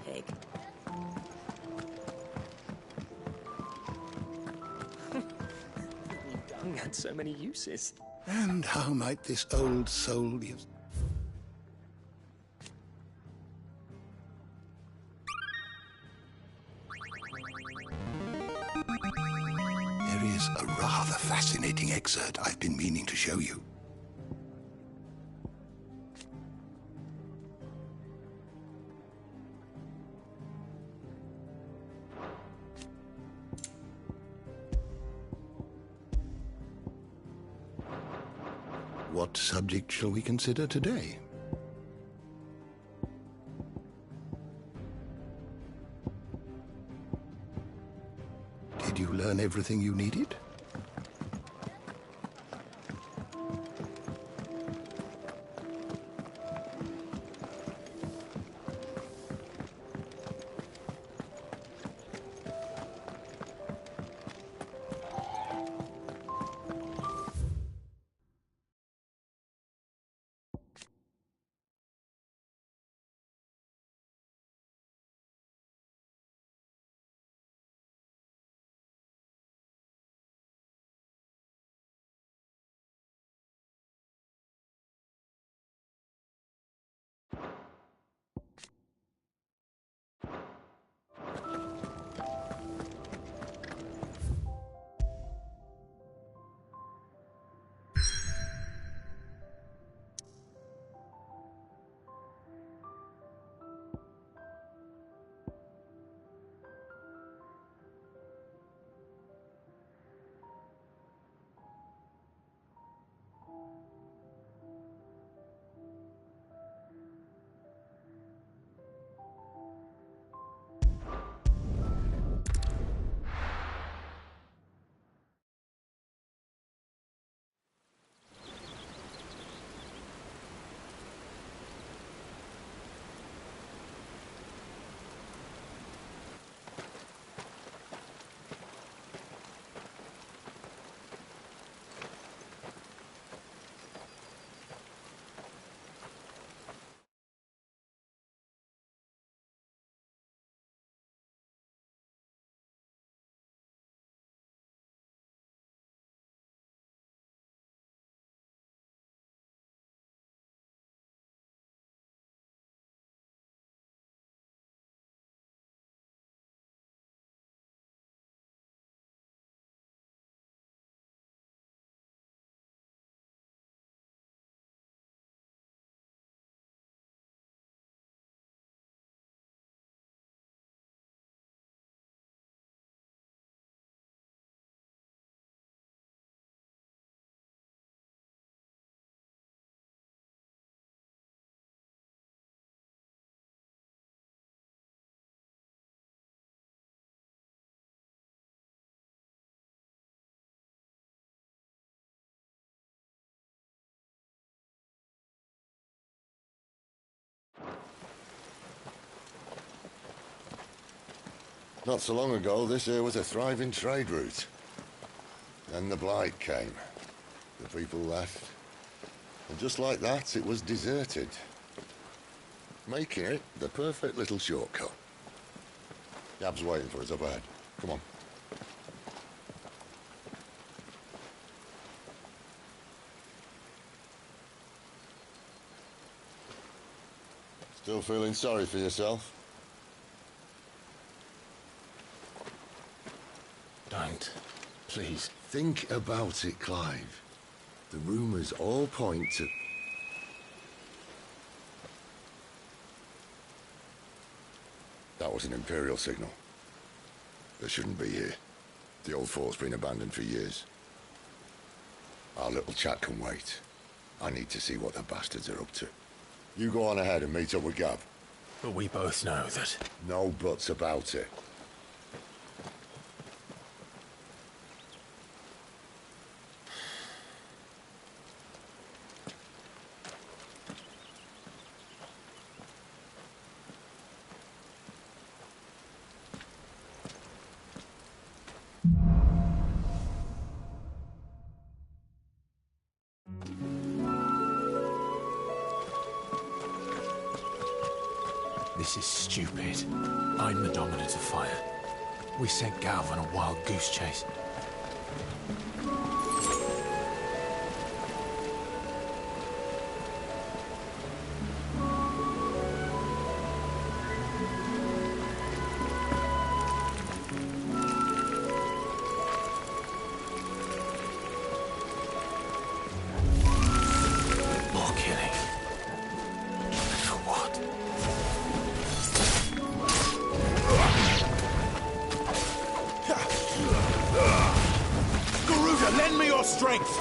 Pig. Dung had so many uses. And how might this old soul be of... There is a rather fascinating excerpt I've been meaning to show you. What subject shall we consider today? Did you learn everything you needed? Not so long ago, this here was a thriving trade route. Then the blight came. The people left. And just like that, it was deserted. Making it the perfect little shortcut. Gab's waiting for us up ahead. Come on. Still feeling sorry for yourself? Don't. Please. Think about it, Clive. The rumours all point to... That was an Imperial signal. They shouldn't be here. The old fort's been abandoned for years. Our little chat can wait. I need to see what the bastards are up to. You go on ahead and meet up with Gab. But we both know that... No buts about it. This is stupid. I'm the dominant of fire. We sent Galv on a wild goose chase. More killing. For what? Garuda, lend me your strength!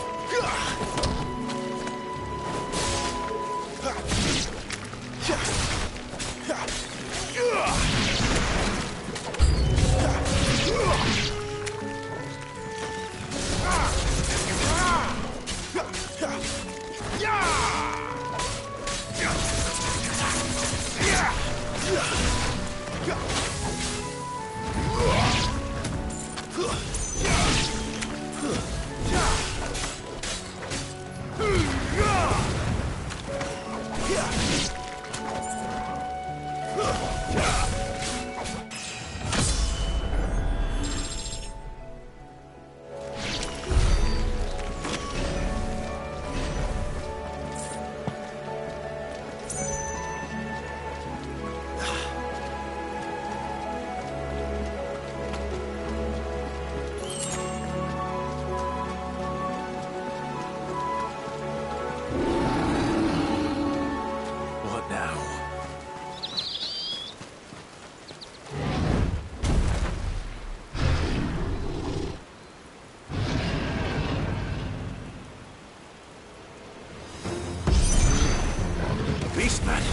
What now? Beastman!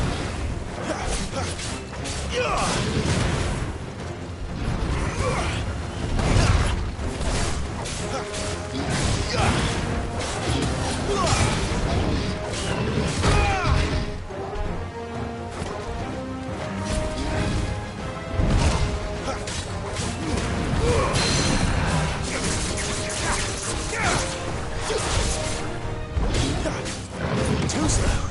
Too slow.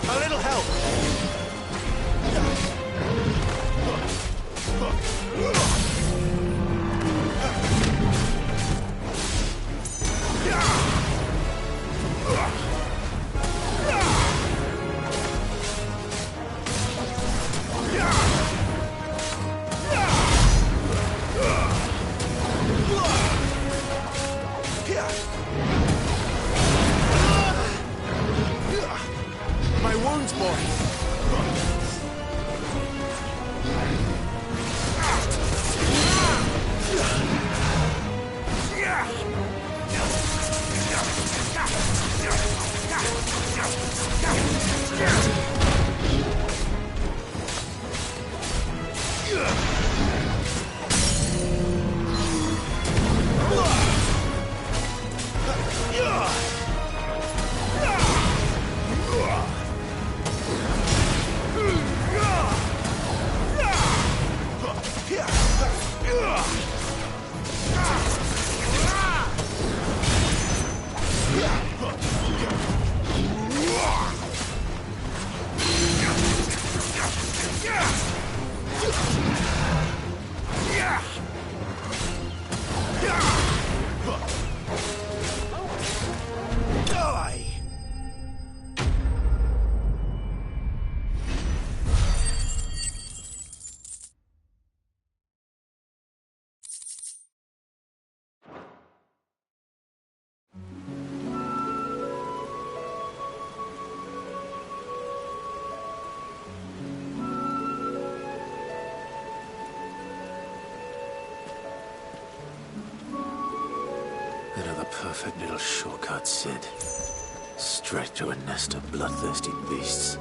A little help! My wounds, boy! Another perfect little shortcut, Sid. Straight to a nest of bloodthirsty beasts.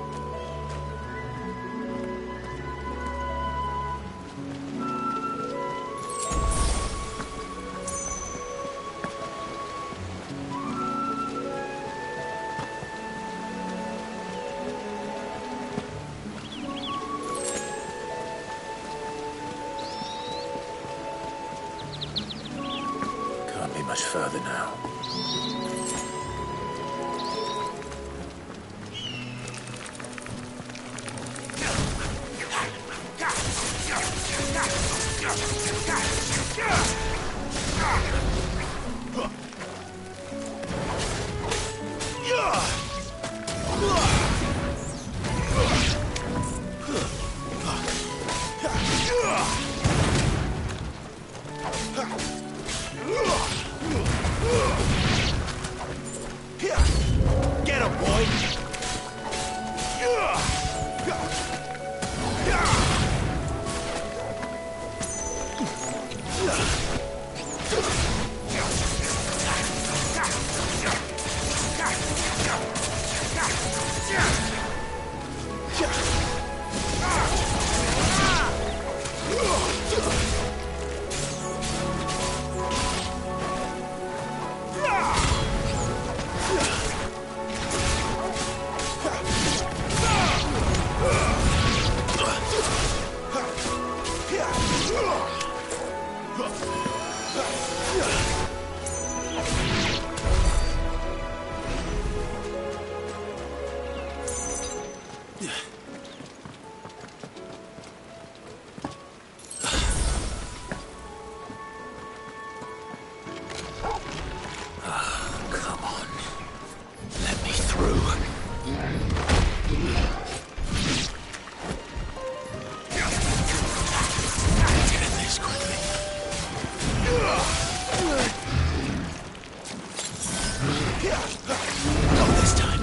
much further now. Get him, boy! Come on. Let me through. Get this quickly. Not this time.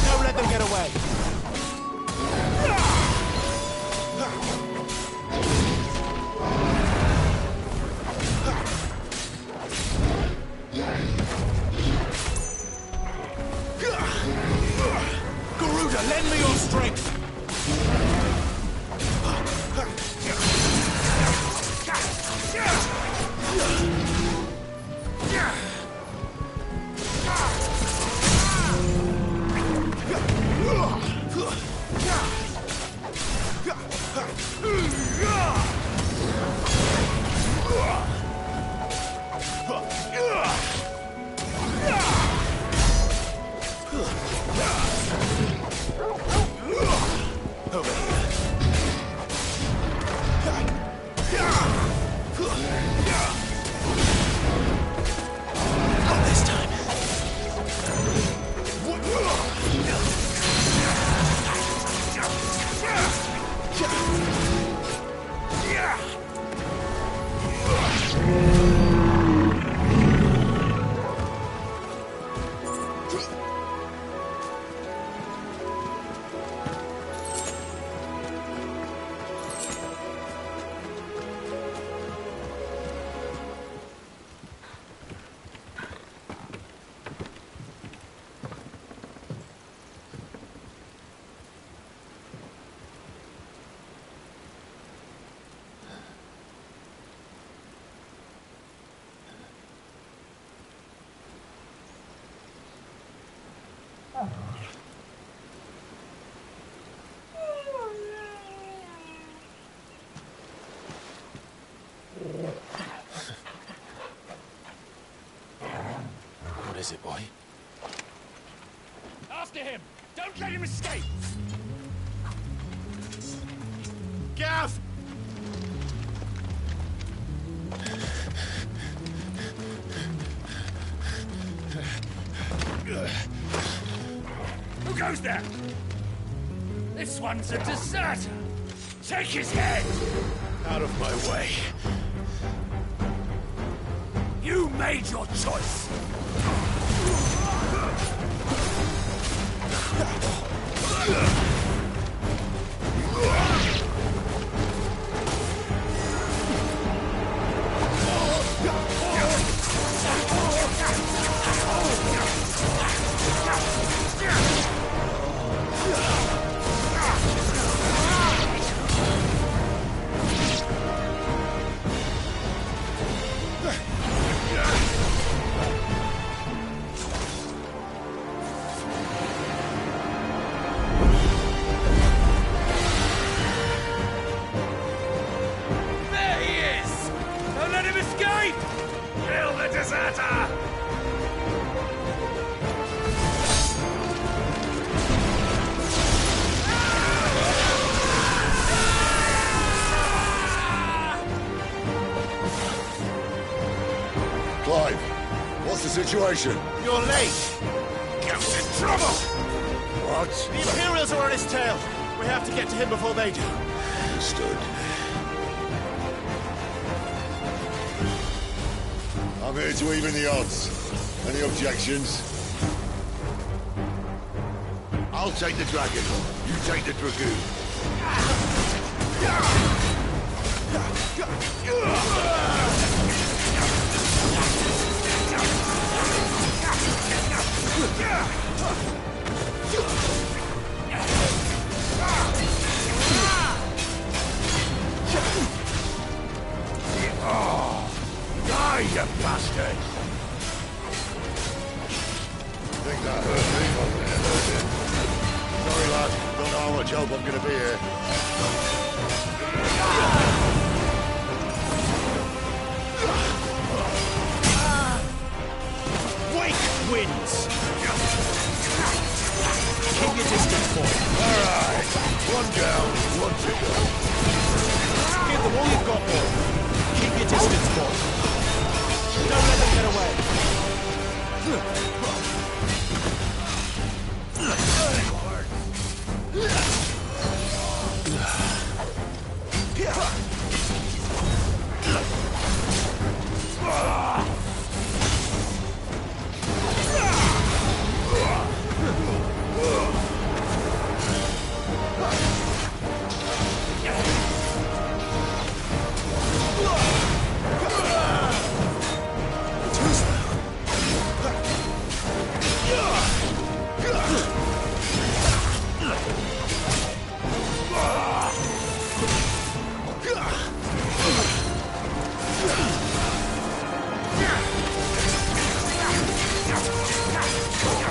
Don't let them get away! Garuda, lend me your strength! Not this time. What is it, boy? After him! Don't let him escape! Gav! Who goes there? This one's a deserter. Take his head! Out of my way. You made your choice. situation? You're late. Gaff's in trouble. What? The Imperials are on his tail. We have to get to him before they do. Understood. I'm here to even the odds. Any objections? I'll take the dragon. You take the dragoon. Die, you bastard! Think that hurt me, wasn't it? Sorry, lad. Don't know how much help I'm gonna be here. Wake wins! Keep your distance, boy. Alright. One down, one to go. Give them all you've got, boy. Keep your distance, boy. Don't let them get away.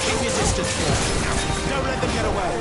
Keep your distance, boy. Don't let them get away.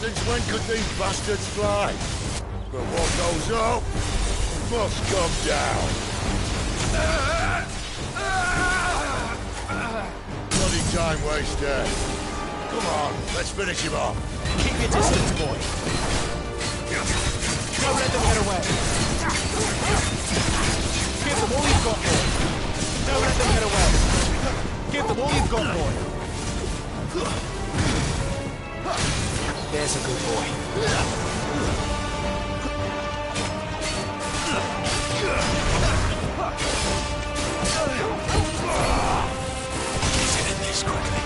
Since when could these bastards fly? But what goes up must come down. Bloody time waster. Come on, let's finish him off. Keep your distance, boy. Don't let them get away. Give them all you've got, boy. Don't let them get away. Give them all you've got, boy. There's a good boy. He's in this quickly.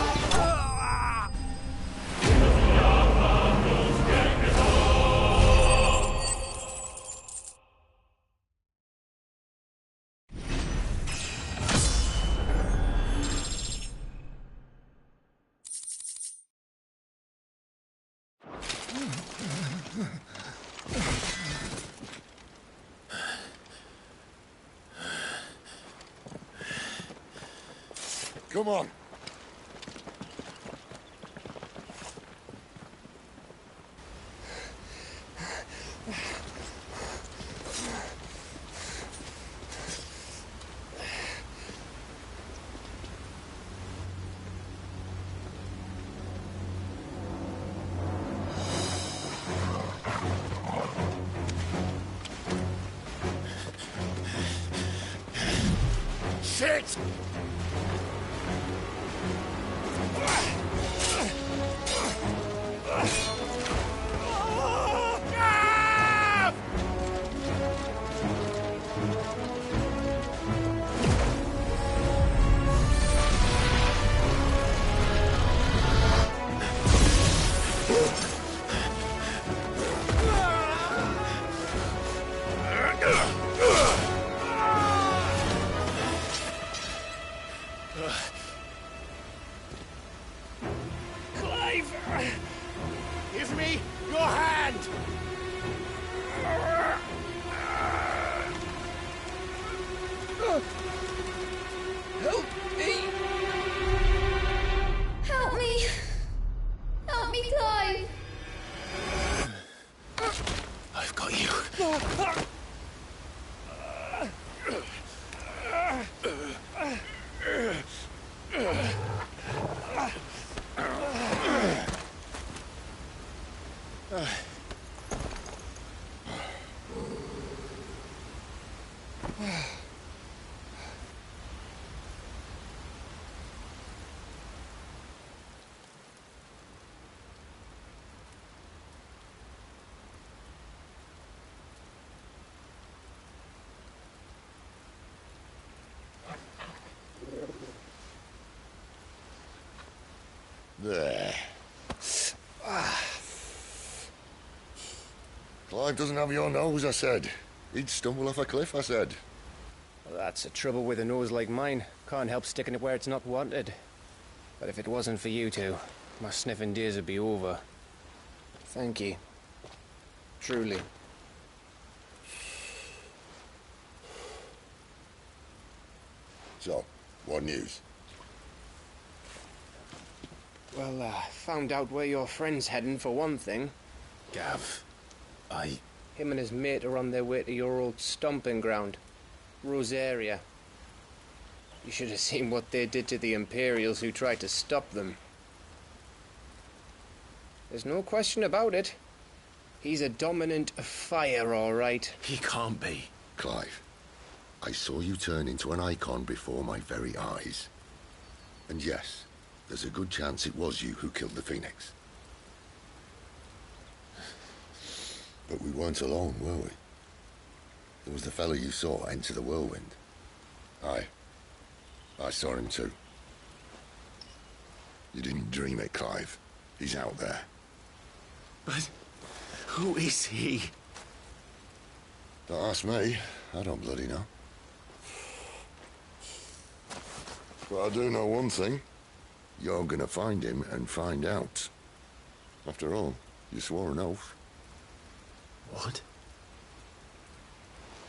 Come on. Shit! Give me your hand! Clive doesn't have your nose, I said. He'd stumble off a cliff, I said. Well, that's the trouble with a nose like mine. Can't help sticking it where it's not wanted. But if it wasn't for you two, my sniffing days would be over. Thank you. Truly. So, what news? Well, found out where your friend's heading, for one thing. Gav, Him and his mate are on their way to your old stomping ground, Rosaria. You should have seen what they did to the Imperials who tried to stop them. There's no question about it. He's a dominant of fire, all right. He can't be. Clive, I saw you turn into an icon before my very eyes. And yes, there's a good chance it was you who killed the Phoenix. But we weren't alone, were we? There was the fellow you saw enter the whirlwind. I saw him too. You didn't dream it, Clive. He's out there. But who is he? Don't ask me. I don't bloody know. But I do know one thing. You're gonna find him and find out. After all, you swore an oath. What?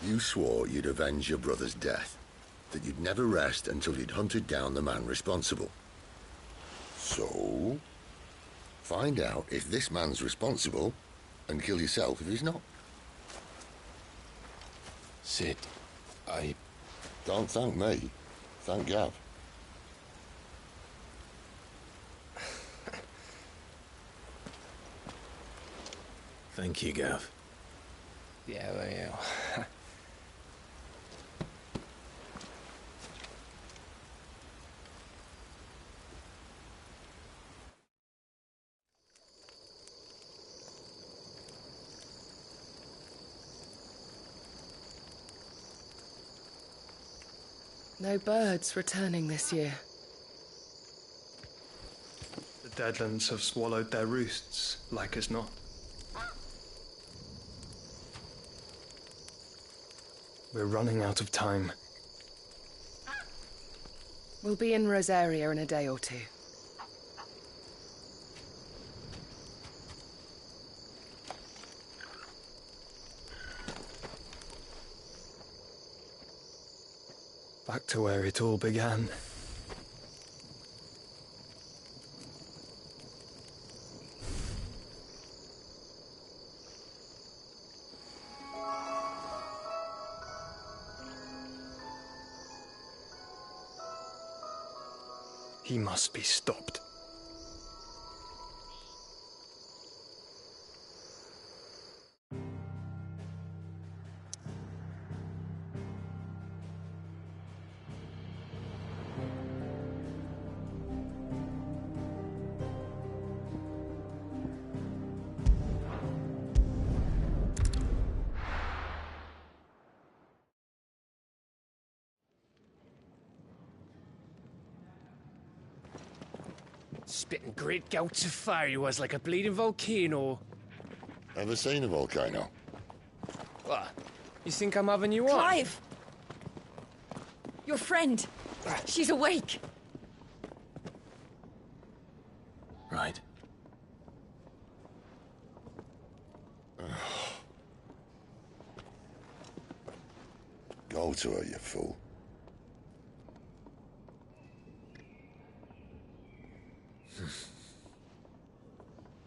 You swore you'd avenge your brother's death. That you'd never rest until you'd hunted down the man responsible. So, find out if this man's responsible and kill yourself if he's not. Sid, Don't thank me. Thank Gav. Thank you, Gav. Yeah, well, yeah. No birds returning this year. The Deadlands have swallowed their roosts, like as not. We're running out of time. We'll be in Rosaria in a day or two. Back to where it all began. He must be stopped. Spitting great gouts of fire he was, like a bleeding volcano. Ever seen a volcano? What? You think I'm having you on? Clive! Your friend! She's awake! Right. Go to her, you fool.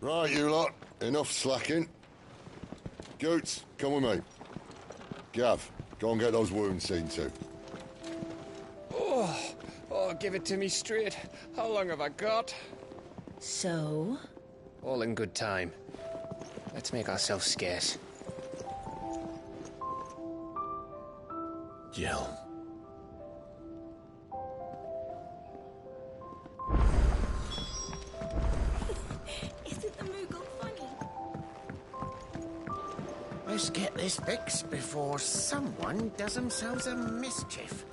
Right, you lot. Enough slacking. Goots, come with me. Gav, go and get those wounds seen to. Oh, give it to me straight. How long have I got? So? All in good time. Let's make ourselves scarce. Jill. Isn't the Moogle funny? Let's get this fixed before someone does themselves a mischief.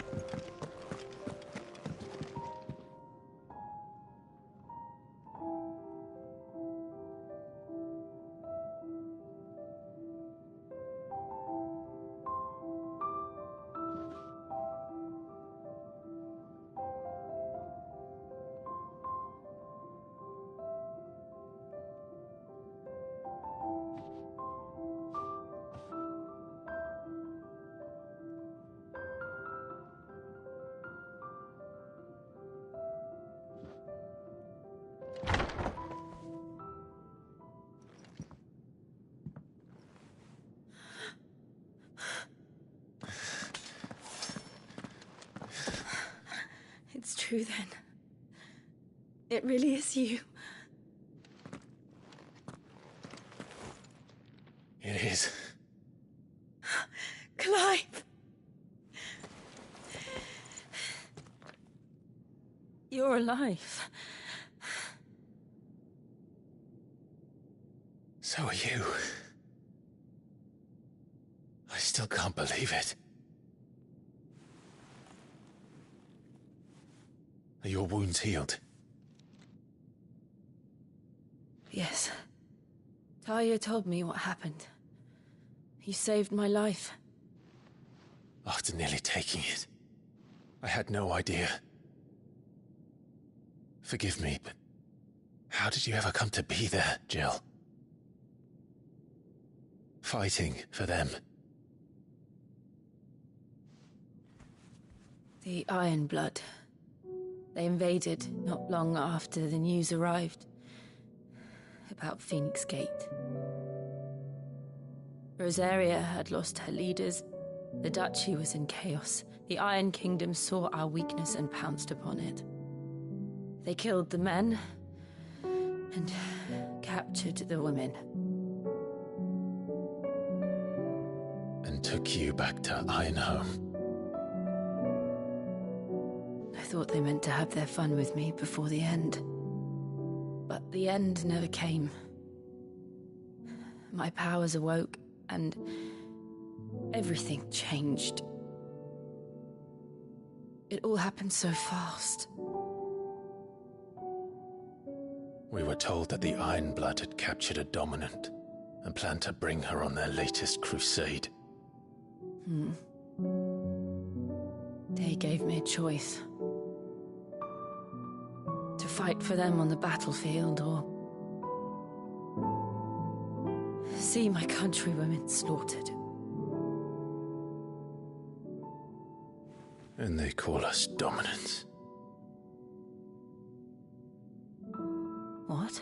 it's true then. It really is you. It is. Clive! You're alive. So are you. I still can't believe it. Are your wounds healed? Yes. Talia told me what happened. You saved my life. After nearly taking it, I had no idea. Forgive me, but how did you ever come to be there, Jill? Fighting for them. The Iron Blood. They invaded not long after the news arrived about Phoenix Gate. Rosaria had lost her leaders. The Duchy was in chaos. The Iron Kingdom saw our weakness and pounced upon it. They killed the men and captured the women. And took you back to Ironhome. I thought they meant to have their fun with me before the end. But the end never came. My powers awoke, and everything changed. It all happened so fast. We were told that the Iron Blood had captured a dominant and planned to bring her on their latest crusade. They gave me a choice. To fight for them on the battlefield, or see my countrywomen slaughtered. And they call us dominants. What?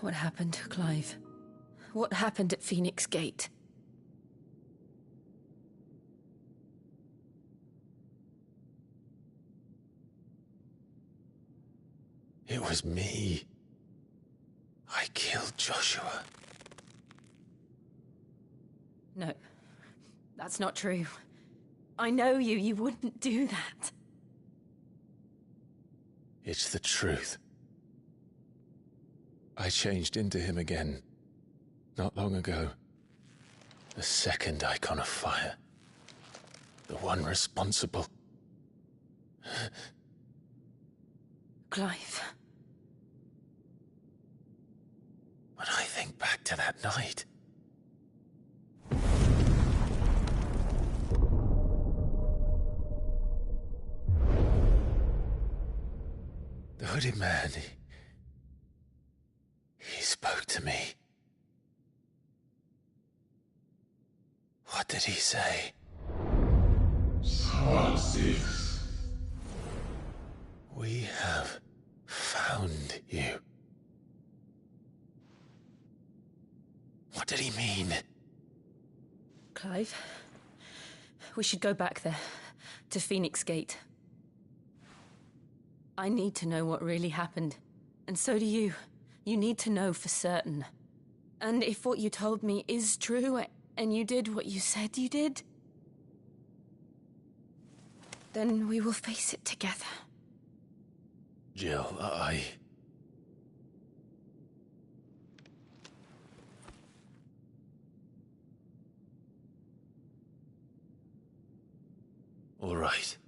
What happened, Clive? What happened at Phoenix Gate? It was me. I killed Joshua. No, that's not true. I know you. You wouldn't do that. It's the truth. I changed into him again, not long ago. The second icon of fire. The one responsible. Clive. When I think back to that night... The hooded man, he spoke to me. What did he say? Francis. We have found you. What did he mean? Clive, we should go back there, to Phoenix Gate. I need to know what really happened. And so do you. You need to know for certain. And if what you told me is true, and you did what you said you did, then we will face it together. Jill, All right.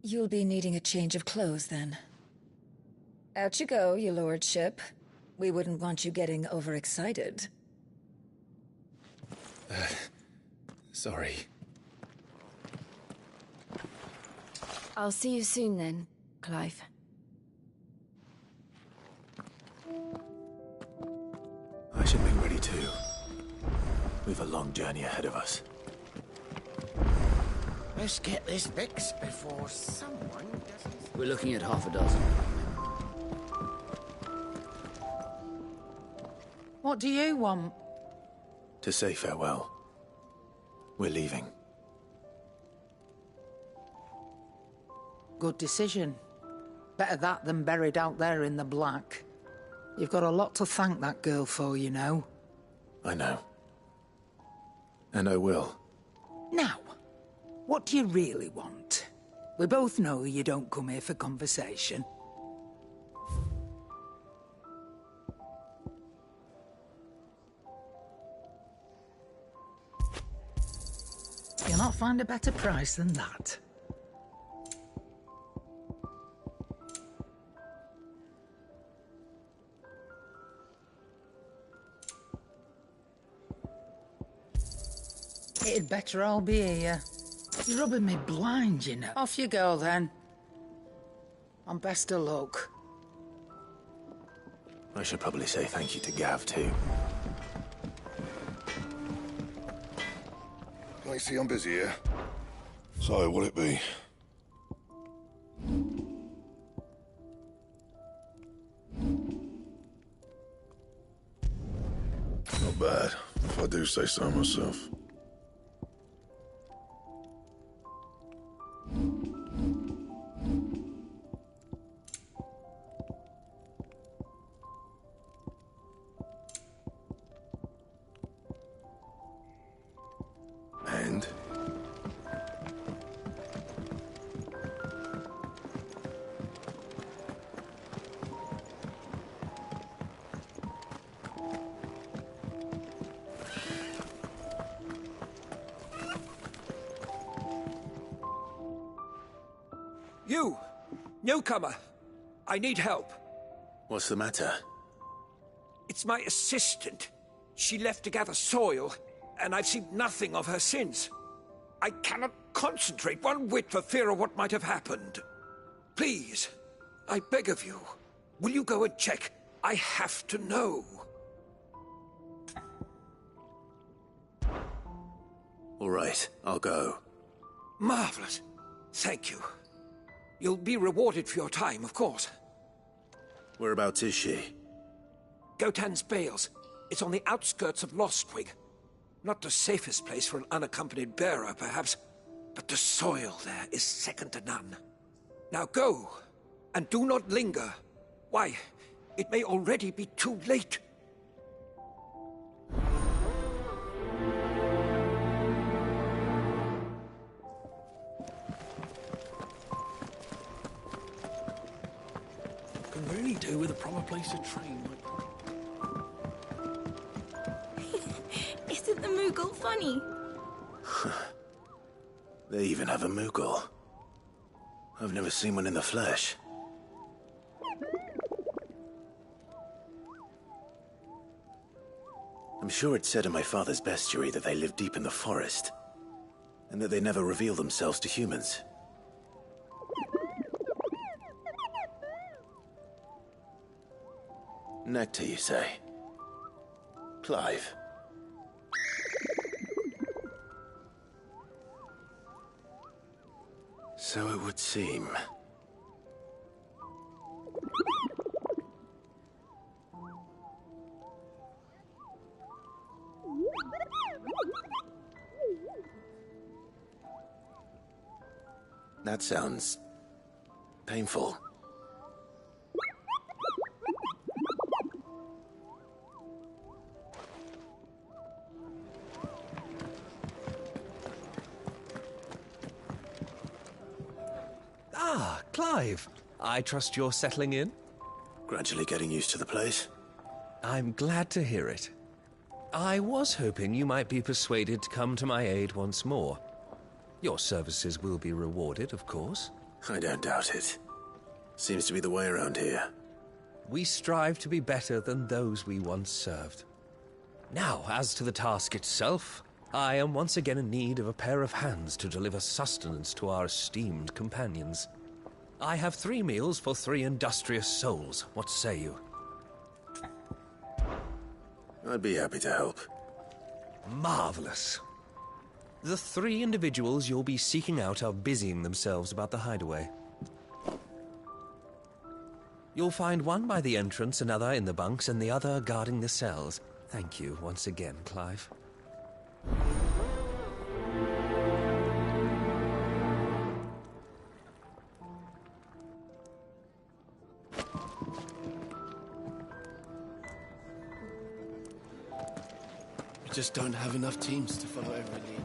You'll be needing a change of clothes, then. Out you go, your lordship. We wouldn't want you getting overexcited. Sorry. I'll see you soon then, Clive. I should make ready too. We've a long journey ahead of us. Let's get this fixed before someone doesn't... We're looking at half a dozen. What do you want? To say farewell. We're leaving. Good decision. Better that than buried out there in the black. You've got a lot to thank that girl for, you know. I know. And I will. Now, what do you really want? We both know you don't come here for conversation. You'll not find a better price than that. It'd better all be here. You're rubbing me blind, you know. Off you go, then. And best of luck. I should probably say thank you to Gav, too. I see I'm busy here. So, what'll it be? Not bad, if I do say so myself. And? You! Newcomer! I need help. What's the matter? It's my assistant. She left to gather soil, and I've seen nothing of her since. I cannot concentrate one whit for fear of what might have happened. Please, I beg of you, will you go and check? I have to know. All right, I'll go. Marvelous. Thank you. You'll be rewarded for your time, of course. Whereabouts is she? Gotan's Bales. It's on the outskirts of Lostwig. Not the safest place for an unaccompanied bearer, perhaps, but the soil there is second to none. Now go, and do not linger. Why, it may already be too late. Can really do with a proper place to train. Isn't the Moogle funny? They even have a Moogle. I've never seen one in the flesh. I'm sure it said in my father's bestiary that they live deep in the forest, and that they never reveal themselves to humans. Nectar, you say? Clive. So it would seem. That sounds painful. Ah, Clive. I trust you're settling in? Gradually getting used to the place. I'm glad to hear it. I was hoping you might be persuaded to come to my aid once more. Your services will be rewarded, of course. I don't doubt it. Seems to be the way around here. We strive to be better than those we once served. Now, as to the task itself, I am once again in need of a pair of hands to deliver sustenance to our esteemed companions. I have 3 meals for 3 industrious souls. What say you? I'd be happy to help. Marvelous. The 3 individuals you'll be seeking out are busying themselves about the hideaway. You'll find one by the entrance, another in the bunks, and the other guarding the cells. Thank you once again, Clive. just don't have enough teams to follow every lead.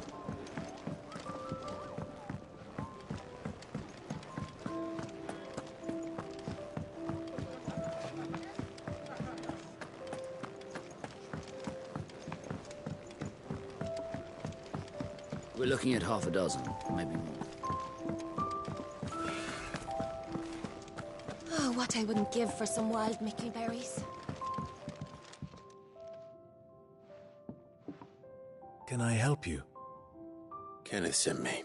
We're looking at half a dozen, maybe more. Oh, what I wouldn't give for some wild mickleberries. Can I help you? Kenneth sent me.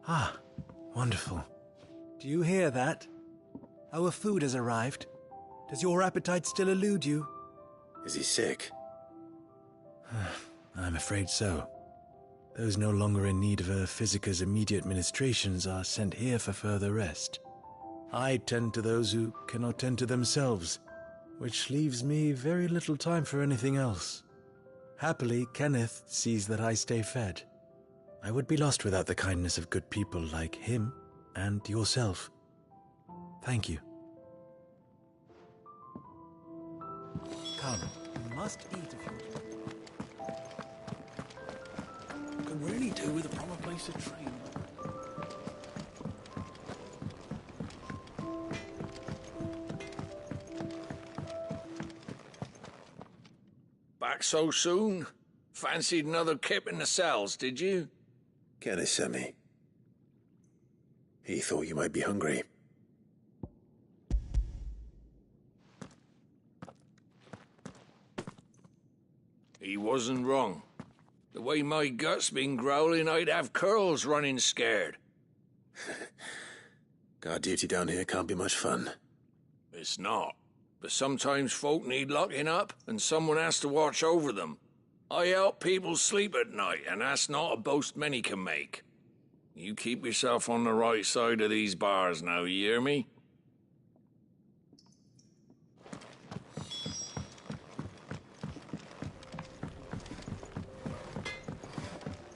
Ah, wonderful. Do you hear that? Our food has arrived. Does your appetite still elude you? Is he sick? I'm afraid so. Those no longer in need of a Physica's immediate ministrations are sent here for further rest. I tend to those who cannot tend to themselves, which leaves me very little time for anything else. Happily, Kenneth sees that I stay fed. I would be lost without the kindness of good people like him and yourself. Thank you. Come, you must eat if you can really do with a proper place to train. Back so soon? Fancied another kip in the cells, did you? Kenneth sent me. He thought you might be hungry. He wasn't wrong. The way my gut's been growling, I'd have curls running scared. Guard duty down here can't be much fun. It's not. But sometimes folk need locking up, and someone has to watch over them. I help people sleep at night, and that's not a boast many can make. You keep yourself on the right side of these bars now, you hear me?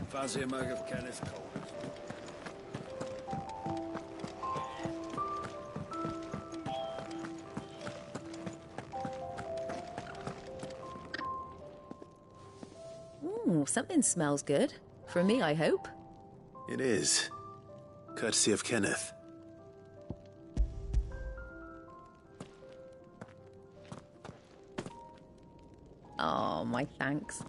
Fancy a mug of Kenneth Cold. Ooh, something smells good. For me, I hope. It is. Courtesy of Kenneth. Oh, my thanks.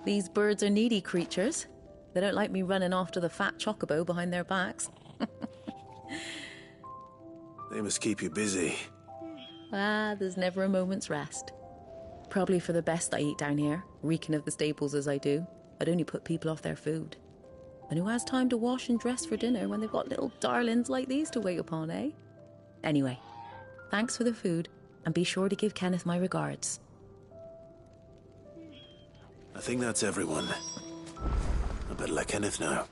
These birds are needy creatures. They don't like me running after the fat chocobo behind their backs. They must keep you busy. Ah, there's never a moment's rest. Probably for the best I eat down here, reeking of the staples as I do. I'd only put people off their food. And who has time to wash and dress for dinner when they've got little darlings like these to wait upon, eh? Anyway, thanks for the food, and be sure to give Kenneth my regards. I think that's everyone. I better let Kenneth know.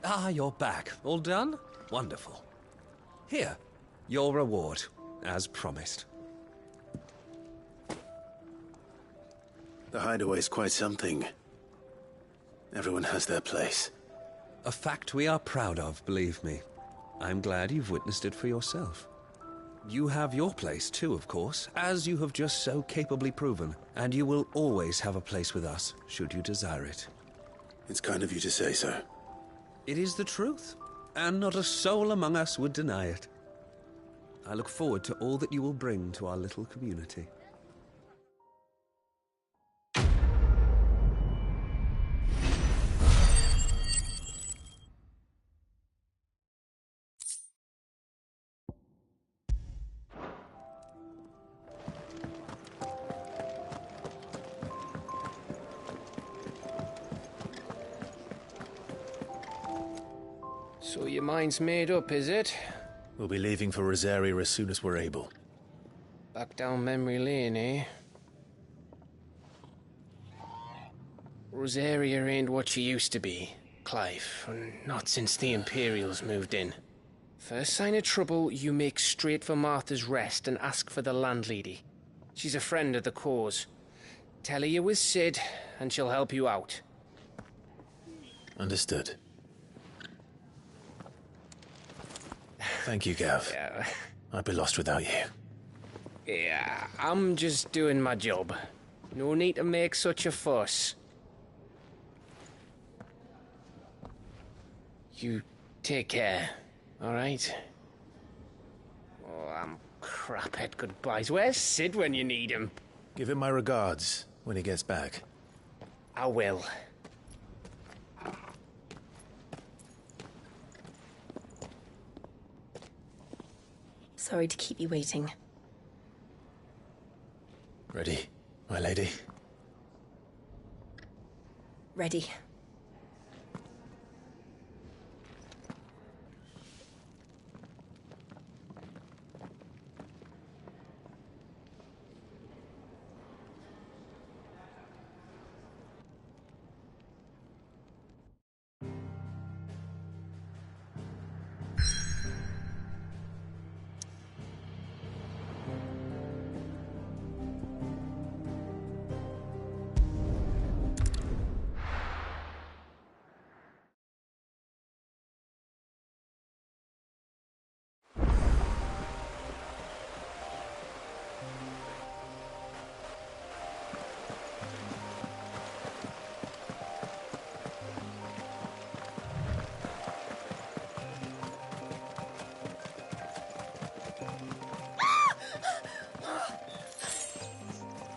Ah, you're back. All done? Wonderful. Here, your reward, as promised. The hideaway's quite something. Everyone has their place. A fact we are proud of, believe me. I'm glad you've witnessed it for yourself. You have your place too, of course, as you have just so capably proven, and you will always have a place with us, should you desire it. It's kind of you to say so. It is the truth, and not a soul among us would deny it. I look forward to all that you will bring to our little community. So your mind's made up, is it? We'll be leaving for Rosaria as soon as we're able. Back down memory lane, eh? Rosaria ain't what she used to be, Clive. Not since the Imperials moved in. First sign of trouble, you make straight for Martha's Rest and ask for the landlady. She's a friend of the cause. Tell her you was Sid, and she'll help you out. Understood. Thank you, Gav. Yeah. I'd be lost without you. Yeah, I'm just doing my job. No need to make such a fuss. You take care, alright? Oh, I'm crap at goodbyes. Where's Sid when you need him? Give him my regards when he gets back. I will. Sorry to keep you waiting. Ready, my lady? Ready.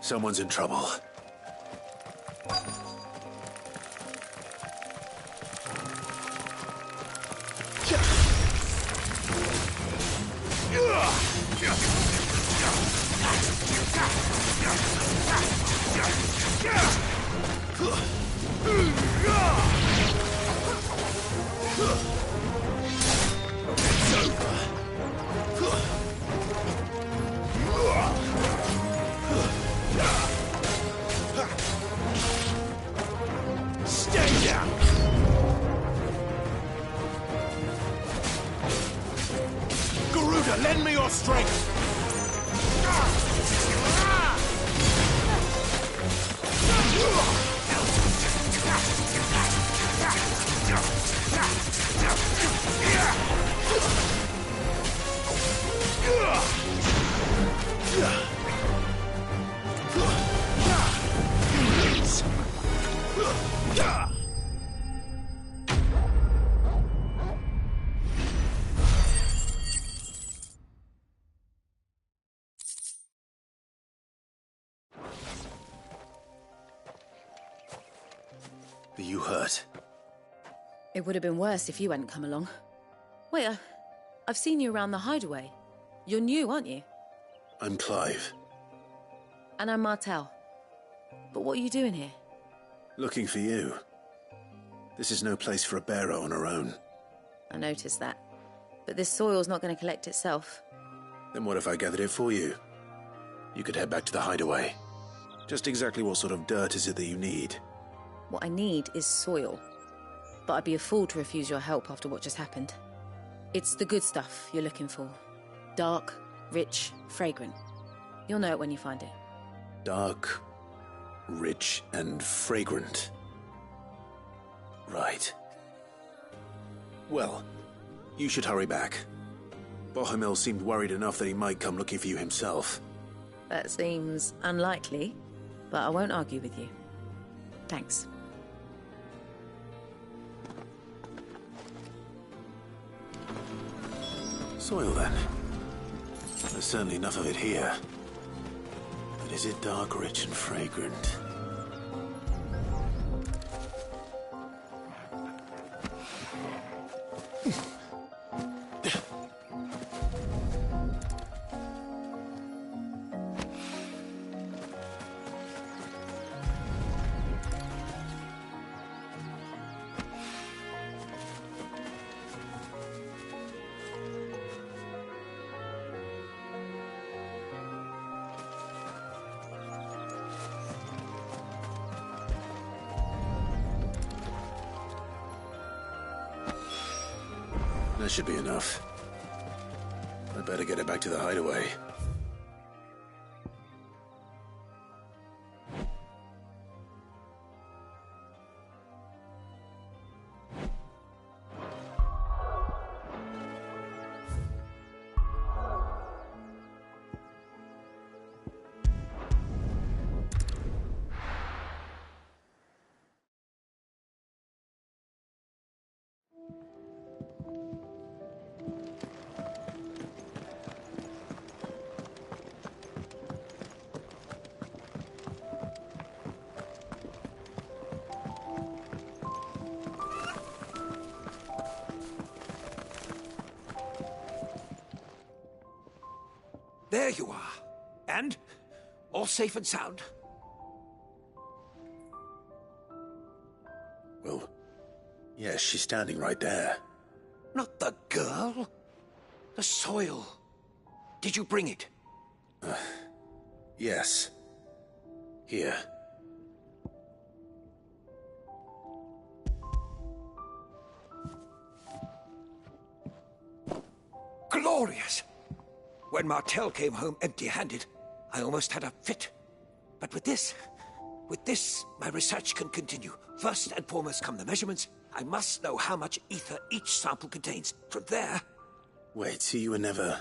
Someone's in trouble. Stay down! Garuda, lend me your strength! Are you hurt? It would have been worse if you hadn't come along. Wait, I've seen you around the hideaway. You're new, aren't you? I'm Clive. And I'm Martel. But what are you doing here? Looking for you. This is no place for a bearer on her own. I noticed that. But this soil's not going to collect itself. Then what if I gathered it for you? You could head back to the hideaway. Just exactly what sort of dirt is it that you need? What I need is soil. But I'd be a fool to refuse your help after what just happened. It's the good stuff you're looking for. Dark, rich, fragrant. You'll know it when you find it. Dark, rich, and fragrant. Right. Well, you should hurry back. Bohemil seemed worried enough that he might come looking for you himself. That seems unlikely, but I won't argue with you. Thanks. Soil, then. There's certainly enough of it here. But is it dark, rich, and fragrant? That should be enough. I'd better get it back to the hideaway. There you are. And? All safe and sound? Well, yes, she's standing right there. Not the girl. The soil. Did you bring it? Yes. Here. Glorious! When Martel came home empty-handed, I almost had a fit. But with this, my research can continue. First and foremost come the measurements. I must know how much ether each sample contains. From there... Wait, so you were never...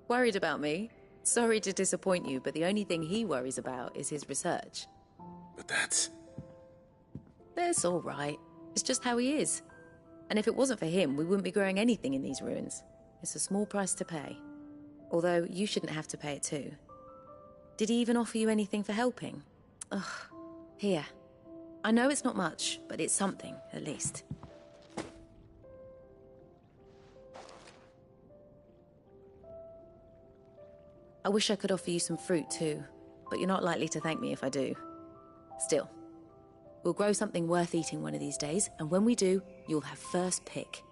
Worried about me? Sorry to disappoint you, but the only thing he worries about is his research. But that's... That's all right. It's just how he is. And if it wasn't for him, we wouldn't be growing anything in these ruins. It's a small price to pay. Although, you shouldn't have to pay it too. Did he even offer you anything for helping? Ugh. Here. I know it's not much, but it's something, at least. I wish I could offer you some fruit too, but you're not likely to thank me if I do. Still, we'll grow something worth eating one of these days, and when we do, you'll have first pick.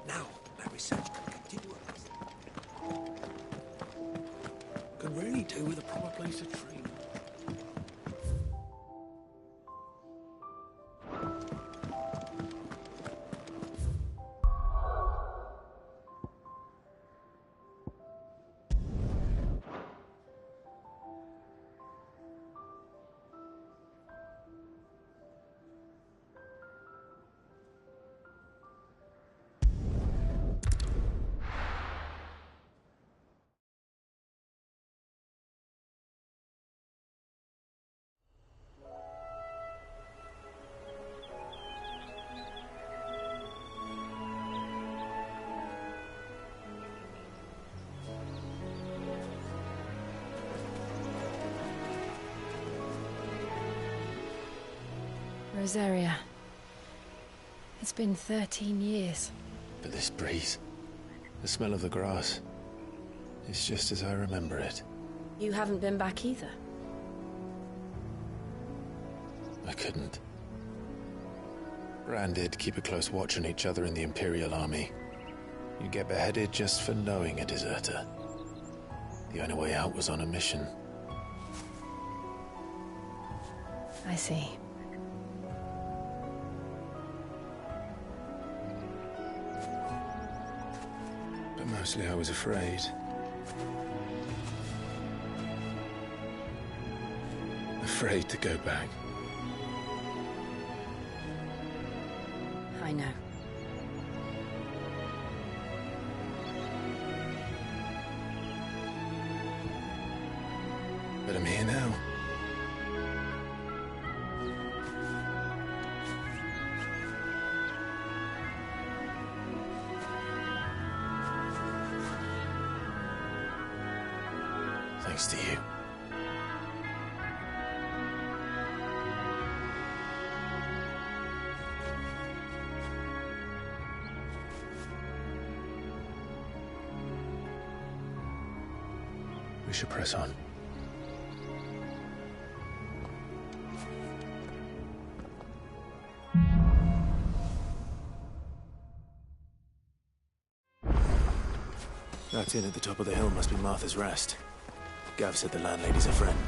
Now, my research can continue. Can really do with a proper place to train. Rosaria. It's been 13 years. But this breeze, the smell of the grass, it's just as I remember it. You haven't been back either. I couldn't. Bran did keep a close watch on each other in the Imperial Army. You get beheaded just for knowing a deserter. The only way out was on a mission. I see. But mostly I was afraid. Afraid to go back. I know. But I'm here now. Thanks to you. We should press on. That inn at the top of the hill must be Martha's Rest. Gav said the landlady's a friend.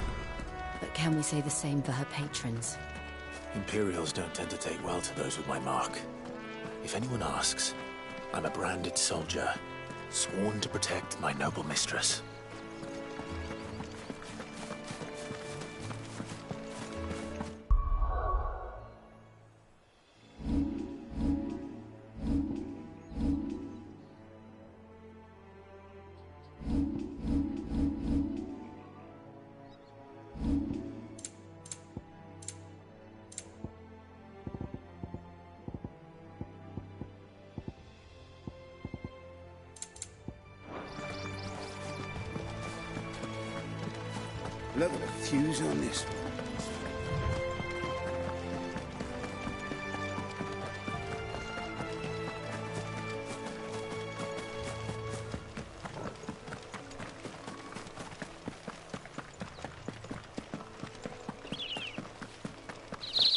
But can we say the same for her patrons? Imperials don't tend to take well to those with my mark. If anyone asks, I'm a branded soldier, sworn to protect my noble mistress. look at the fuse on this.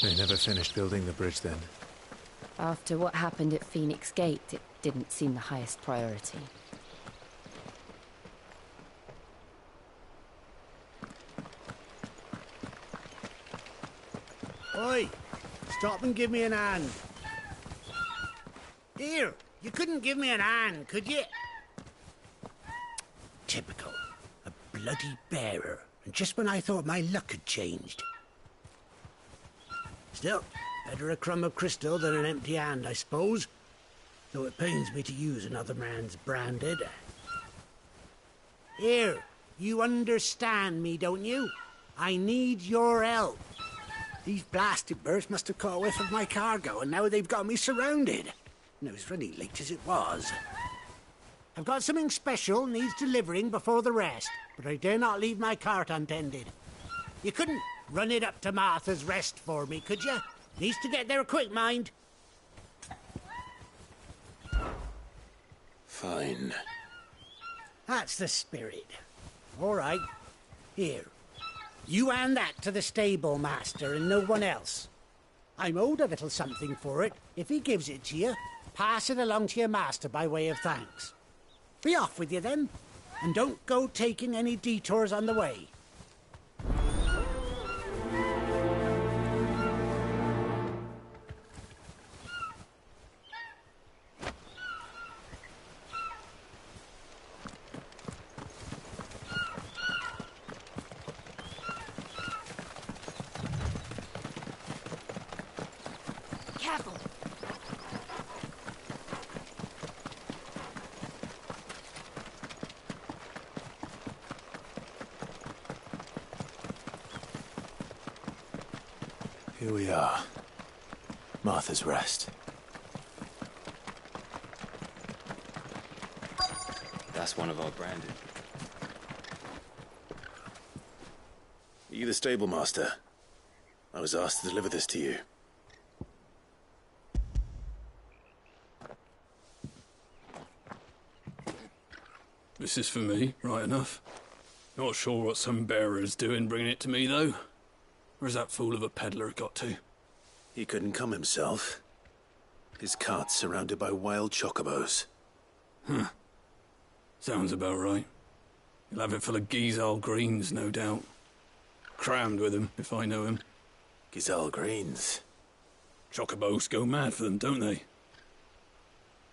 They never finished building the bridge then. After what happened at Phoenix Gate, it didn't seem the highest priority. Oi! Stop and give me an hand. Here, you couldn't give me an hand, could you? Typical. A bloody bearer. And just when I thought my luck had changed. Still, better a crumb of crystal than an empty hand, I suppose. Though it pains me to use another man's branded. Here, you understand me, don't you? I need your help. These blasted birds must have caught a whiff of my cargo, and now they've got me surrounded. And it was running late as it was. I've got something special needs delivering before the rest, but I dare not leave my cart untended. You couldn't run it up to Martha's Rest for me, could you? Needs to get there quick, mind. Fine. That's the spirit. All right. Here. You hand that to the stable master and no one else. I'm owed a little something for it. If he gives it to you, pass it along to your master by way of thanks. Be off with you then, and don't go taking any detours on the way. Careful. Here we are. Martha's Rest. That's one of our branded. Are you the stable master? I was asked to deliver this to you. This is for me, right enough. Not sure what some bearer's doing bringing it to me, though. Where's that fool of a peddler got to? He couldn't come himself. His cart's surrounded by wild chocobos. Huh. Sounds about right. He'll have it full of Gizal greens, no doubt. Crammed with him, if I know him. Gizal greens? Chocobos go mad for them, don't they?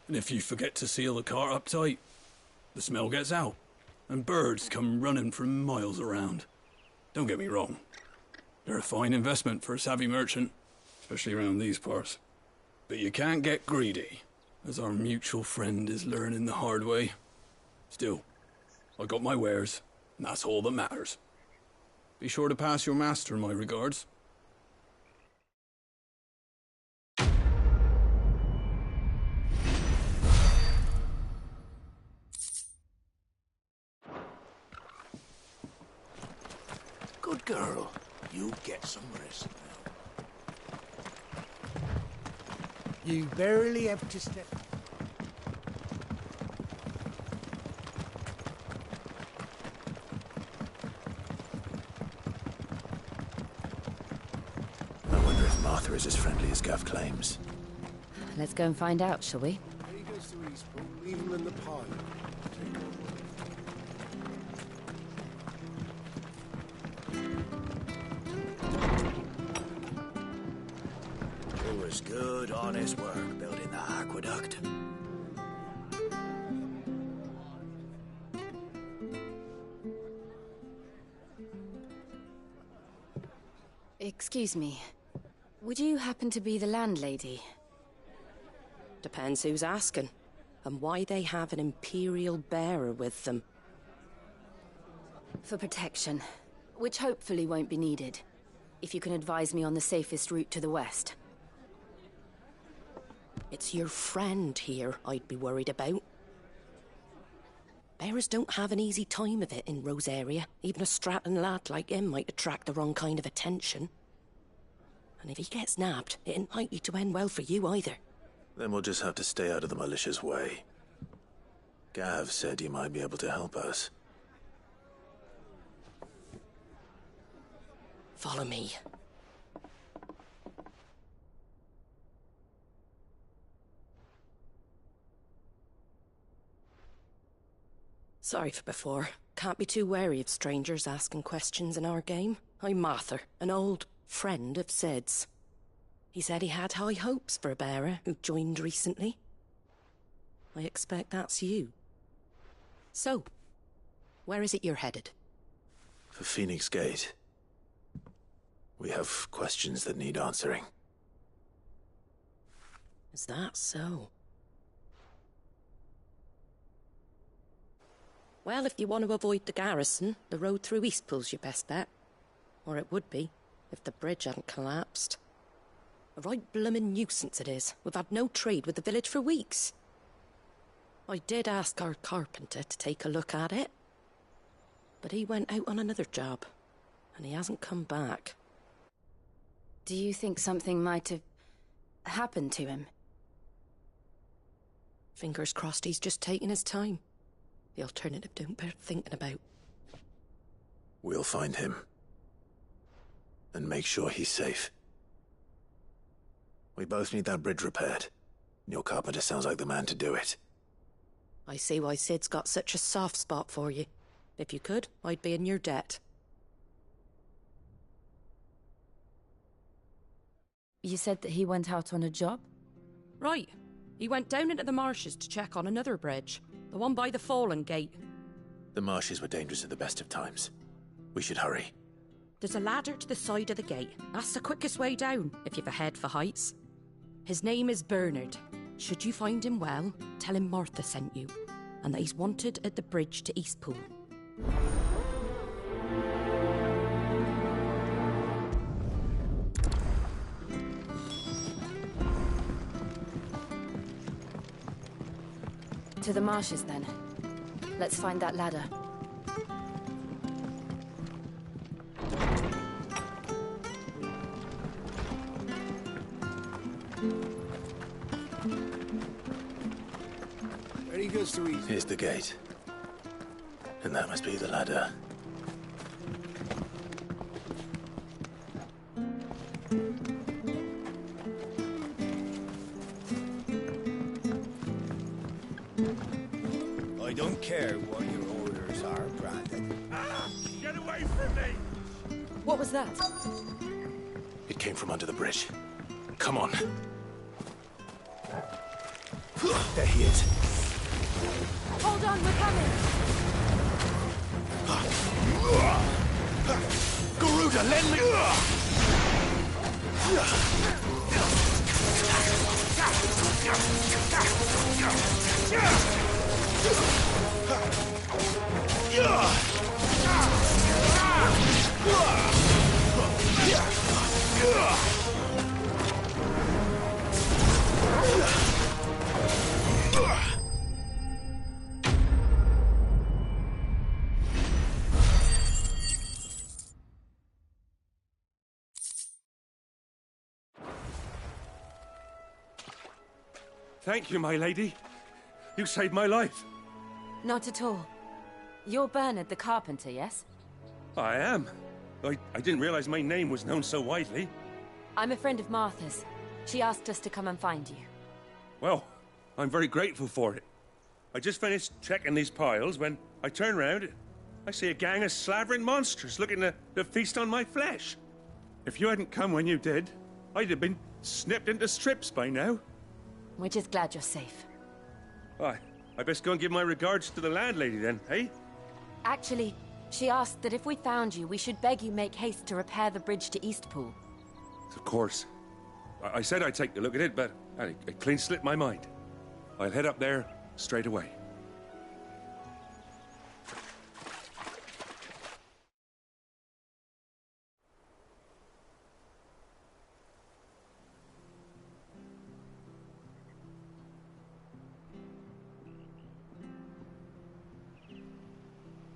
And if you forget to seal the cart up tight, the smell gets out, and birds come running from miles around. Don't get me wrong. They're a fine investment for a savvy merchant, especially around these parts. But you can't get greedy, as our mutual friend is learning the hard way. Still, I got my wares, and that's all that matters. Be sure to pass your master my regards. Good girl. You get some rest now. You barely have to step... I wonder if Martha is as friendly as Gav claims. Let's go and find out, shall we? He goes to Eastbourne, leave him in the pile. It was good, honest work building the aqueduct. Excuse me. Would you happen to be the landlady? Depends who's asking, and why they have an Imperial bearer with them. For protection, which hopefully won't be needed. If you can advise me on the safest route to the west. It's your friend here I'd be worried about. Bearers don't have an easy time of it in Rosaria. Even a Stratton lad like him might attract the wrong kind of attention. And if he gets nabbed, it ain't likely to end well for you either. Then we'll just have to stay out of the malicious way. Gav said you might be able to help us. Follow me. Sorry for before. Can't be too wary of strangers asking questions in our game. I'm Martha, an old friend of Sid's. He said he had high hopes for a bearer who joined recently. I expect that's you. So, where is it you're headed? For Phoenix Gate. We have questions that need answering. Is that so? Well, if you want to avoid the garrison, the road through Eastpool's your best bet. Or it would be, if the bridge hadn't collapsed. A right bloomin' nuisance it is. We've had no trade with the village for weeks. I did ask our carpenter to take a look at it. But he went out on another job, and he hasn't come back. Do you think something might have happened to him? Fingers crossed he's just taking his time. The alternative don't bear thinking about. We'll find him. And make sure he's safe. We both need that bridge repaired. Your carpenter sounds like the man to do it. I see why Sid's got such a soft spot for you. If you could, I'd be in your debt. You said that he went out on a job? Right. He went down into the marshes to check on another bridge. The one by the Fallen Gate. The marshes were dangerous at the best of times. We should hurry. There's a ladder to the side of the gate. That's the quickest way down, if you've a head for heights. His name is Bernard. Should you find him well, tell him Martha sent you, and that he's wanted at the bridge to Eastpool. To the marshes, then. Let's find that ladder. Ready goes to eat. Here's the gate. And that must be the ladder. I don't care what your orders are, Brandon. Get away from me! What was that? It came from under the bridge. Come on. There he is. Hold on, we're coming! Garuda, lend me... Thank you, my lady. You saved my life. Not at all. You're Bernard the carpenter, yes? I am. I didn't realize my name was known so widely. I'm a friend of Martha's. She asked us to come and find you. Well, I'm very grateful for it. I just finished checking these piles when I turn round. I see a gang of slavering monsters looking to feast on my flesh. If you hadn't come when you did, I'd have been snipped into strips by now. We're just glad you're safe. I best go and give my regards to the landlady then, eh? Actually, she asked that if we found you, we should beg you make haste to repair the bridge to Eastpool. Of course. I said I'd take a look at it, but it clean slipped my mind. I'll head up there straight away.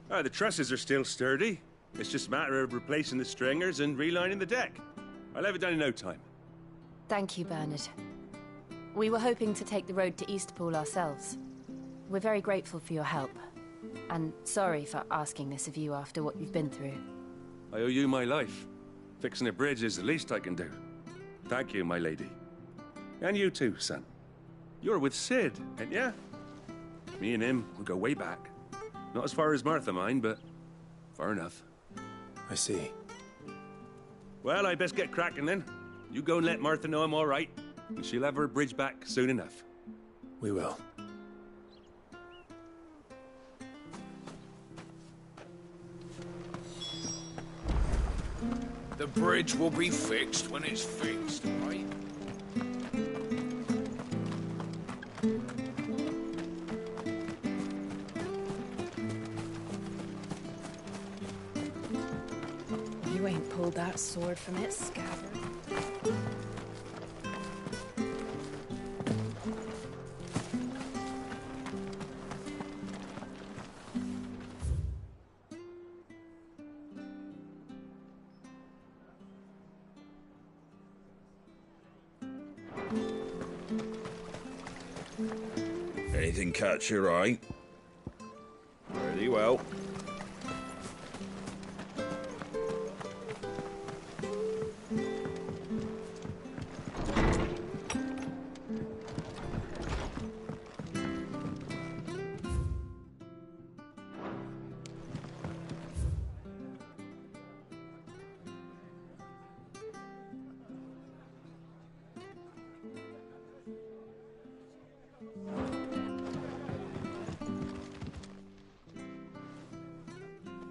The trusses are still sturdy. It's just a matter of replacing the stringers and relining the deck. I'll have it done in no time. Thank you, Bernard. We were hoping to take the road to Eastpool ourselves. We're very grateful for your help. And sorry for asking this of you after what you've been through. I owe you my life. Fixing a bridge is the least I can do. Thank you, my lady. And you too, son. You're with Sid, ain't ya? Me and him, we go way back. Not as far as Martha, mind, but far enough. I see. Well, I best get cracking then. You go and let Martha know I'm all right, and she'll have her bridge back soon enough. We will. The bridge will be fixed when it's fixed, right? You ain't pulled that sword from its scabbard. Anything catch your eye? Very well.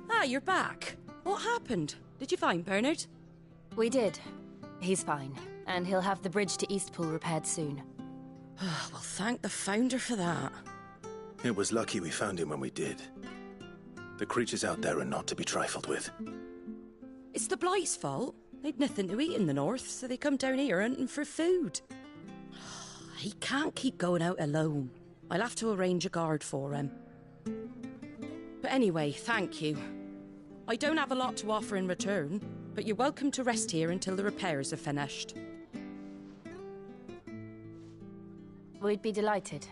Ah, you're back. What happened? Did you find Bernard? We did. He's fine, and he'll have the bridge to Eastpool repaired soon. Well, thank the Founder for that. It was lucky we found him when we did. The creatures out there are not to be trifled with. It's the Blight's fault. They'd nothing to eat in the north, so they come down here hunting for food. He can't keep going out alone. I'll have to arrange a guard for him. But anyway, thank you. I don't have a lot to offer in return, but you're welcome to rest here until the repairs are finished. We'd be delighted.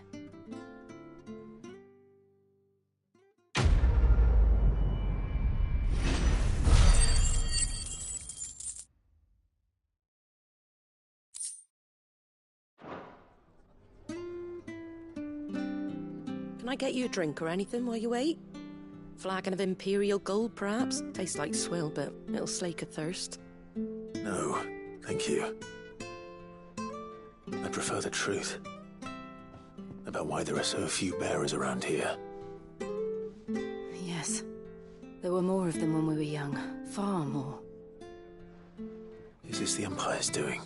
Can I get you a drink or anything while you wait? Flagon of Imperial Gold, perhaps? Tastes like swill, but it'll slake a thirst. No, thank you. I prefer the truth. About why there are so few bearers around here. Yes. There were more of them when we were young. Far more. Is this the Empire's doing?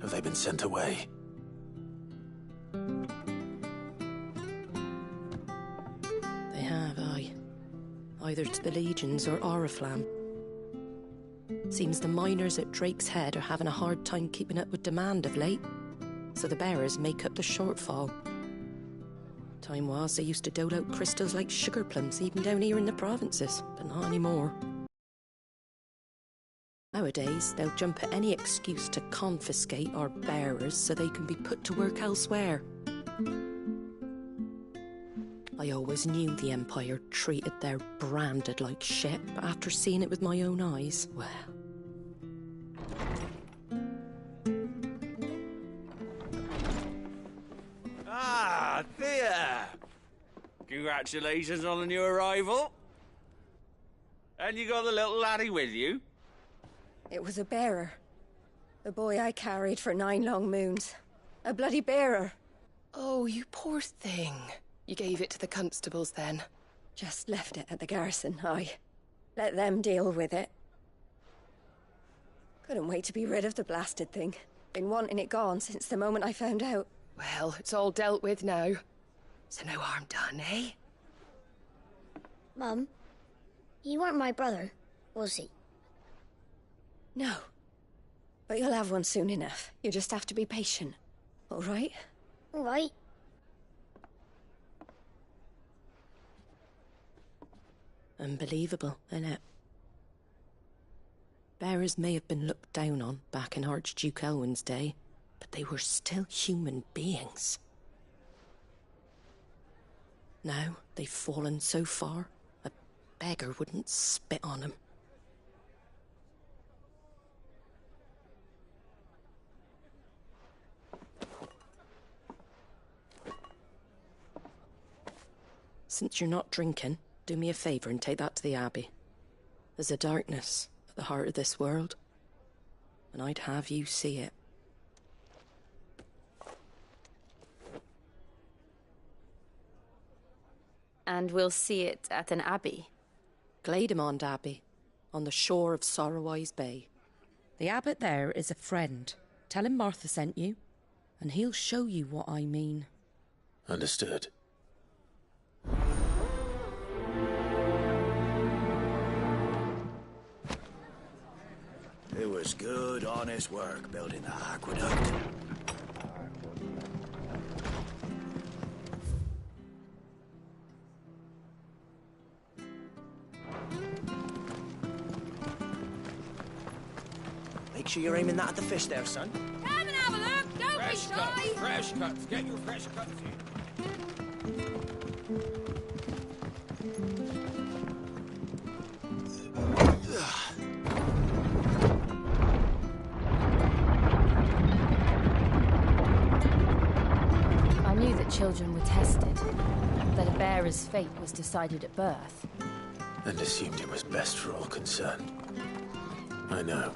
Have they been sent away? They have, aye. Either to the Legions or Oriflamme. Seems the miners at Drake's Head are having a hard time keeping up with demand of late, so the bearers make up the shortfall. Time was they used to dole out crystals like sugar plums even down here in the provinces, but not anymore. Nowadays, they'll jump at any excuse to confiscate our bearers so they can be put to work elsewhere. I always knew the Empire treated their branded like shit, but after seeing it with my own eyes, well... Ah, there! Congratulations on the new arrival. And you got the little laddie with you? It was a bearer. The boy I carried for 9 long moons. A bloody bearer. Oh, you poor thing. You gave it to the constables then? Just left it at the garrison, aye. Let them deal with it. Couldn't wait to be rid of the blasted thing. Been wanting it gone since the moment I found out. Well, it's all dealt with now. So no harm done, eh? Mum, he weren't my brother, was he? No. But you'll have one soon enough. You just have to be patient. All right? All right. Unbelievable, innit? Bearers may have been looked down on back in Archduke Elwin's day, but they were still human beings. Now they've fallen so far, a beggar wouldn't spit on them. Since you're not drinking, do me a favour and take that to the Abbey. There's a darkness at the heart of this world, and I'd have you see it. And we'll see it at an abbey? Glademond Abbey, on the shore of Sorrowise Bay. The abbot there is a friend. Tell him Martha sent you, and he'll show you what I mean. Understood. It was good, honest work building the aqueduct. Make sure you're aiming that at the fish there, son. Come and have a look. Don't be shy. Fresh cuts. Get your fresh cuts here. I knew that children were tested, that a bearer's fate was decided at birth. And assumed it was best for all concerned. I know.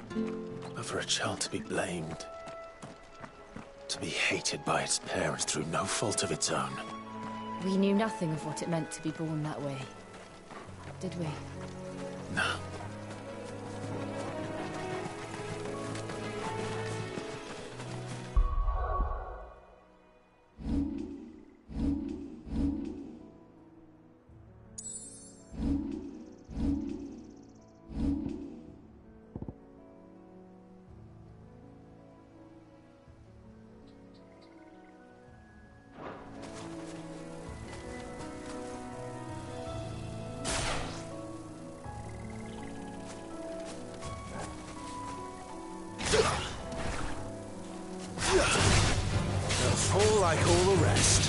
But for a child to be blamed, to be hated by its parents through no fault of its own. We knew nothing of what it meant to be born that way, did we? No. Fall like all the rest.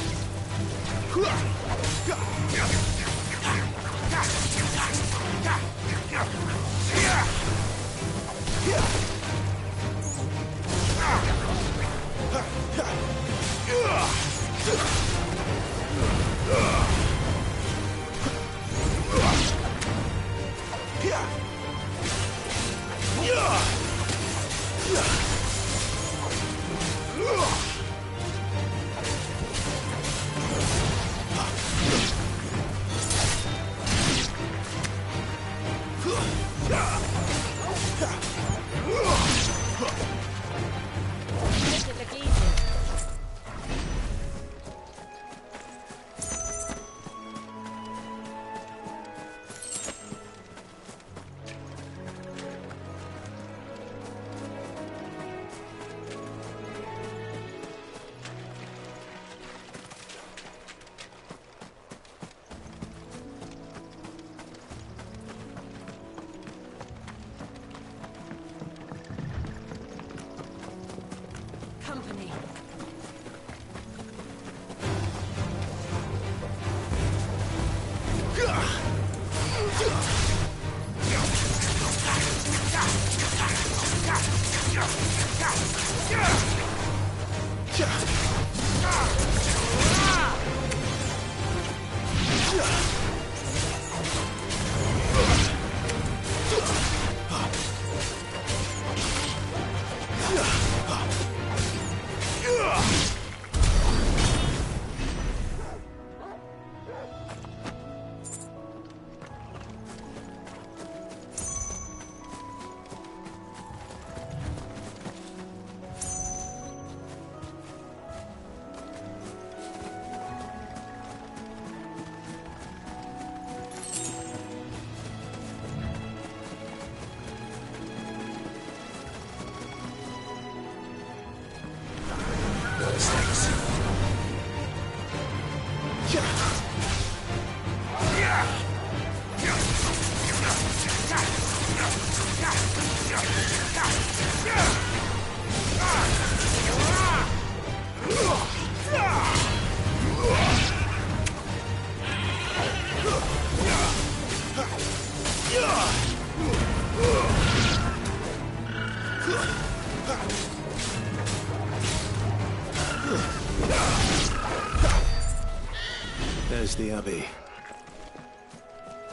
There's the Abbey.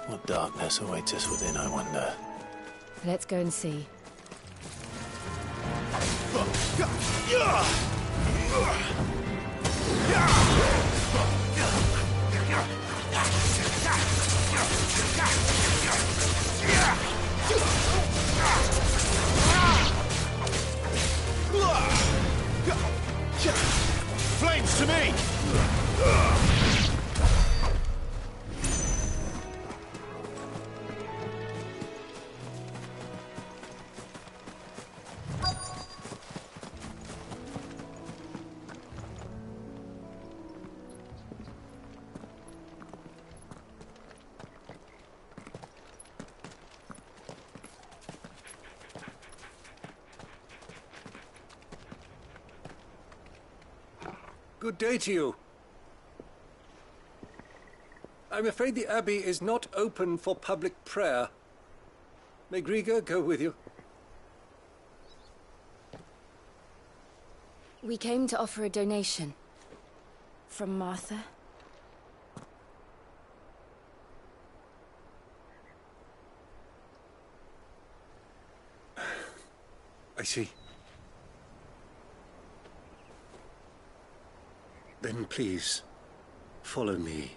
What darkness awaits us within, I wonder? Let's go and see. Flames to me! Good day to you. I'm afraid the Abbey is not open for public prayer. May Griga go with you? We came to offer a donation. From Martha. I see. Then please, follow me.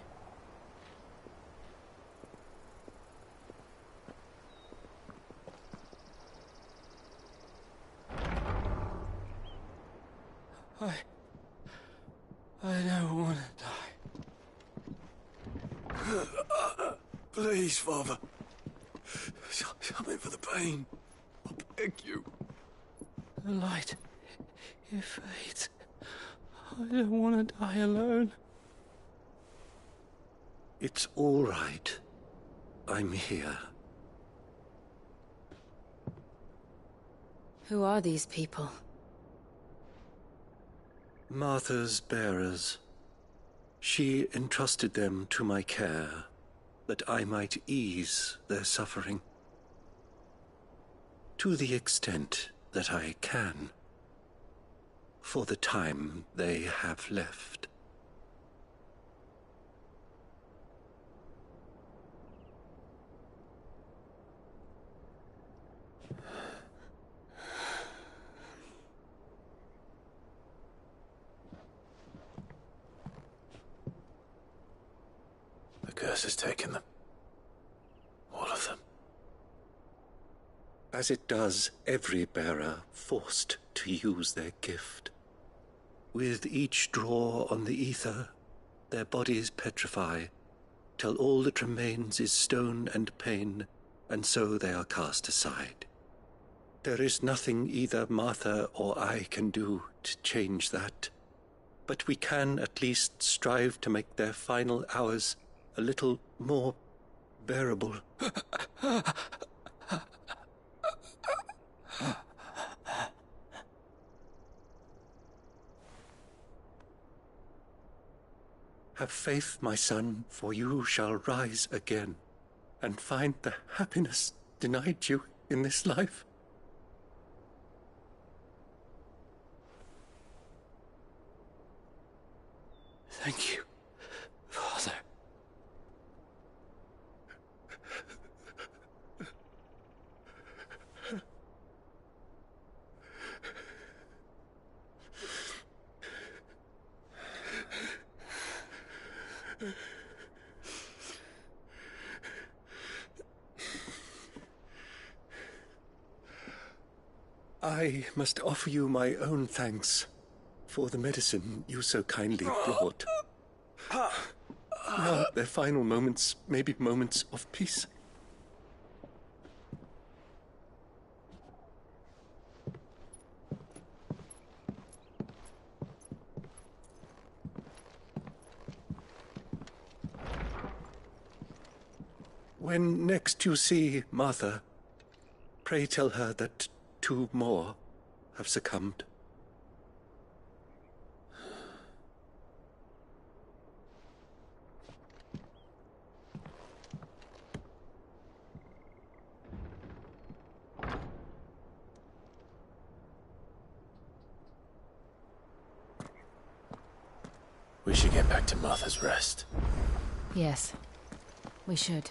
I don't want to die. Please, Father. Something for the pain. I beg you. The light, it fades. I don't want to die alone. It's all right. I'm here. Who are these people? Martha's bearers. She entrusted them to my care, that I might ease their suffering. To the extent that I can. For the time they have left. The curse has taken them. All of them. As it does every bearer forced to use their gift. With each draw on the ether, their bodies petrify, till all that remains is stone and pain, and so they are cast aside. There is nothing either Martha or I can do to change that, but we can at least strive to make their final hours a little more bearable. Have faith, my son, for you shall rise again, and find the happiness denied you in this life. Thank you, Father. I must offer you my own thanks for the medicine you so kindly brought. Now, their final moments may be moments of peace. When next you see Martha, pray tell her that 2 more have succumbed. We should get back to Martha's Rest. Yes, we should.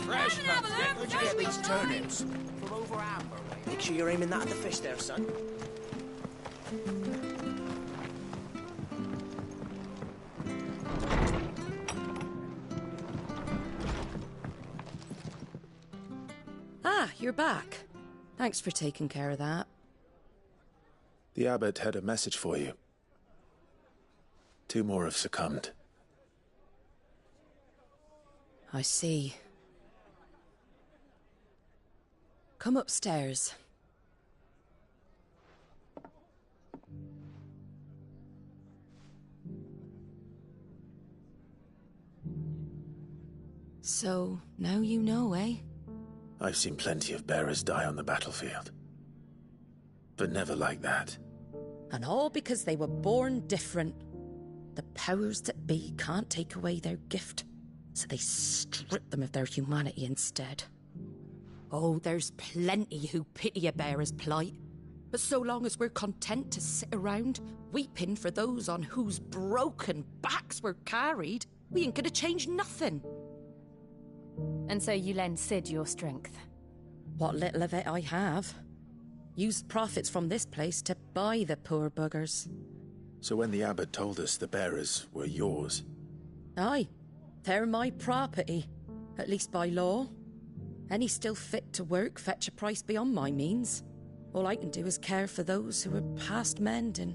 Fresh cuts. Where'd you get these turnips? From over Amber way. Make sure you're aiming that at the fish there, son. Ah, you're back. Thanks for taking care of that. The abbot had a message for you. 2 more have succumbed. I see. Come upstairs. So, now you know, eh? I've seen plenty of bearers die on the battlefield. But never like that. And all because they were born different. The powers that be can't take away their gift, so they strip them of their humanity instead. Oh, there's plenty who pity a bearer's plight. But so long as we're content to sit around, weeping for those on whose broken backs we're carried, we ain't gonna change nothing. And so you lend Sid your strength? What little of it I have. Used profits from this place to buy the poor buggers. So when the abbot told us the bearers were yours... Aye, they're my property, at least by law. Any still fit to work fetch a price beyond my means. All I can do is care for those who are past mending.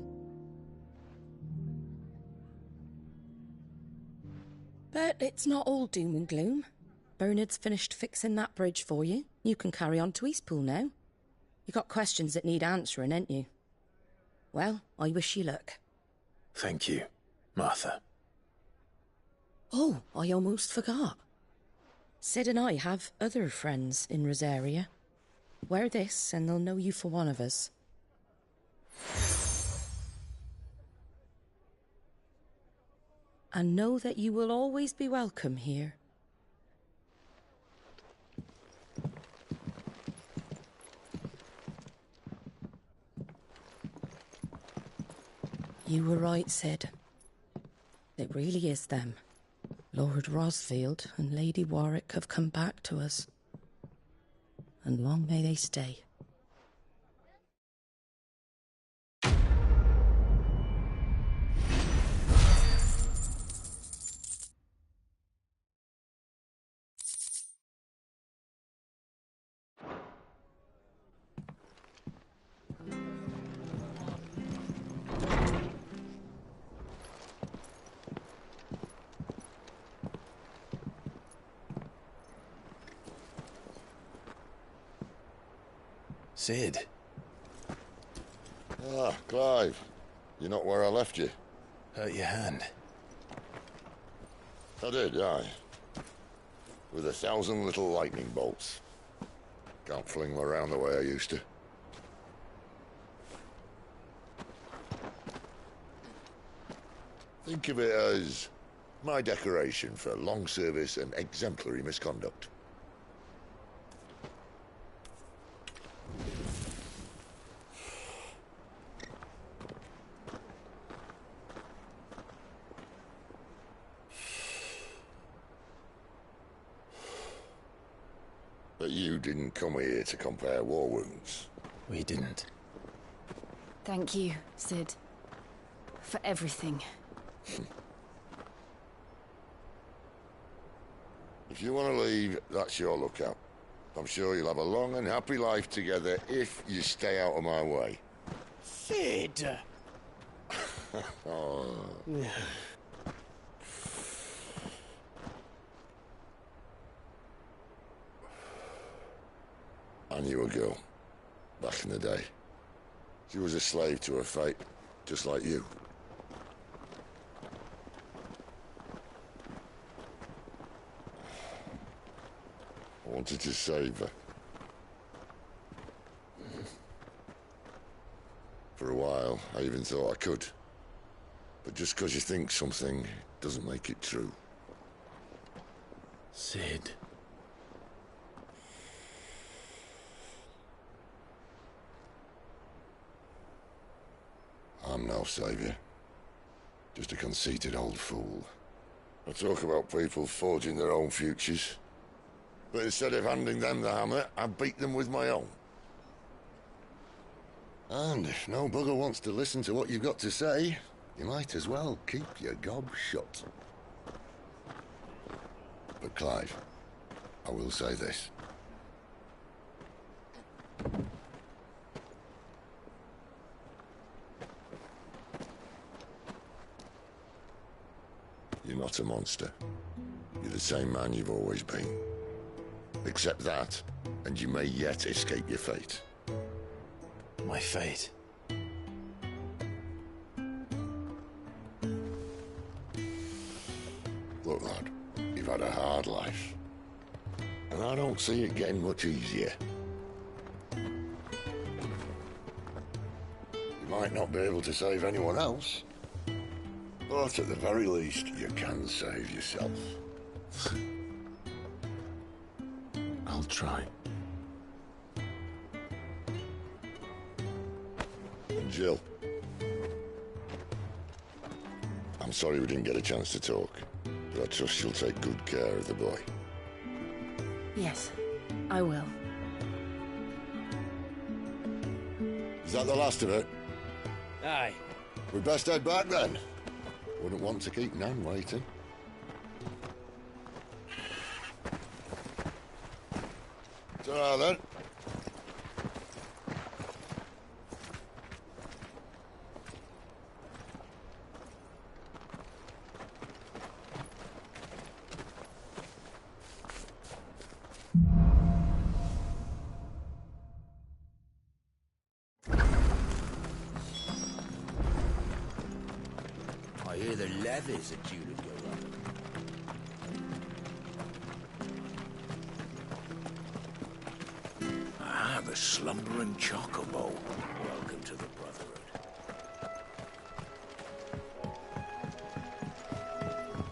But it's not all doom and gloom. Bernard's finished fixing that bridge for you. You can carry on to Eastpool now. You got questions that need answering, ain't you? Well, I wish you luck. Thank you, Martha. Oh, I almost forgot. Sid and I have other friends in Rosaria. Wear this and they'll know you for one of us. And know that you will always be welcome here. You were right, Sid. It really is them. Lord Rosfield and Lady Warwick have come back to us. And long may they stay. Sid. Ah, Clive. You're not where I left you. Hurt your hand. I did, aye. With 1,000 little lightning bolts. Can't fling them around the way I used to. Think of it as my decoration for long service and exemplary misconduct. But you didn't come here to compare war wounds. We didn't. Thank you, Sid. For everything. If you want to leave, that's your lookout. I'm sure you'll have a long and happy life together if you stay out of my way. Sid! Oh. I knew a girl, back in the day. She was a slave to her fate, just like you. I wanted to save her. For a while, I even thought I could. But just because you think something doesn't make it true. Sid. I'm no savior. Just a conceited old fool. I talk about people forging their own futures. But instead of handing them the hammer, I beat them with my own. And if no bugger wants to listen to what you've got to say, you might as well keep your gob shut. But Clive, I will say this. You're not a monster. You're the same man you've always been. Accept that, and you may yet escape your fate. My fate? Look, lad, you've had a hard life. And I don't see it getting much easier. You might not be able to save anyone else, but at the very least, you can save yourself. I'll try. And Jill, I'm sorry we didn't get a chance to talk, but I trust you'll take good care of the boy. Yes, I will. Is that the last of it? Aye. We'd best head back then. Wouldn't want to keep Nan waiting. Ta-ra then. I hear the levies are due to go up. Ah, the slumbering chocobo. Welcome to the Brotherhood.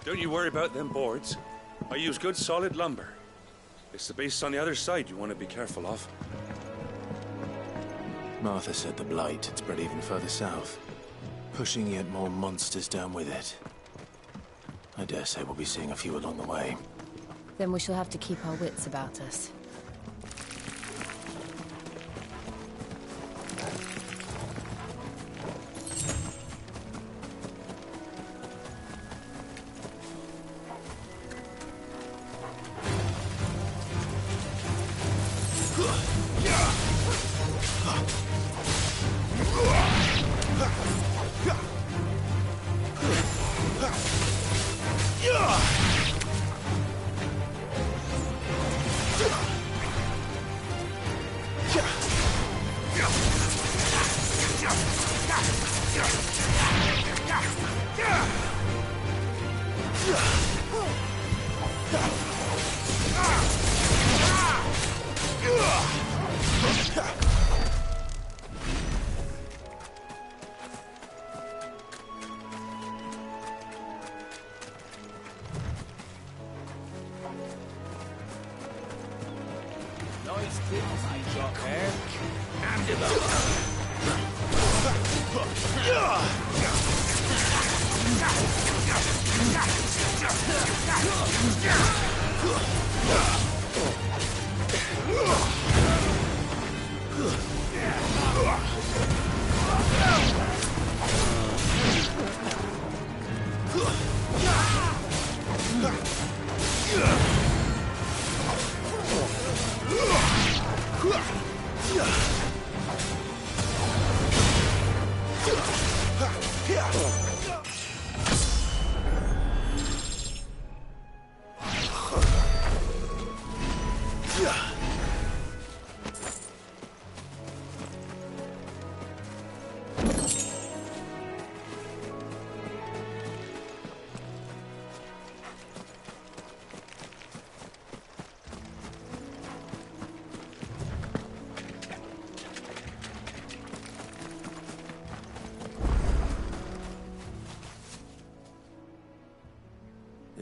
Don't you worry about them boards. I use good solid lumber. It's the beasts on the other side you want to be careful of. Martha said the blight had spread even further south, pushing yet more monsters down with it. I dare say we'll be seeing a few along the way. Then we shall have to keep our wits about us. Nice things I got there. And develop.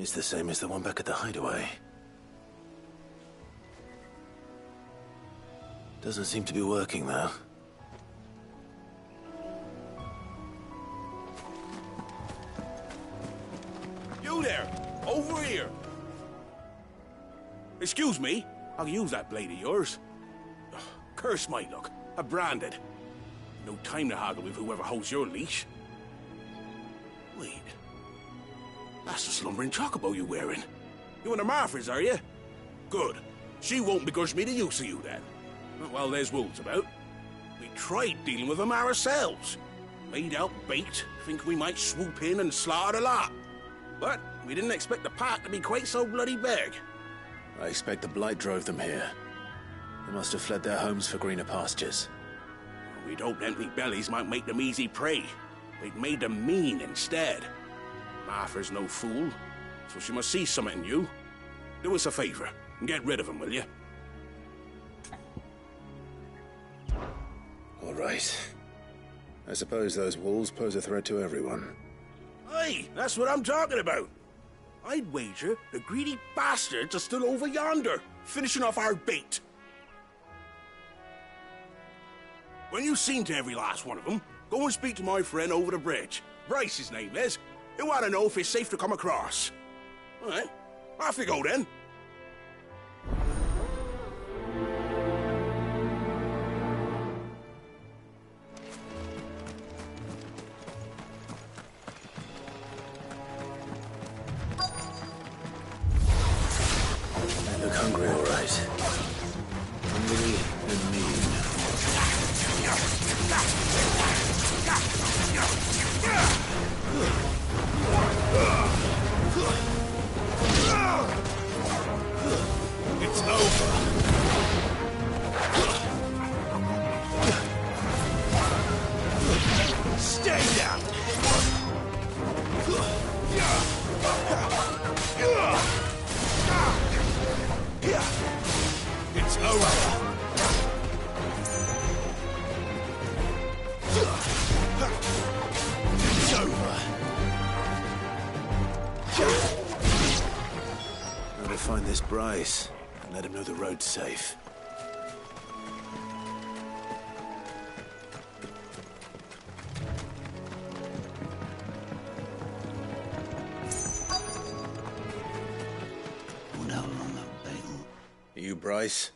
It's the same as the one back at the hideaway. Doesn't seem to be working, though. You there! Over here! Excuse me, I'll use that blade of yours. Ugh, curse my luck. I'm branded. No time to haggle with whoever holds your leash. Wait. That's the slumbering chocobo you're wearing. You and the Marfors, are you? Good. She won't begrudge me the use of you, then. Well, there's wolves about. We tried dealing with them ourselves. Laid out bait, think we might swoop in and slaughter the lot. But we didn't expect the pack to be quite so bloody big. I expect the blight drove them here. They must have fled their homes for greener pastures. We'd hoped empty bellies might make them easy prey. They'd made them mean instead. Martha's no fool, so she must see something in you. Do us a favor and get rid of them, will you? All right. I suppose those wolves pose a threat to everyone. Hey, that's what I'm talking about. I'd wager the greedy bastards are still over yonder, finishing off our bait. When you've seen to every last one of them, go and speak to my friend over the bridge. Bryce, his name is. He'll want to know if it's safe to come across. All right, off you go then. They look hungry, all right. Hungry and mean. It's over. Stay down. It's over. It's over. Gotta find this Bryce and let him know the road's safe. You, Bryce?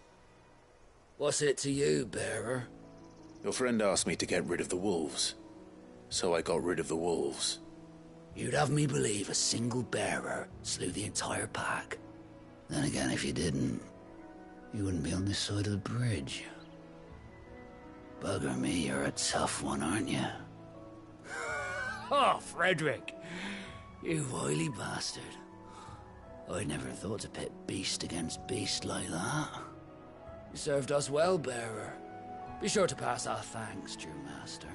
What's it to you, bearer? Your friend asked me to get rid of the wolves, so I got rid of the wolves. You'd have me believe a single bearer slew the entire pack. Then again, if you didn't, you wouldn't be on this side of the bridge. Bugger me, you're a tough one, aren't you? Oh, Frederick! You wily bastard. I never thought to pit beast against beast like that. You served us well, bearer. Be sure to pass our thanks, true master.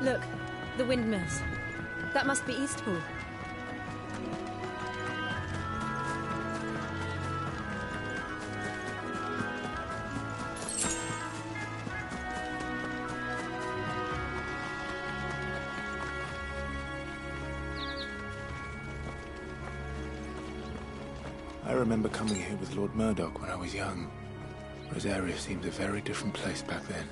Look, the windmills. That must be Eastpool. I remember coming here with Lord Murdoch when I was young. Rosaria seemed a very different place back then.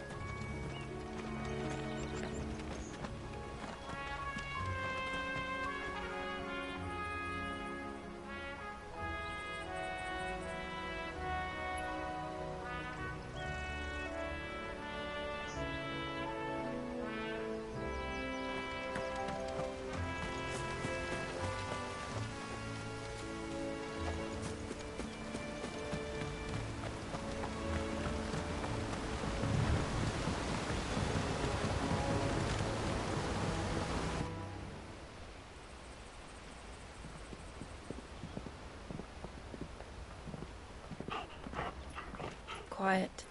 Quiet,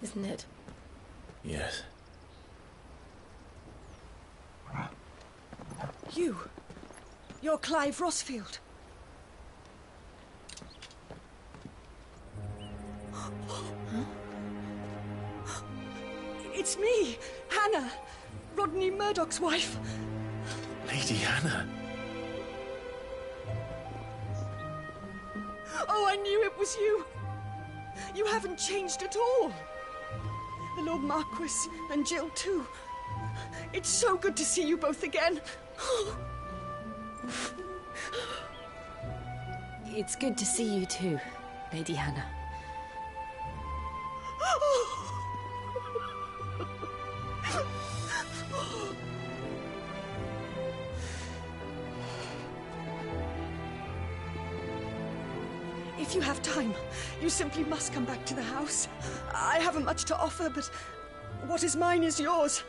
isn't it? Yes. You're Clive Rossfield. It's me, Hannah, Rodney Murdoch's wife. Lady Hannah. Oh, I knew it was you. You haven't changed at all. The Lord Marquis and Jill too. It's so good to see you both again. It's good to see you too, Lady Hannah. If you have time, you simply must come back to the house. I haven't much to offer, but what is mine is yours.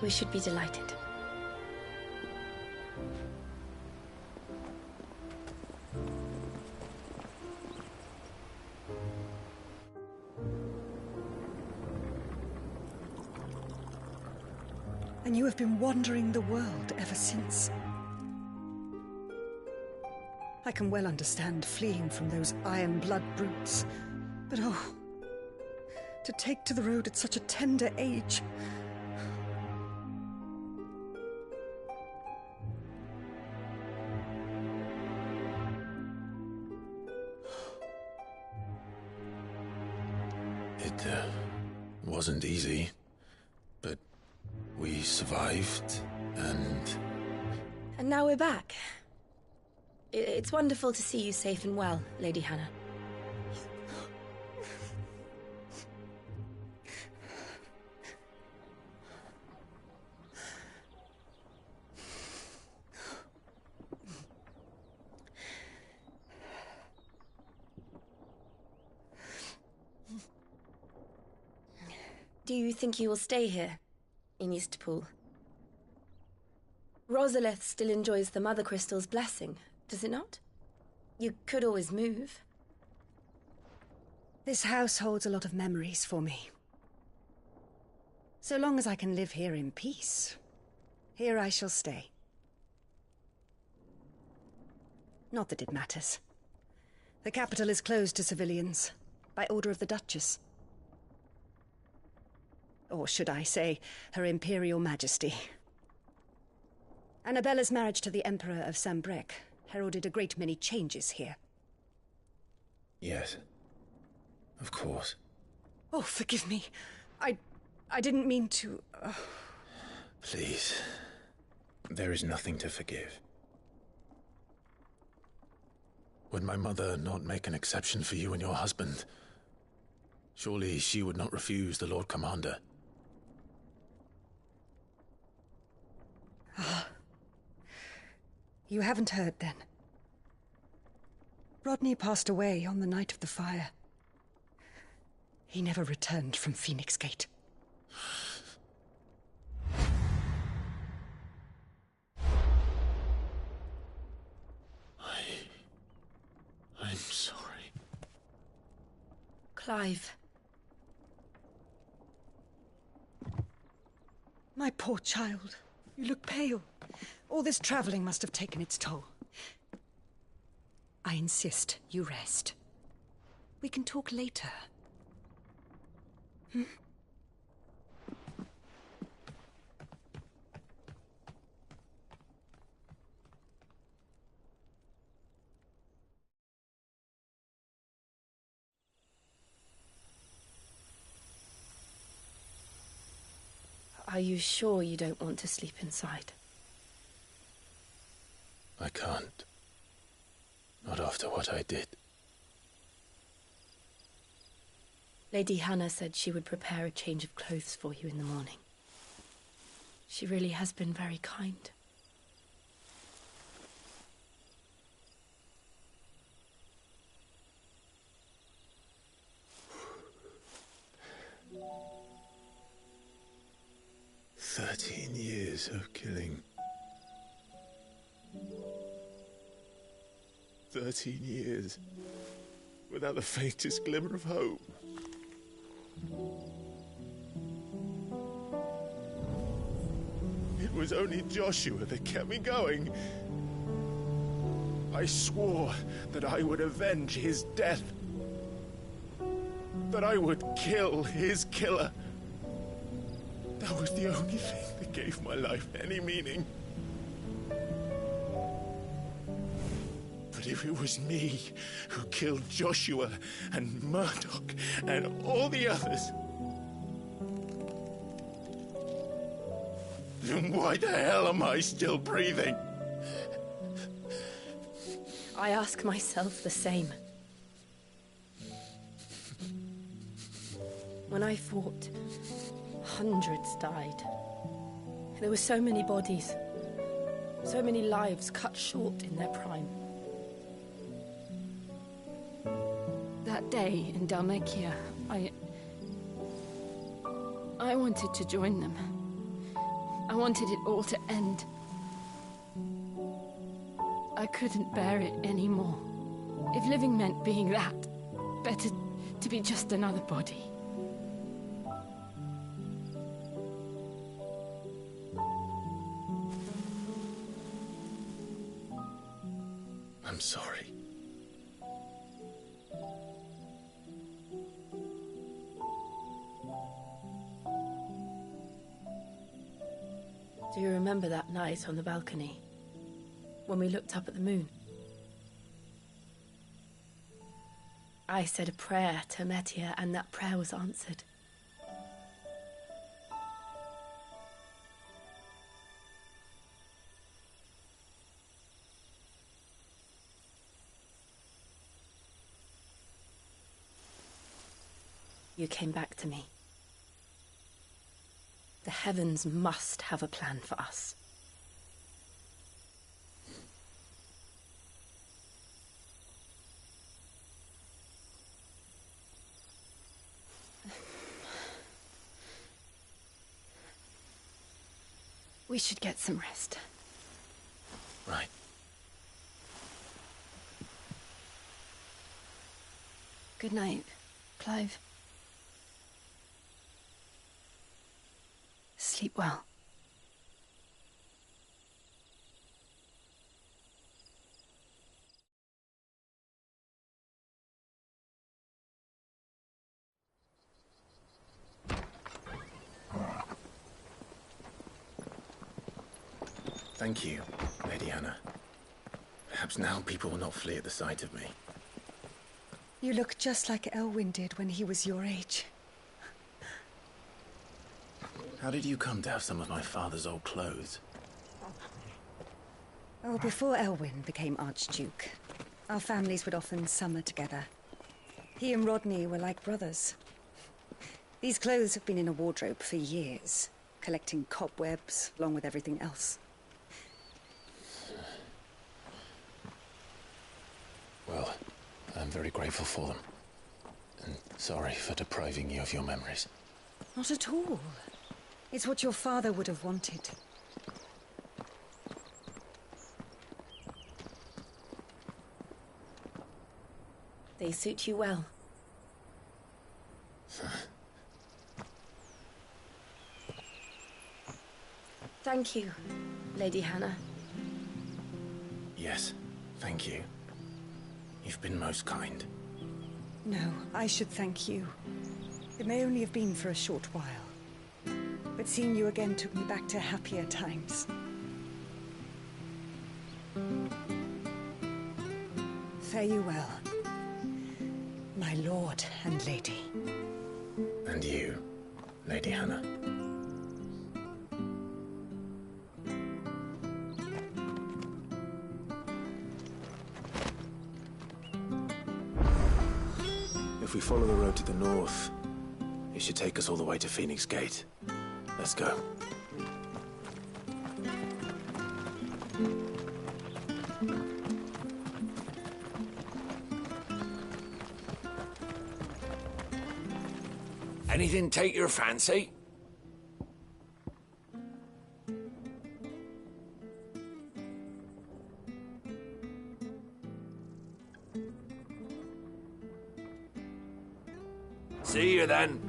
We should be delighted. And you have been wandering the world ever since. I can well understand fleeing from those iron blood brutes, but oh, to take to the road at such a tender age. It wasn't easy, but we survived, and... And now we're back. It's wonderful to see you safe and well, Lady Hannah. Do you think you will stay here, in Eastpool? Rosalith still enjoys the Mother Crystal's blessing, does it not? You could always move. This house holds a lot of memories for me. So long as I can live here in peace, here I shall stay. Not that it matters. The capital is closed to civilians, by order of the Duchess. Or should I say, Her Imperial Majesty. Annabella's marriage to the Emperor of Sambrec heralded a great many changes here. Yes. Of course. Oh, forgive me. I didn't mean to... Please. There is nothing to forgive. Would my mother not make an exception for you and your husband? Surely she would not refuse the Lord Commander. You haven't heard, then. Rodney passed away on the night of the fire. He never returned from Phoenix Gate. I'm sorry. Clive. My poor child. You look pale. All this traveling must have taken its toll. I insist you rest. We can talk later. Hmm? Are you sure you don't want to sleep inside? I can't. Not after what I did. Lady Hannah said she would prepare a change of clothes for you in the morning. She really has been very kind. Years of killing. 13 years. without the faintest glimmer of hope. It was only Joshua that kept me going. I swore that I would avenge his death. That I would kill his killer. That was the only thing that gave my life any meaning. But if it was me who killed Joshua and Murdoch and all the others, then why the hell am I still breathing? I ask myself the same. When I fought, hundreds died. There were so many bodies, so many lives cut short in their prime. That day in Dalmacia, I wanted to join them. I wanted it all to end. I couldn't bear it anymore. If living meant being that, better to be just another body. I'm sorry. Do you remember that night on the balcony? When we looked up at the moon? I said a prayer to Metia, and that prayer was answered. You came back to me. The heavens must have a plan for us. We should get some rest. Right. Good night, Clive. Sleep well. Thank you, Lady Hannah. Perhaps now people will not flee at the sight of me. You look just like Elwyn did when he was your age. How did you come to have some of my father's old clothes? Oh, before Elwyn became Archduke, our families would often summer together. He and Rodney were like brothers. These clothes have been in a wardrobe for years, collecting cobwebs along with everything else. Well, I'm very grateful for them. And sorry for depriving you of your memories. Not at all. It's what your father would have wanted. They suit you well. Thank you, Lady Hannah. Yes, thank you. You've been most kind. No, I should thank you. It may only have been for a short while. But seeing you again took me back to happier times. Fare you well, my lord and lady. And you, Lady Hannah. If we follow the road to the north, it should take us all the way to Phoenix Gate. Let's go. Anything take your fancy? See you then.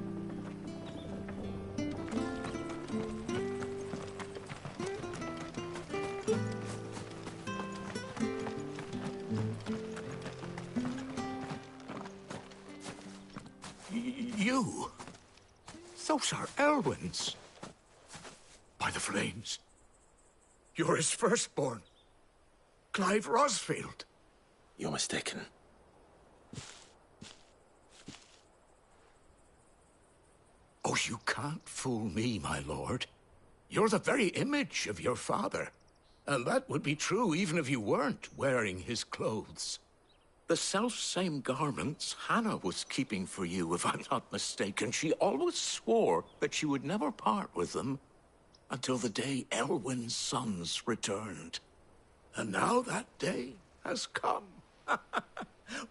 You? Those are Elwyn's. By the flames. You're his firstborn. Clive Rosfield. You're mistaken. Oh, you can't fool me, my lord. You're the very image of your father. And that would be true even if you weren't wearing his clothes. The self-same garments Hannah was keeping for you, if I'm not mistaken. She always swore that she would never part with them until the day Elwyn's sons returned. And now that day has come.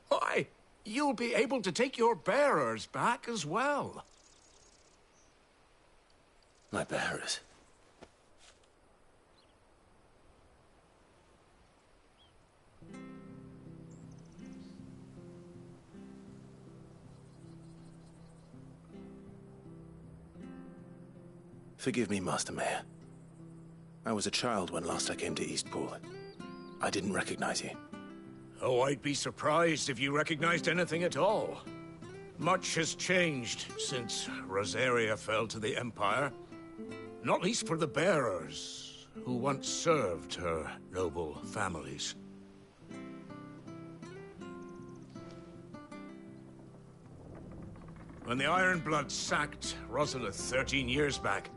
Why, you'll be able to take your bearers back as well. My bearers? Forgive me, Master Mayor. I was a child when last I came to Eastpool. I didn't recognize you. Oh, I'd be surprised if you recognized anything at all. Much has changed since Rosaria fell to the Empire. Not least for the bearers, who once served her noble families. When the Ironbloods sacked Rosalith 13 years back,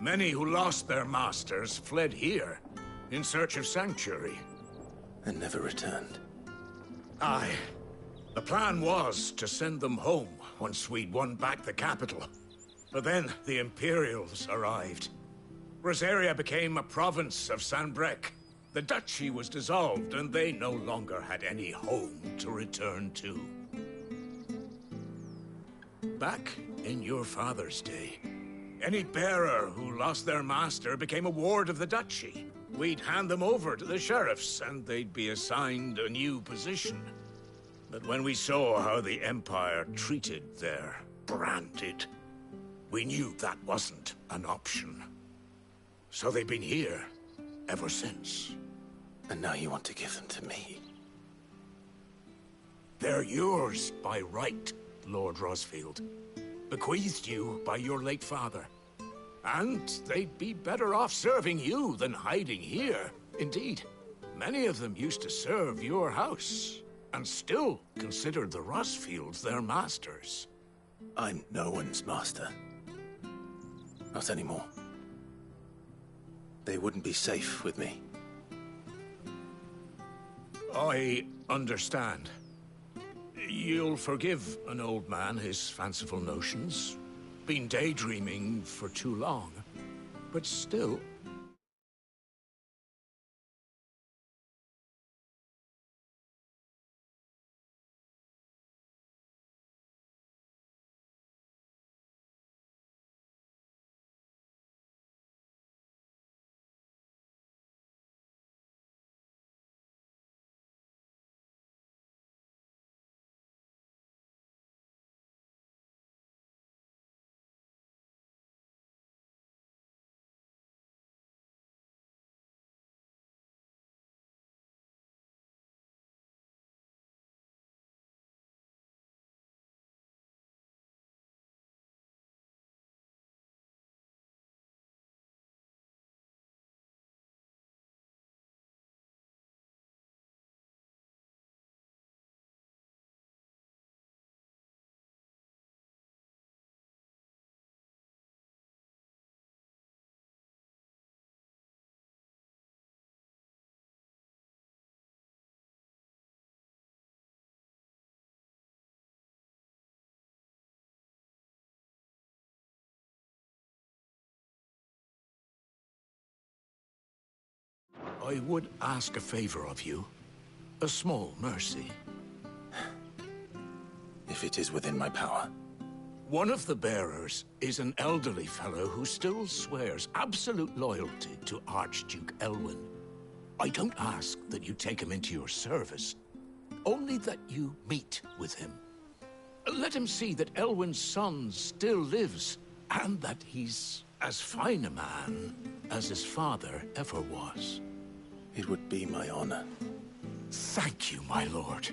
many who lost their masters fled here, in search of sanctuary. And never returned. Aye. The plan was to send them home once we'd won back the capital. But then the Imperials arrived. Rosaria became a province of Sanbreque. The duchy was dissolved, and they no longer had any home to return to. Back in your father's day, any bearer who lost their master became a ward of the duchy. We'd hand them over to the sheriffs, and they'd be assigned a new position. But when we saw how the Empire treated their branded, we knew that wasn't an option. So they've been here ever since. And now you want to give them to me? They're yours by right, Lord Rosfield. Bequeathed you by your late father. And they'd be better off serving you than hiding here. Indeed, many of them used to serve your house, and still considered the Rosfields their masters. I'm no one's master. Not anymore. They wouldn't be safe with me. I understand. You'll forgive an old man his fanciful notions. Been daydreaming for too long. But still... I would ask a favor of you. A small mercy. If it is within my power. One of the bearers is an elderly fellow who still swears absolute loyalty to Archduke Elwyn. I don't ask that you take him into your service, only that you meet with him. Let him see that Elwyn's son still lives, and that he's as fine a man as his father ever was. It would be my honor. Thank you, my lord.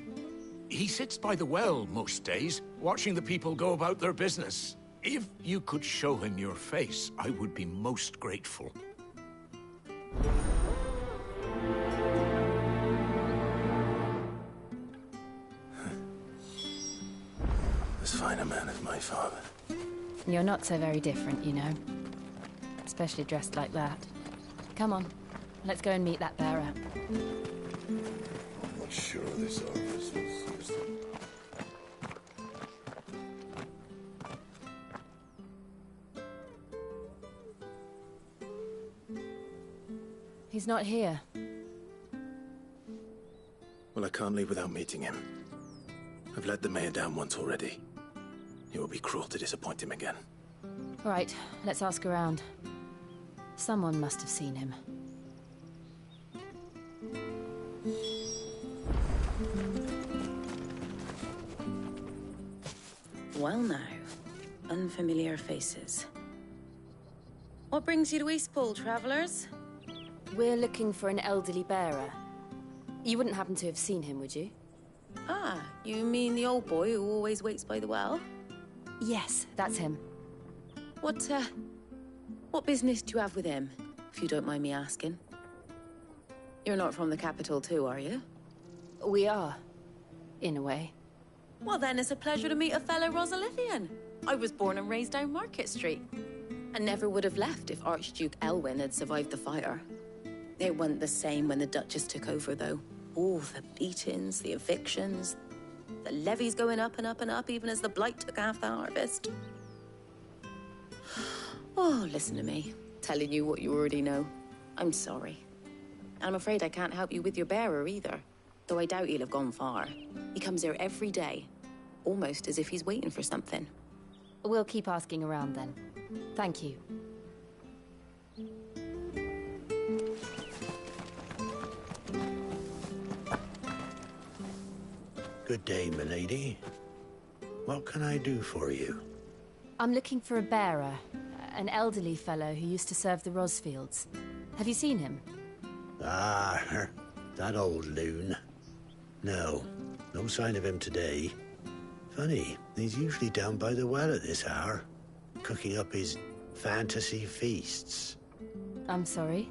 He sits by the well most days, watching the people go about their business. If you could show him your face, I would be most grateful. As fine a man as my father. You're not so very different, you know. Especially dressed like that. Come on, let's go and meet that bearer. I'm not sure this office was... He's not here. Well, I can't leave without meeting him. I've let the mayor down once already. It would be cruel to disappoint him again. Right, let's ask around. Someone must have seen him. Well now, unfamiliar faces. What brings you to Eastpool, travellers? We're looking for an elderly bearer. You wouldn't happen to have seen him, would you? Ah, you mean the old boy who always waits by the well? Yes, that's him. What business do you have with him, if you don't mind me asking? You're not from the capital too, are you? We are, in a way. Well then, it's a pleasure to meet a fellow Rosalithian. I was born and raised down Market Street. And never would have left if Archduke Elwyn had survived the fire. It wasn't the same when the Duchess took over, though. All the beatings, the evictions, the levies going up and up and up, even as the blight took half the harvest. Oh, listen to me, telling you what you already know. I'm sorry. And I'm afraid I can't help you with your bearer either, though I doubt he'll have gone far. He comes here every day, almost as if he's waiting for something. We'll keep asking around then. Thank you. Good day, milady. What can I do for you? I'm looking for a bearer, an elderly fellow who used to serve the Rosfields. Have you seen him? Ah, that old loon. No sign of him today. Funny, he's usually down by the well at this hour, cooking up his fantasy feasts. I'm sorry?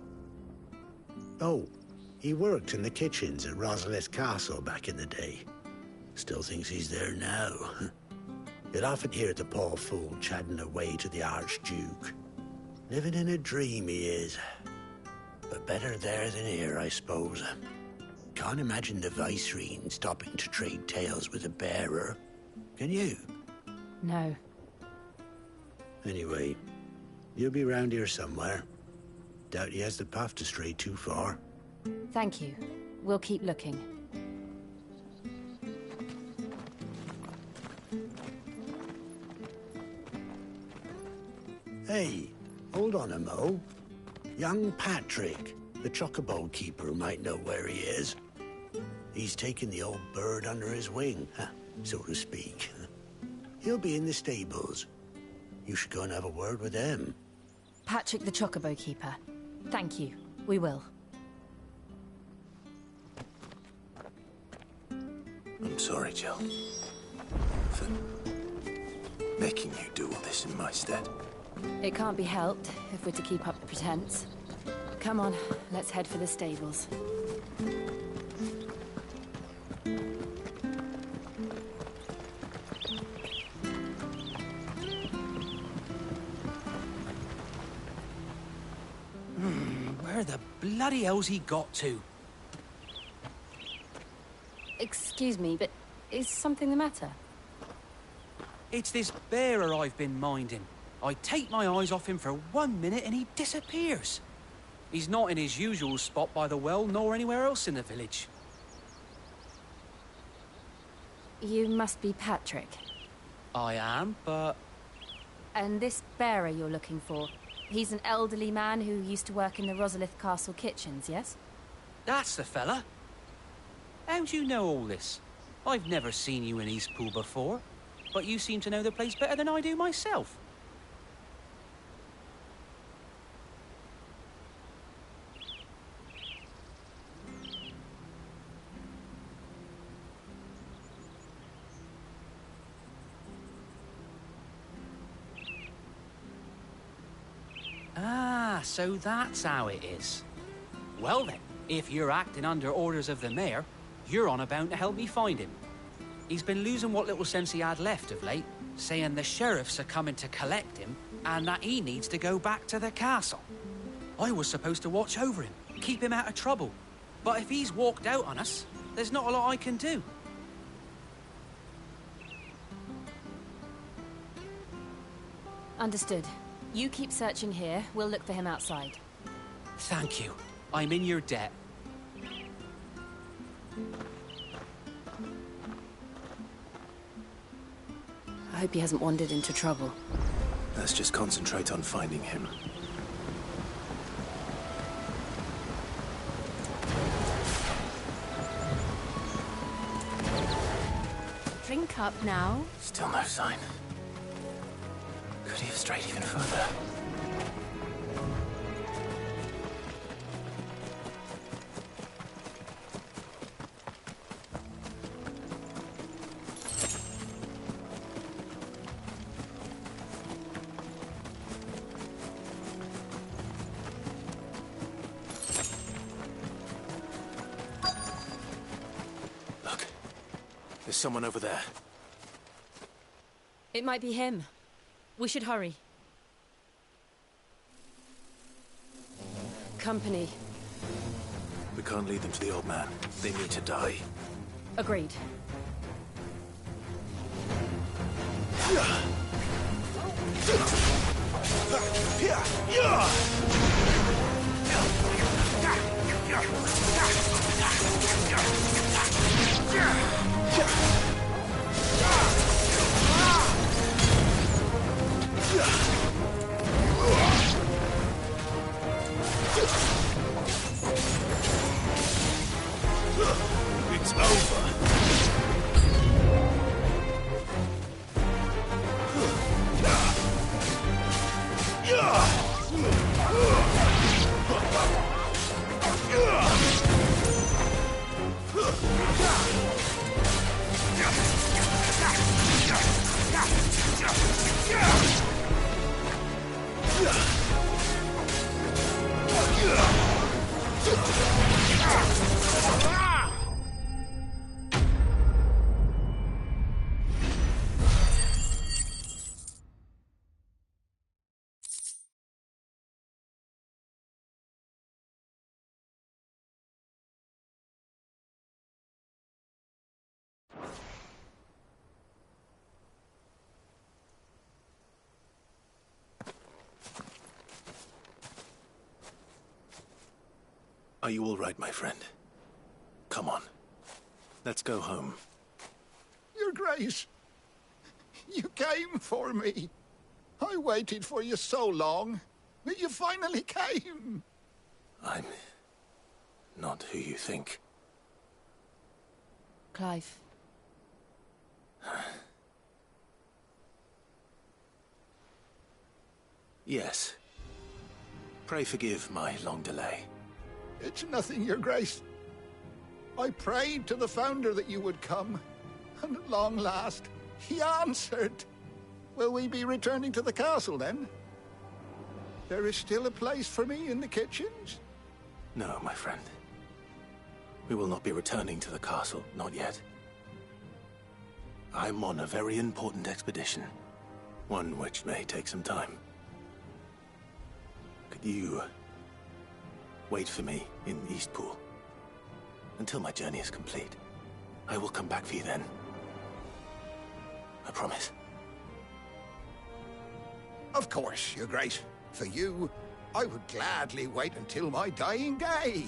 Oh, he worked in the kitchens at Rosalith Castle back in the day. Still thinks he's there now. You'd often hear the poor fool chatting away to the Archduke. Living in a dream he is. But better there than here, I suppose. Can't imagine the Viceroy stopping to trade tales with a bearer. Can you? No. Anyway, you'll be round here somewhere. Doubt he has the path to stray too far. Thank you. We'll keep looking. Hey, hold on a mo. Young Patrick, the chocobo keeper, might know where he is. He's taken the old bird under his wing, so to speak. He'll be in the stables. You should go and have a word with him. Patrick the Chocobo Keeper. Thank you. We will. I'm sorry, Jill. For making you do all this in my stead. It can't be helped if we're to keep up the pretense. Come on, let's head for the stables. Where the bloody hell's he got to? Excuse me, but is something the matter? It's this bearer I've been minding. I take my eyes off him for 1 minute and he disappears. He's not in his usual spot by the well, nor anywhere else in the village. You must be Patrick. I am, but... And this bearer you're looking for, he's an elderly man who used to work in the Rosalith Castle kitchens, yes? That's the fella. How'd you know all this? I've never seen you in Eastpool before. but you seem to know the place better than I do myself. Ah, so that's how it is. Well then, if you're acting under orders of the mayor, you're on about to help me find him. He's been losing what little sense he had left of late, saying the sheriffs are coming to collect him and that he needs to go back to the castle. I was supposed to watch over him, keep him out of trouble. But if he's walked out on us, there's not a lot I can do. Understood. You keep searching here, we'll look for him outside. Thank you. I'm in your debt. I hope he hasn't wandered into trouble. Let's just concentrate on finding him. Drink up now. Still no sign. Could he have strayed even further? Look, there's someone over there. It might be him. We should hurry. Company. We can't lead them to the old man. They need to die. Agreed. It's over. Are you all right, my friend? Come on. Let's go home. Your Grace, you came for me. I waited for you so long, but you finally came. I'm not who you think. Clive. Yes. Pray forgive my long delay. It's nothing, Your Grace. I prayed to the Founder that you would come, and at long last, he answered. Will we be returning to the castle, then? There is still a place for me in the kitchens? No, my friend. We will not be returning to the castle, not yet. I'm on a very important expedition. One which may take some time. Could you wait for me in Eastpool until my journey is complete? I will come back for you then. I promise. Of course, Your Grace. For you, I would gladly wait until my dying day.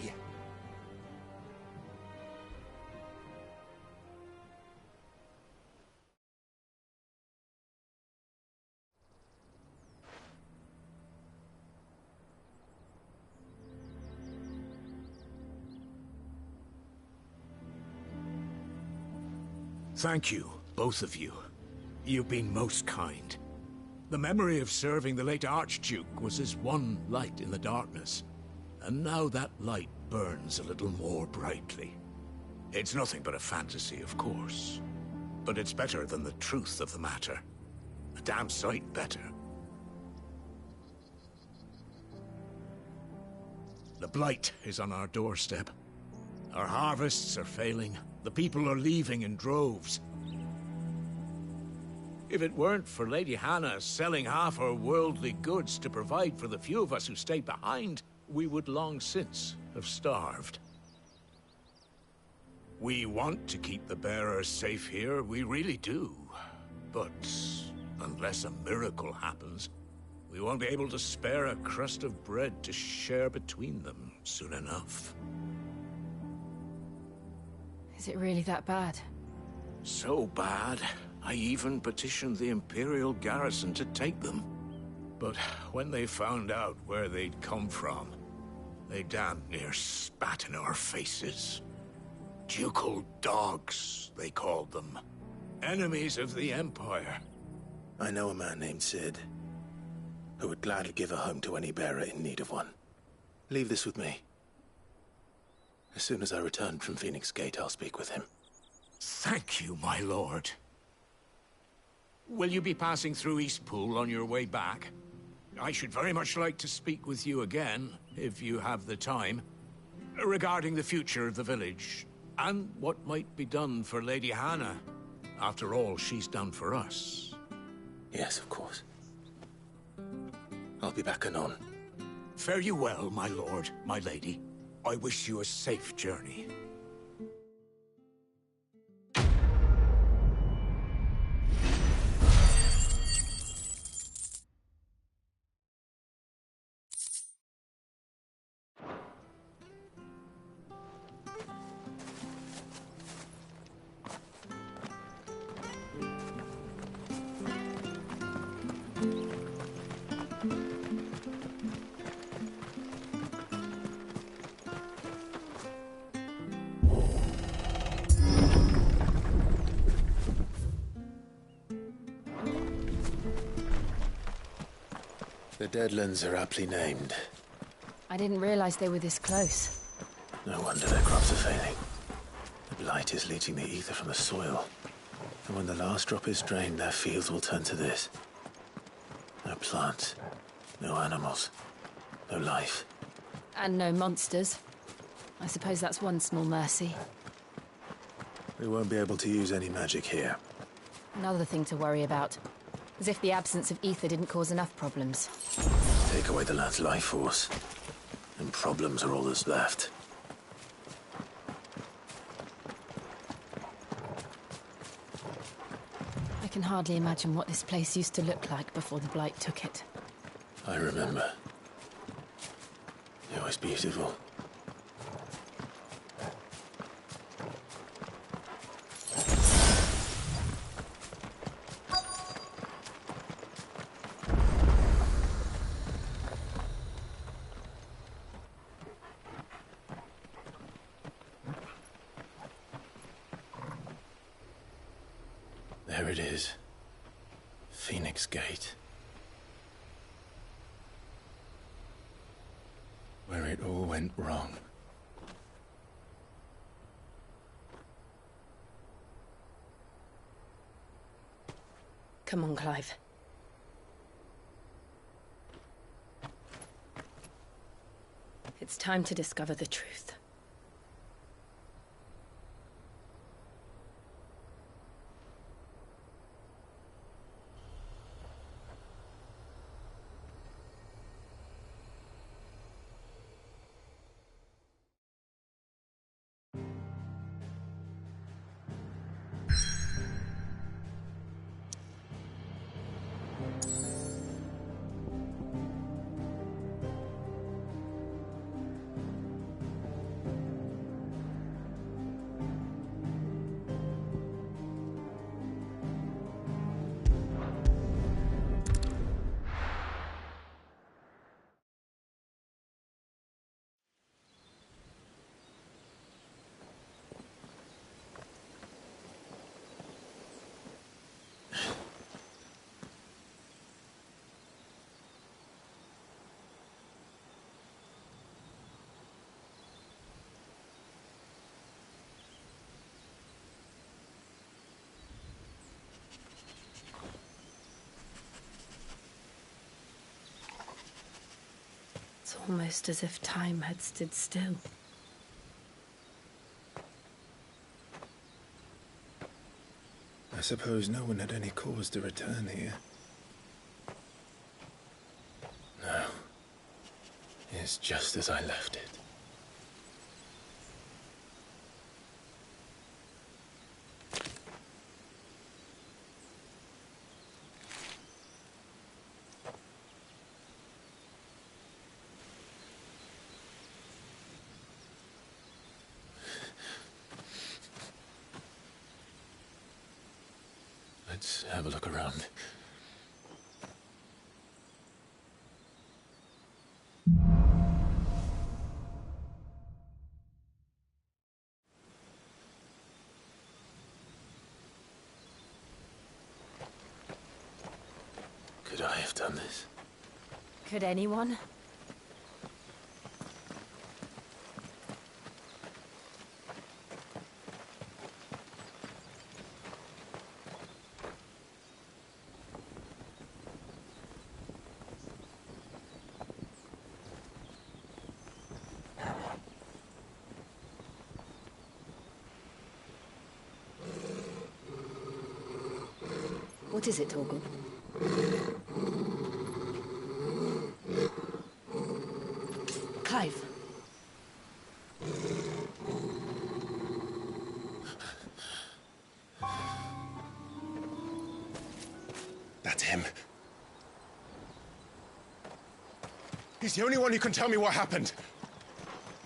Thank you, both of you. You've been most kind. The memory of serving the late Archduke was as one light in the darkness, and now that light burns a little more brightly. It's nothing but a fantasy, of course, but it's better than the truth of the matter. A damn sight better. The blight is on our doorstep. Our harvests are failing. The people are leaving in droves. If it weren't for Lady Hannah selling half our worldly goods to provide for the few of us who stay behind, we would long since have starved. We want to keep the bearers safe here, we really do. But unless a miracle happens, we won't be able to spare a crust of bread to share between them soon enough. Is it really that bad? So bad, I even petitioned the Imperial garrison to take them. But when they found out where they'd come from, they damn near spat in our faces. Ducal dogs, they called them. Enemies of the Empire. I know a man named Sid, who would gladly give a home to any bearer in need of one. Leave this with me. As soon as I return from Phoenix Gate, I'll speak with him. Thank you, my lord. Will you be passing through Eastpool on your way back? I should very much like to speak with you again, if you have the time, regarding the future of the village, and what might be done for Lady Hannah, after all she's done for us. Yes, of course. I'll be back anon. Fare you well, my lord, my lady. I wish you a safe journey. The Deadlands are aptly named. I didn't realize they were this close. No wonder their crops are failing. The blight is leaching the ether from the soil. And when the last drop is drained, their fields will turn to this. No plants, no animals, no life. And no monsters. I suppose that's one small mercy. We won't be able to use any magic here. Another thing to worry about. As if the absence of ether didn't cause enough problems. Take away the lad's life force, and problems are all that's left. I can hardly imagine what this place used to look like before the blight took it. I remember. It was beautiful. There it is. Phoenix Gate. Where it all went wrong. Come on, Clive. It's time to discover the truth. It's almost as if time had stood still. I suppose no one had any cause to return here. No. It's just as I left it. Let's have a look around. Could I have done this? Could anyone? What is it, Torgal? Clive. That's him. He's the only one who can tell me what happened.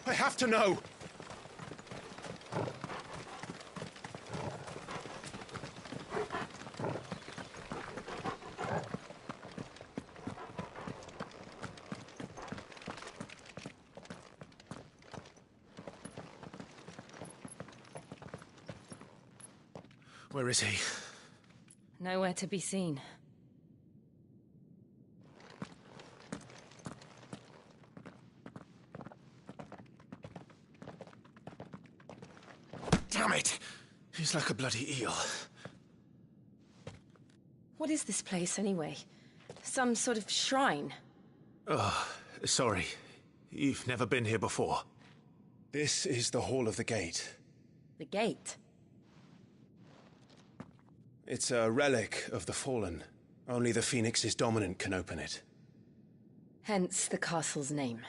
I have to know. Where is he? Nowhere to be seen. Damn it! He's like a bloody eel. What is this place, anyway? Some sort of shrine? Oh, sorry. You've never been here before. This is the Hall of the Gate. The gate? It's a relic of the Fallen. Only the Phoenix's dominant can open it. Hence the castle's name.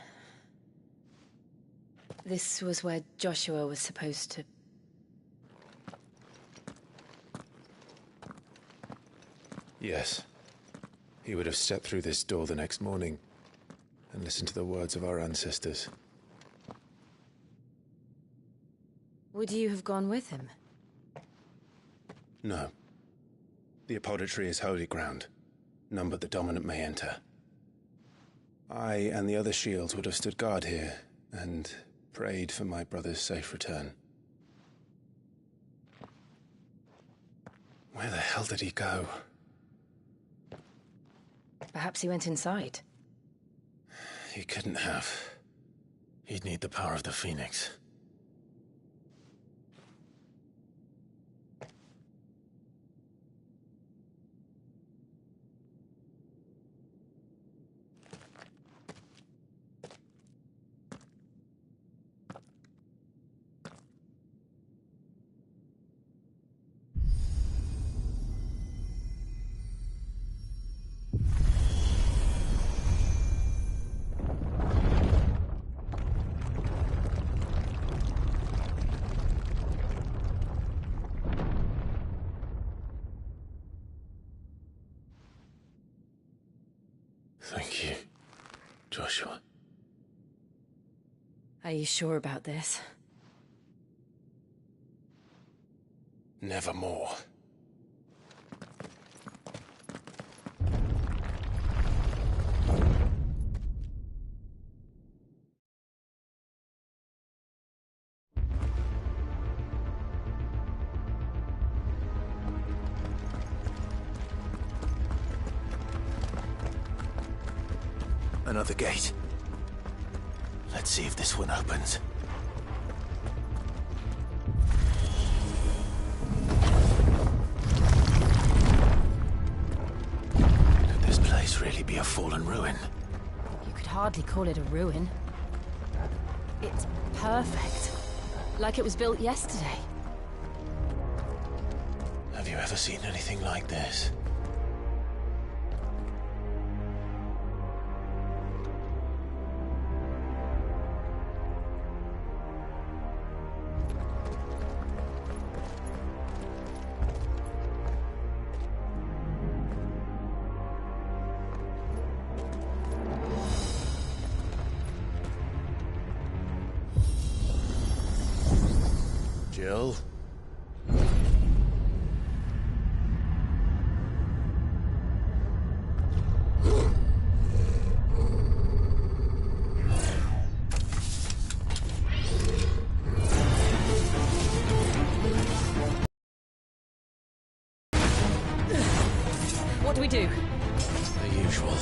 This was where Joshua was supposed to... Yes. He would have stepped through this door the next morning and listened to the words of our ancestors. Would you have gone with him? No. The apodatory is holy ground. None but the dominant may enter. I and the other shields would have stood guard here and prayed for my brother's safe return. Where the hell did he go? Perhaps he went inside. He couldn't have. He'd need the power of the Phoenix. Thank you, Joshua. Are you sure about this? Nevermore. Another gate. Let's see if this one opens. Could this place really be a fallen ruin? You could hardly call it a ruin. It's perfect. Like it was built yesterday. Have you ever seen anything like this? Jill? What do we do? The usual.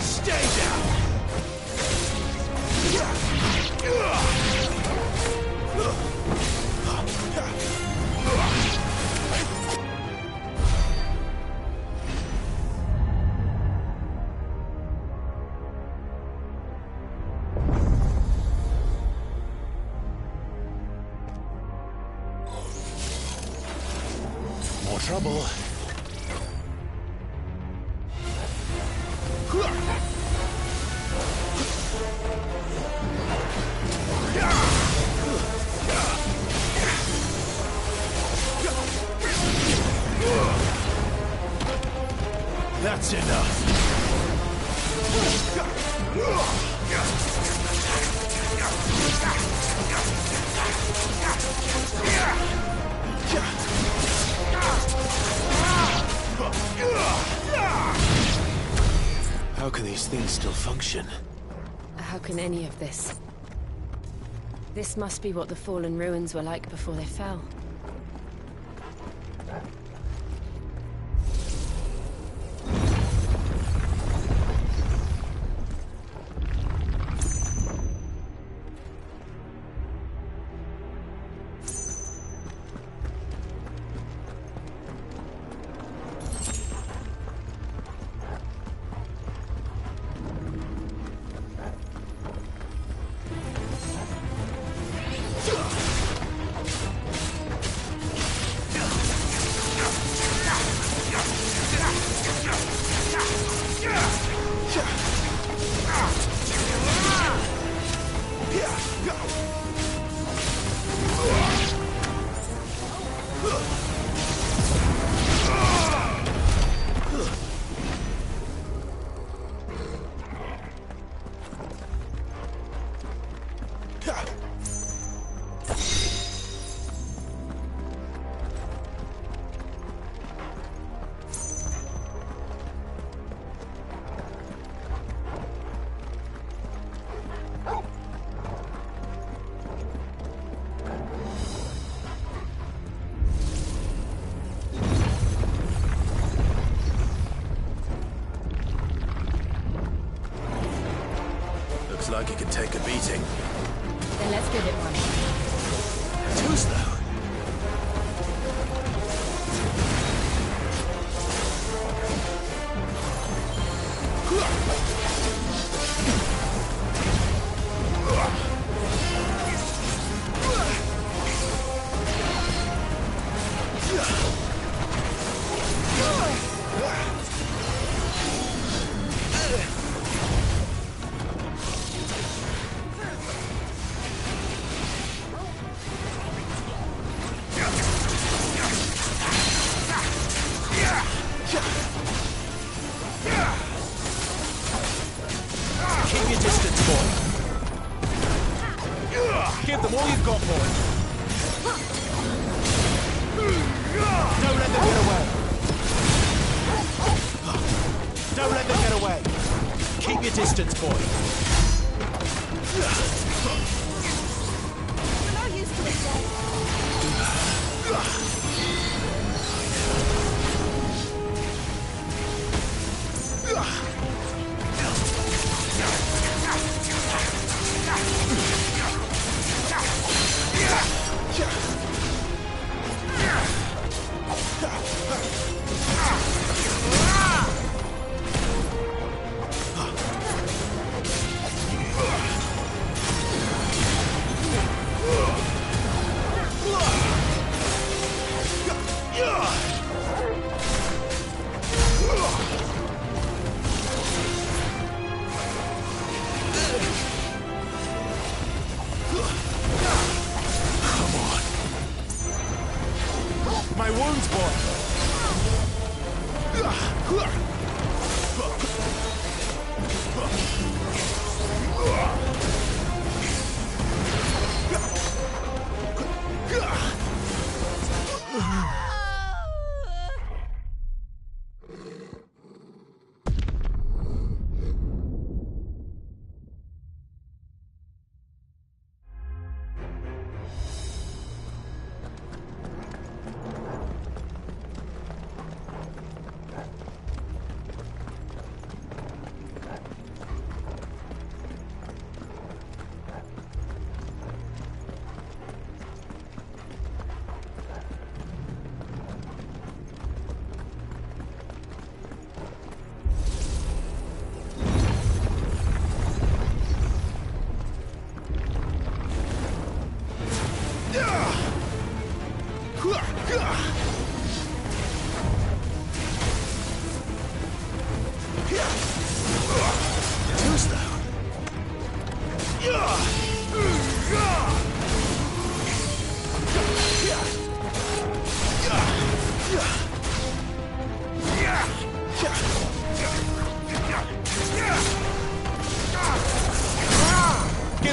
Stay down! More trouble. That's enough. How can these things still function? How can any of this? This must be what the fallen ruins were like before they fell. Looks like it can take a beating. Then let's give it one. Too slow. Keep your distance, boy. Give them all you've got, boy. Don't let them get away. Don't let them get away. Keep your distance, boy. We're not used to it yet.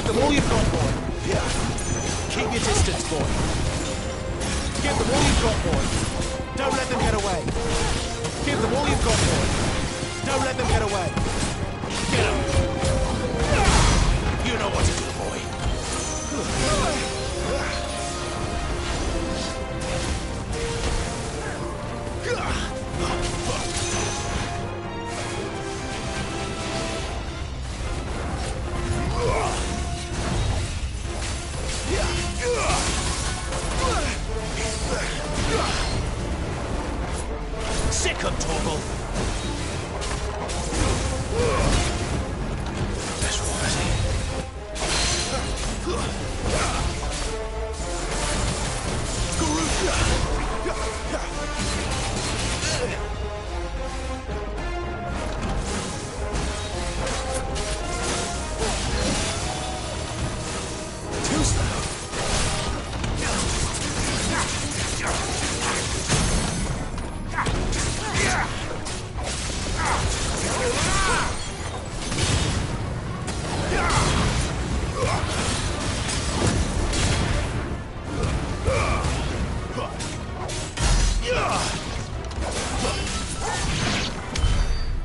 Give them all you've got, boy. Keep your distance, boy. Give them all you've got, boy. Don't let them get away. Give them all you've got, boy. Don't let them get away. Get them. You know what to do, boy. Sick of Torgal. Let's roll, Betty. Too slow.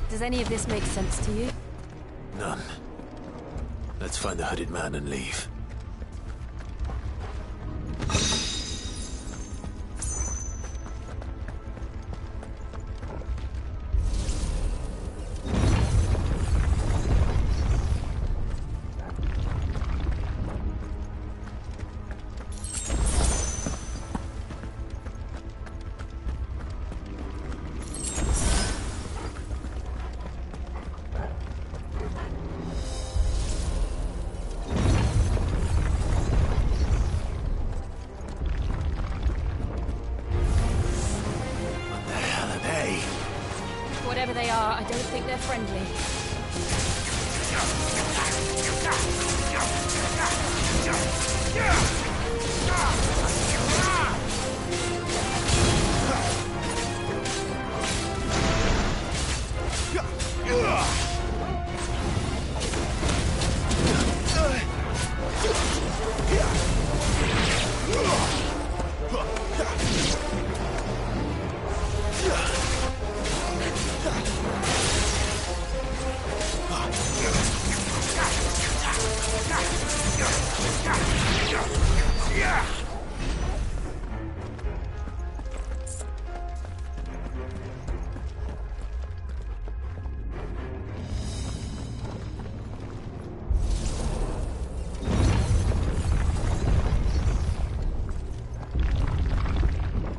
Does any of this make sense to you? None. Let's find the hooded man and leave. Whatever they are, I don't think they're friendly.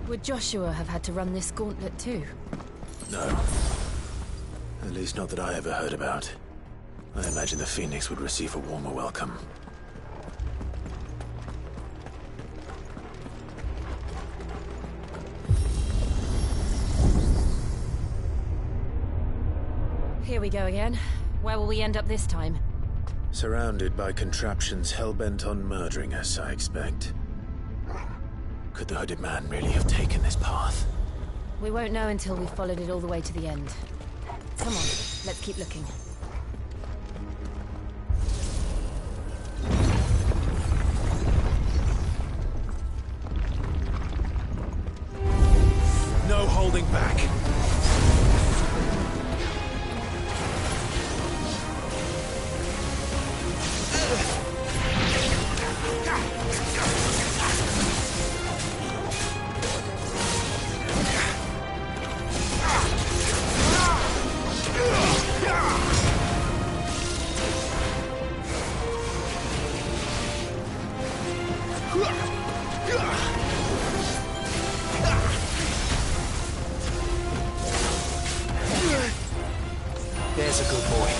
Would Joshua have had to run this gauntlet too? No. At least not that I ever heard about. I imagine the Phoenix would receive a warmer welcome. Here we go again. Where will we end up this time? Surrounded by contraptions hell-bent on murdering us, I expect. Could the hooded man really have taken this path? We won't know until we've followed it all the way to the end. Come on, let's keep looking. No holding back. There's a good boy.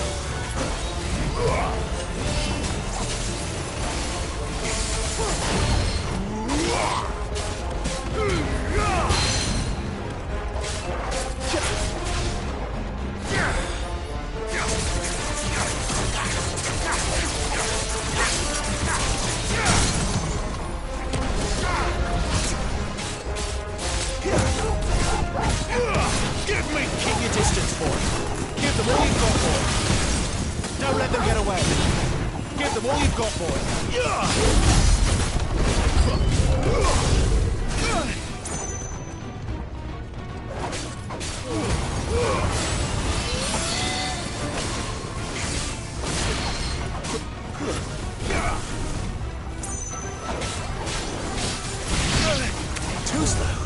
Give me! Keep your distance, boy. Give them all you've got, boy. Don't let them get away. Give them all you've got, boy. Too slow.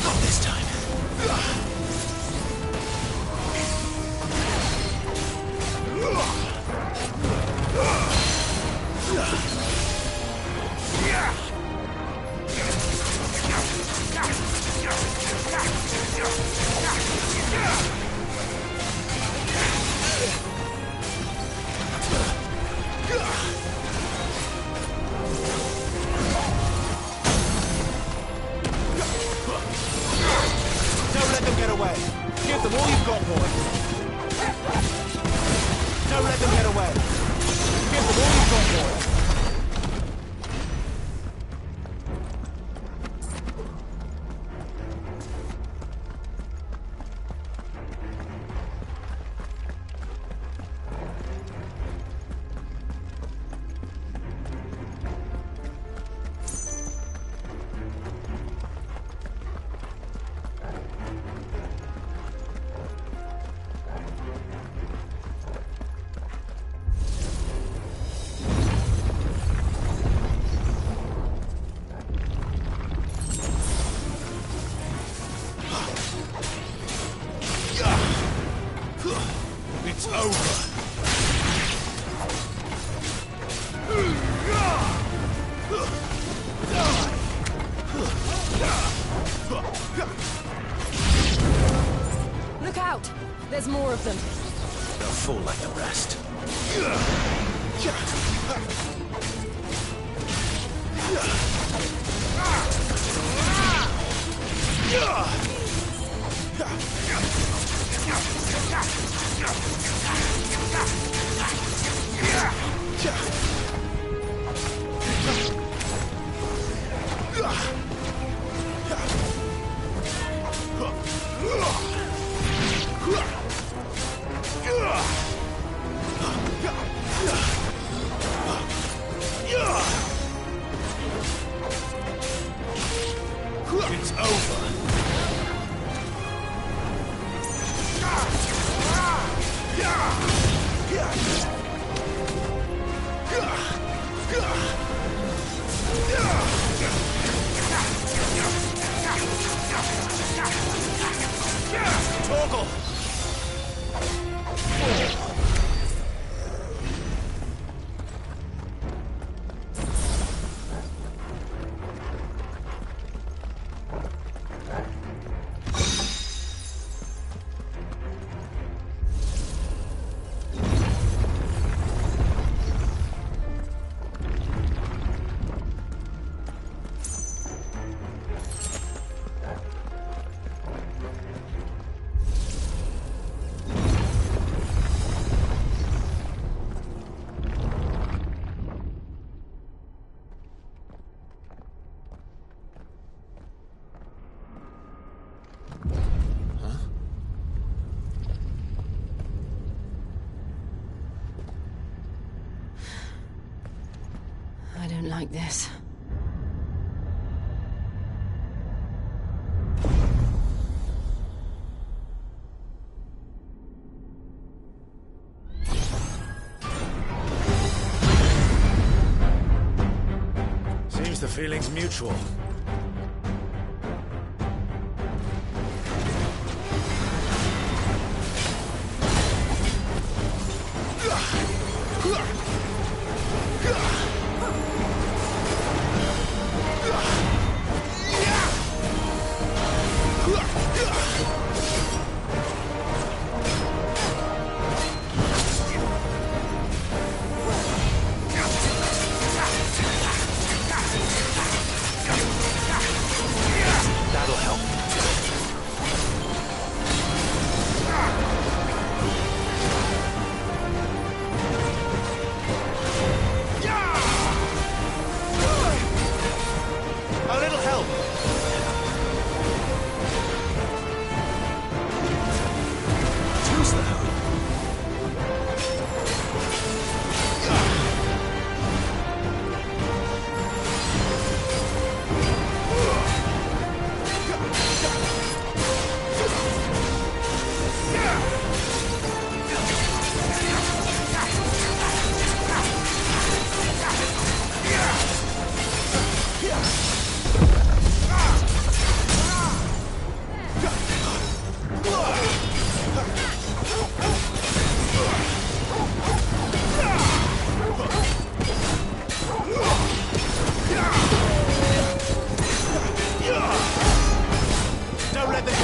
Not this time. Don't let them get away. Give them all you've got, boy. Don't let them get away. Give them all you've got, boy. It's over. Look out! There's more of them. They'll fall like the rest. It's over. Torgal! I don't like this. Seems the feeling's mutual.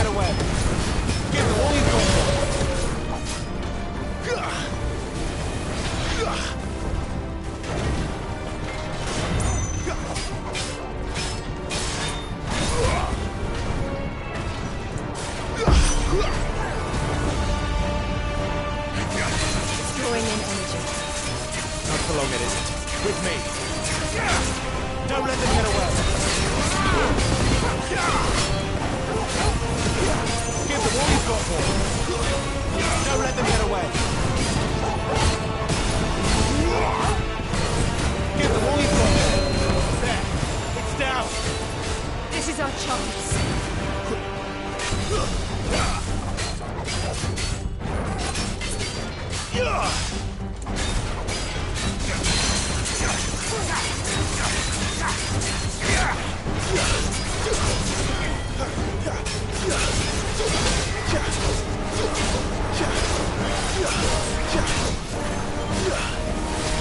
get away. Give them all you've got for them. It's drawing in energy. Not for long, it isn't. With me. Don't let them get away. Give them all you've got for them. Don't let them get away. Give them all you've got for them. There. It's down. This is our chance.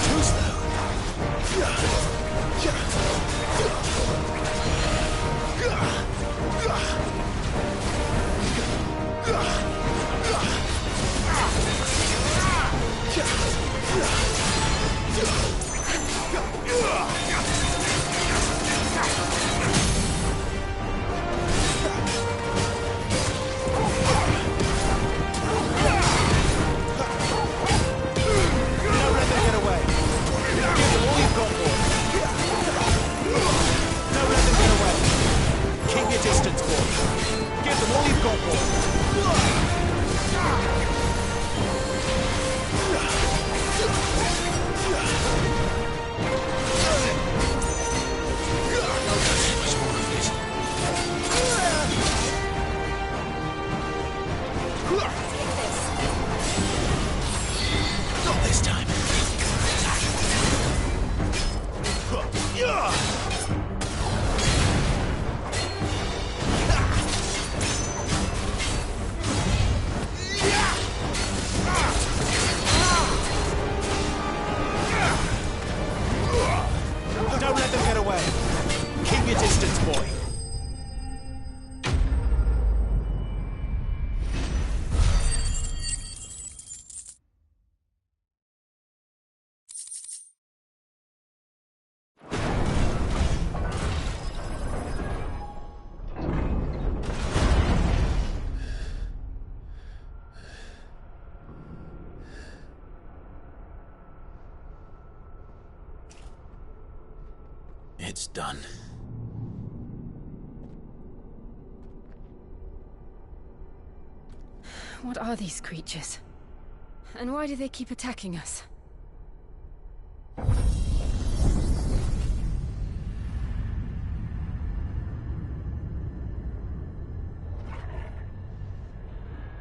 Too slow. It's done. What are these creatures? And why do they keep attacking us?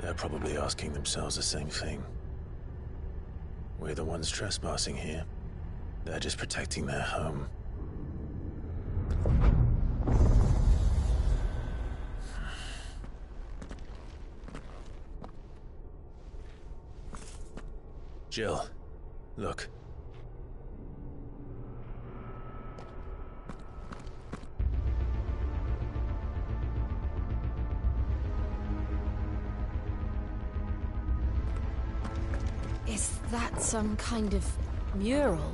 They're probably asking themselves the same thing. We're the ones trespassing here. They're just protecting their home. Jill, look. Is that some kind of mural?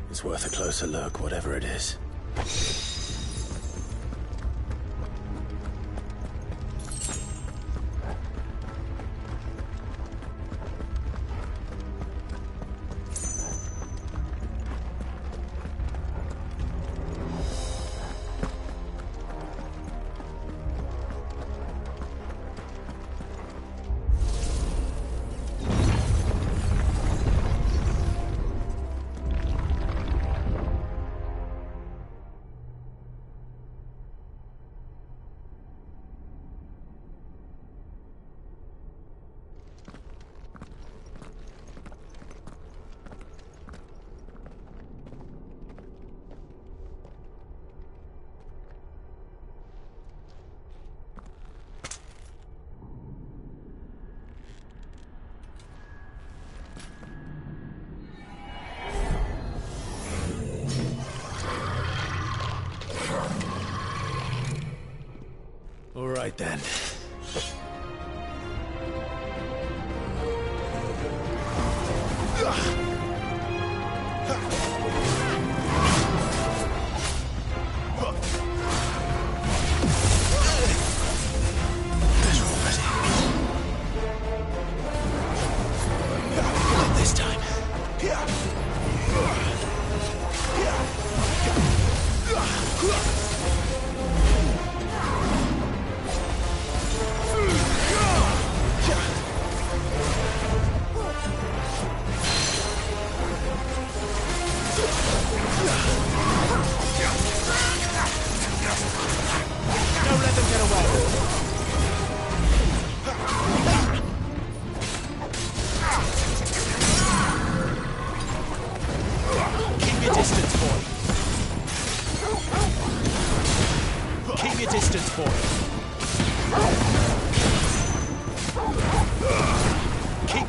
It's worth a closer look, whatever it is.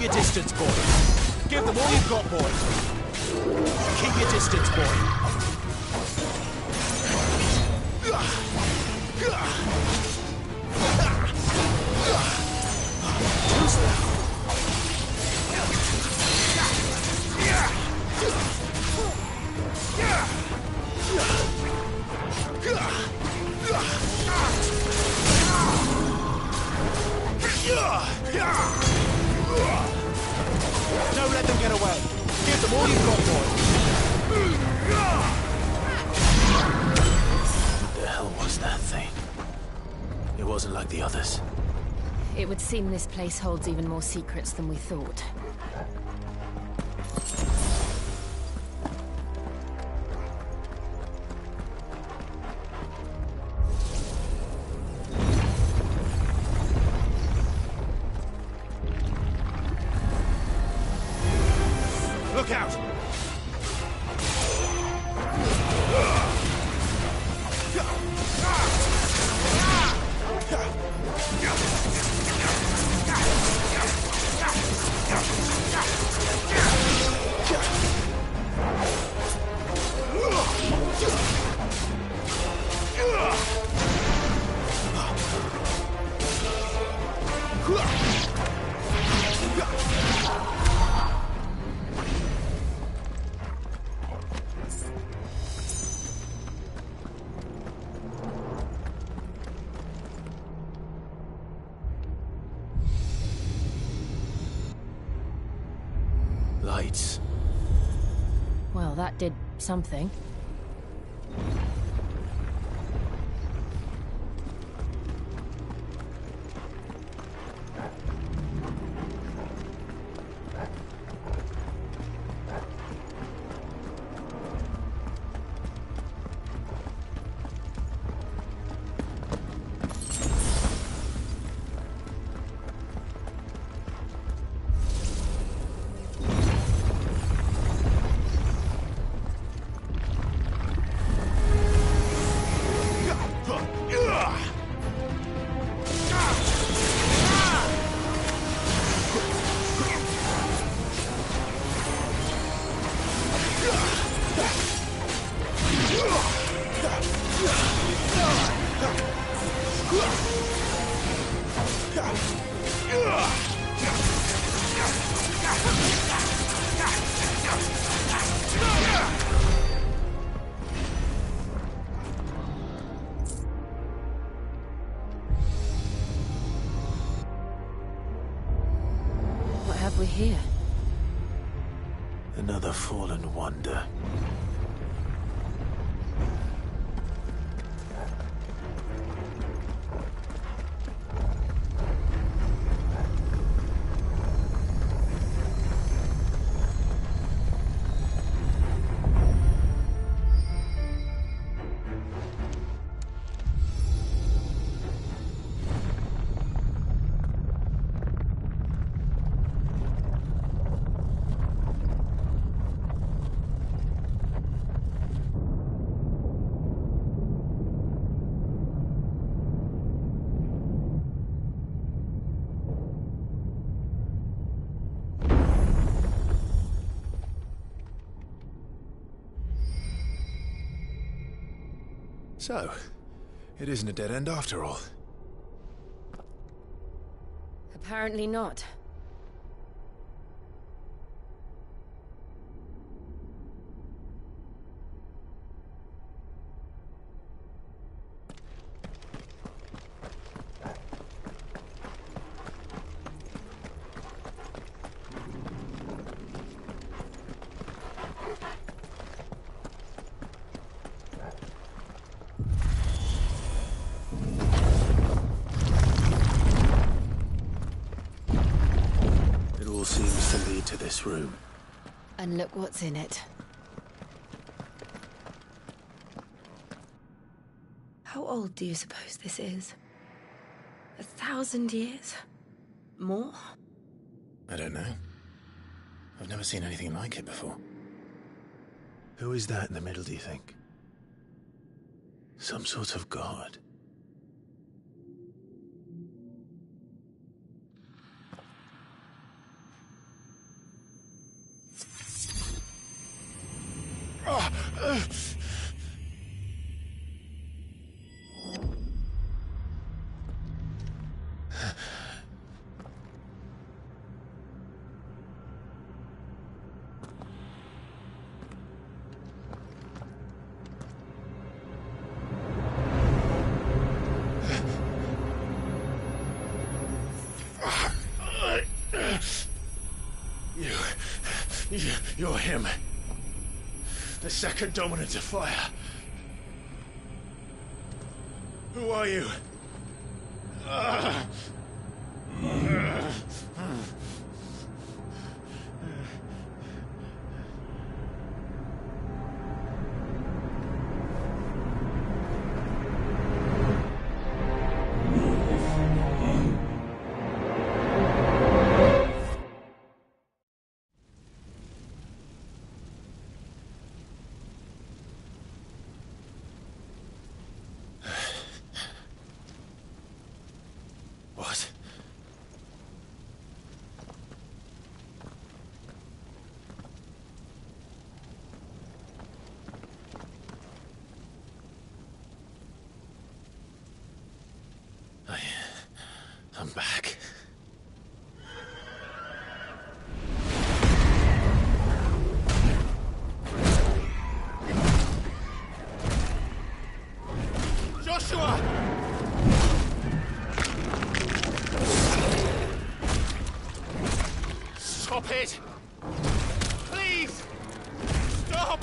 your distance, boy. Give them all you've got, boy. Keep your distance, boy. Who's that? Don't let them get away. Give them all you've got, boy. What the hell was that thing? It wasn't like the others. It would seem this place holds even more secrets than we thought. Look out! Lights. Well, that did something. What have we here? Another fallen wonder. So, it isn't a dead end after all. Apparently not. It all seems to lead to this room. And look what's in it. How old do you suppose this is? 1,000 years? More? I don't know. I've never seen anything like it before. Who is that in the middle, do you think? Some sort of god? You're him. The second dominant of fire. Who are you? What? I'm back. Joshua! Stop it! Please! Stop!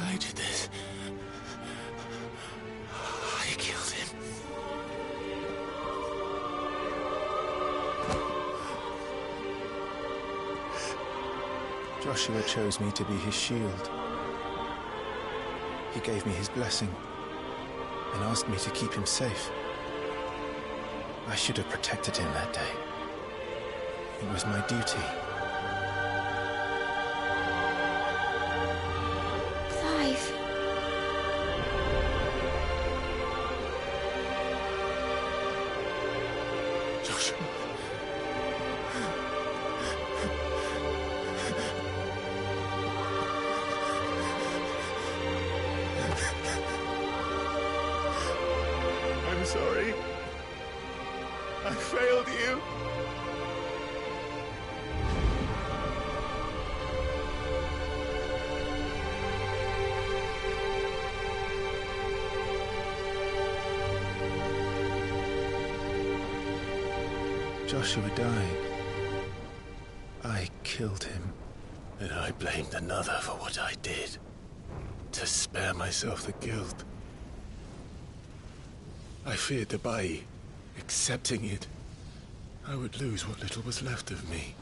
I did this. I killed him. Joshua chose me to be his shield. He gave me his blessing and asked me to keep him safe. I should have protected him that day. It was my duty. Clive. Joshua. I'm sorry. I failed you. Joshua died. I killed him. And I blamed another for what I did. To spare myself the guilt. I feared that by accepting it, I would lose what little was left of me.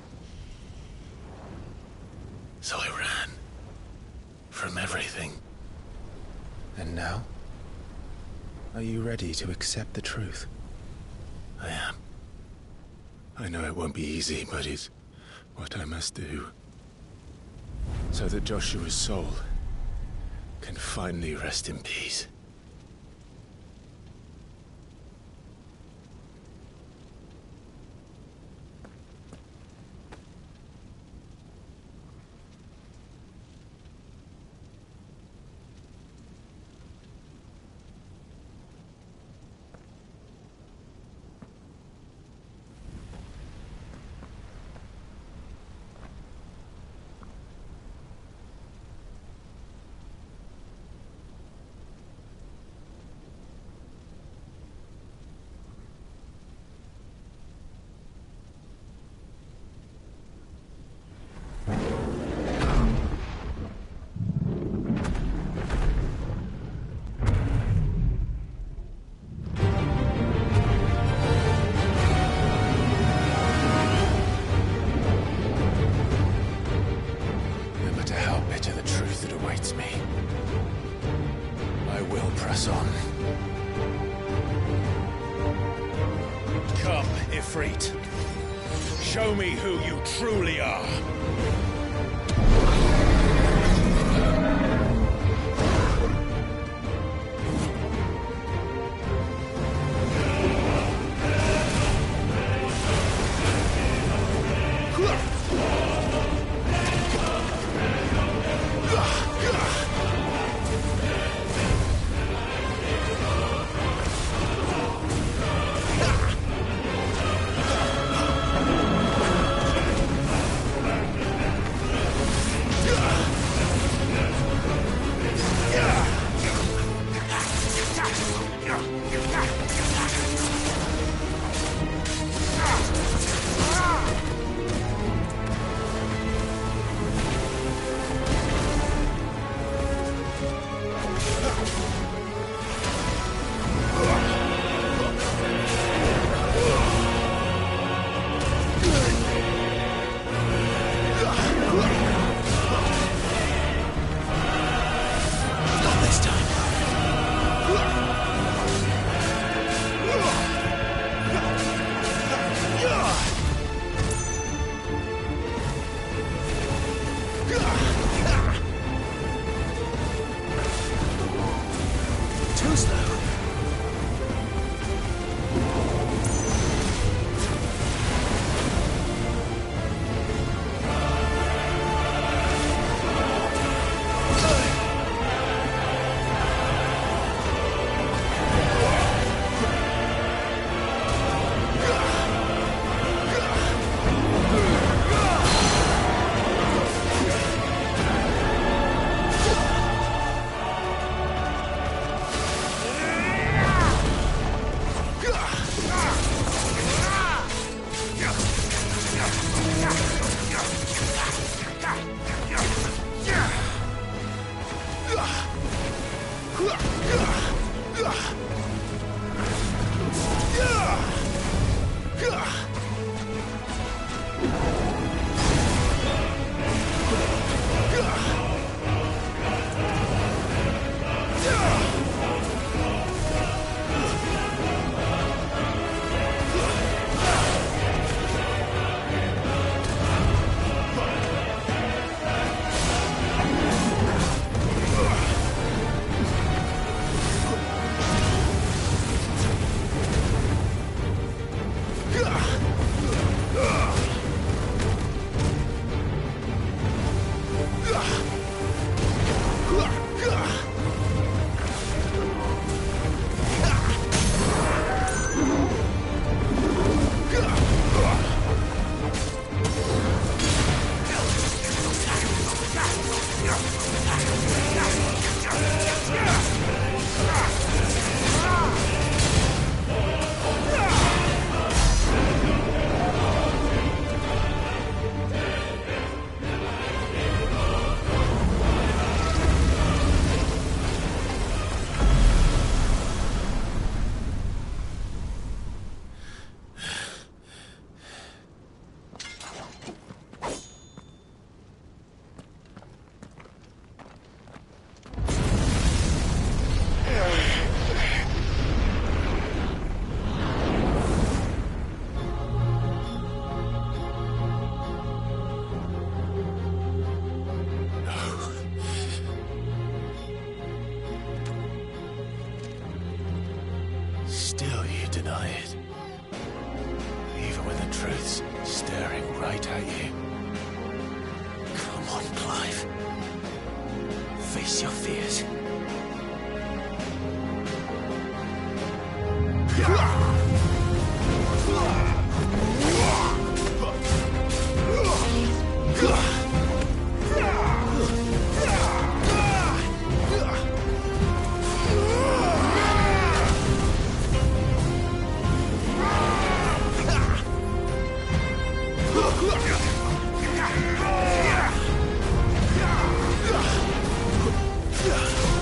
So I ran. From everything. And now? Are you ready to accept the truth? I am. I know it won't be easy, but it's what I must do. So that Joshua's soul can finally rest in peace. Come, Ifrit. Show me who you truly are. Still you deny it. Even when the truth's staring right at you. Come on, Clive. Face your fears. Yeah.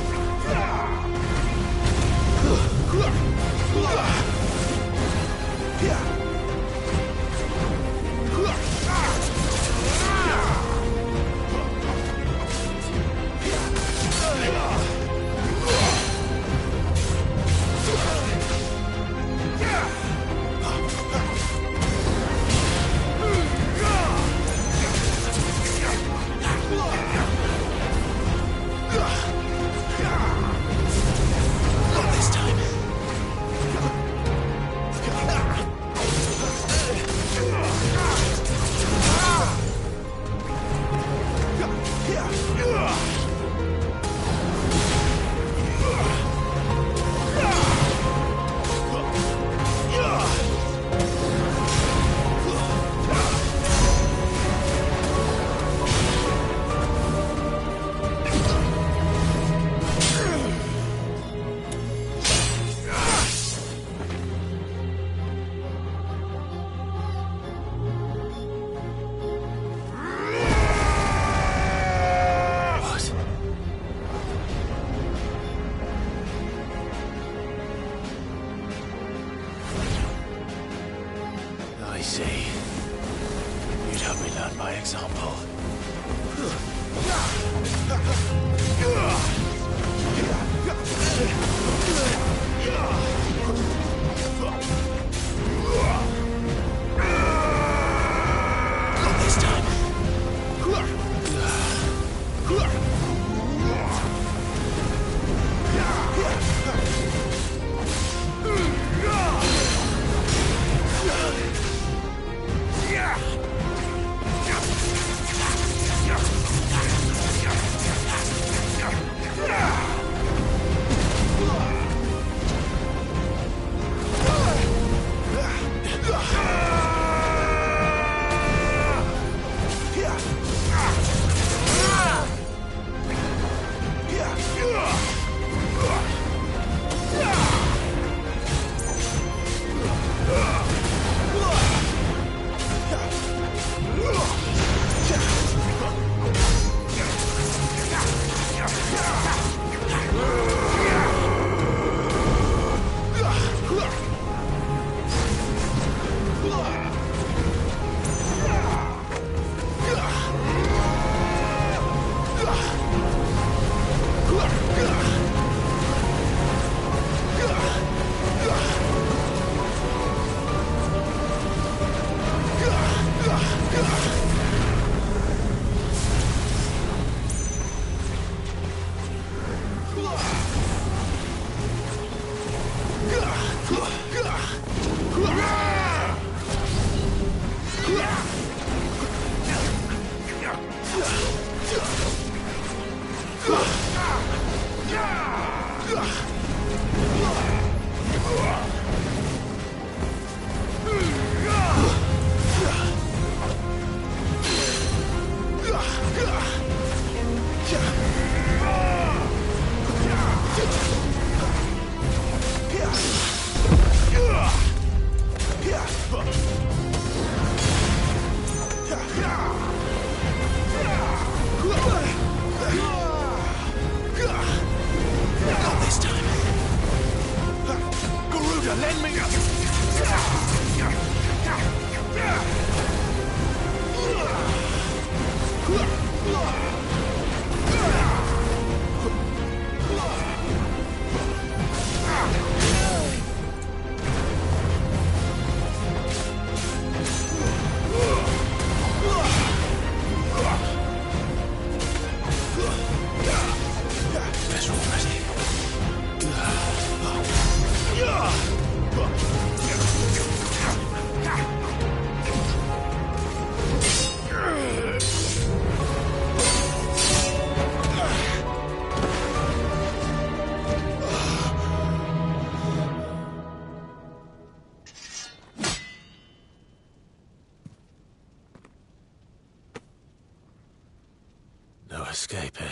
Escape, eh?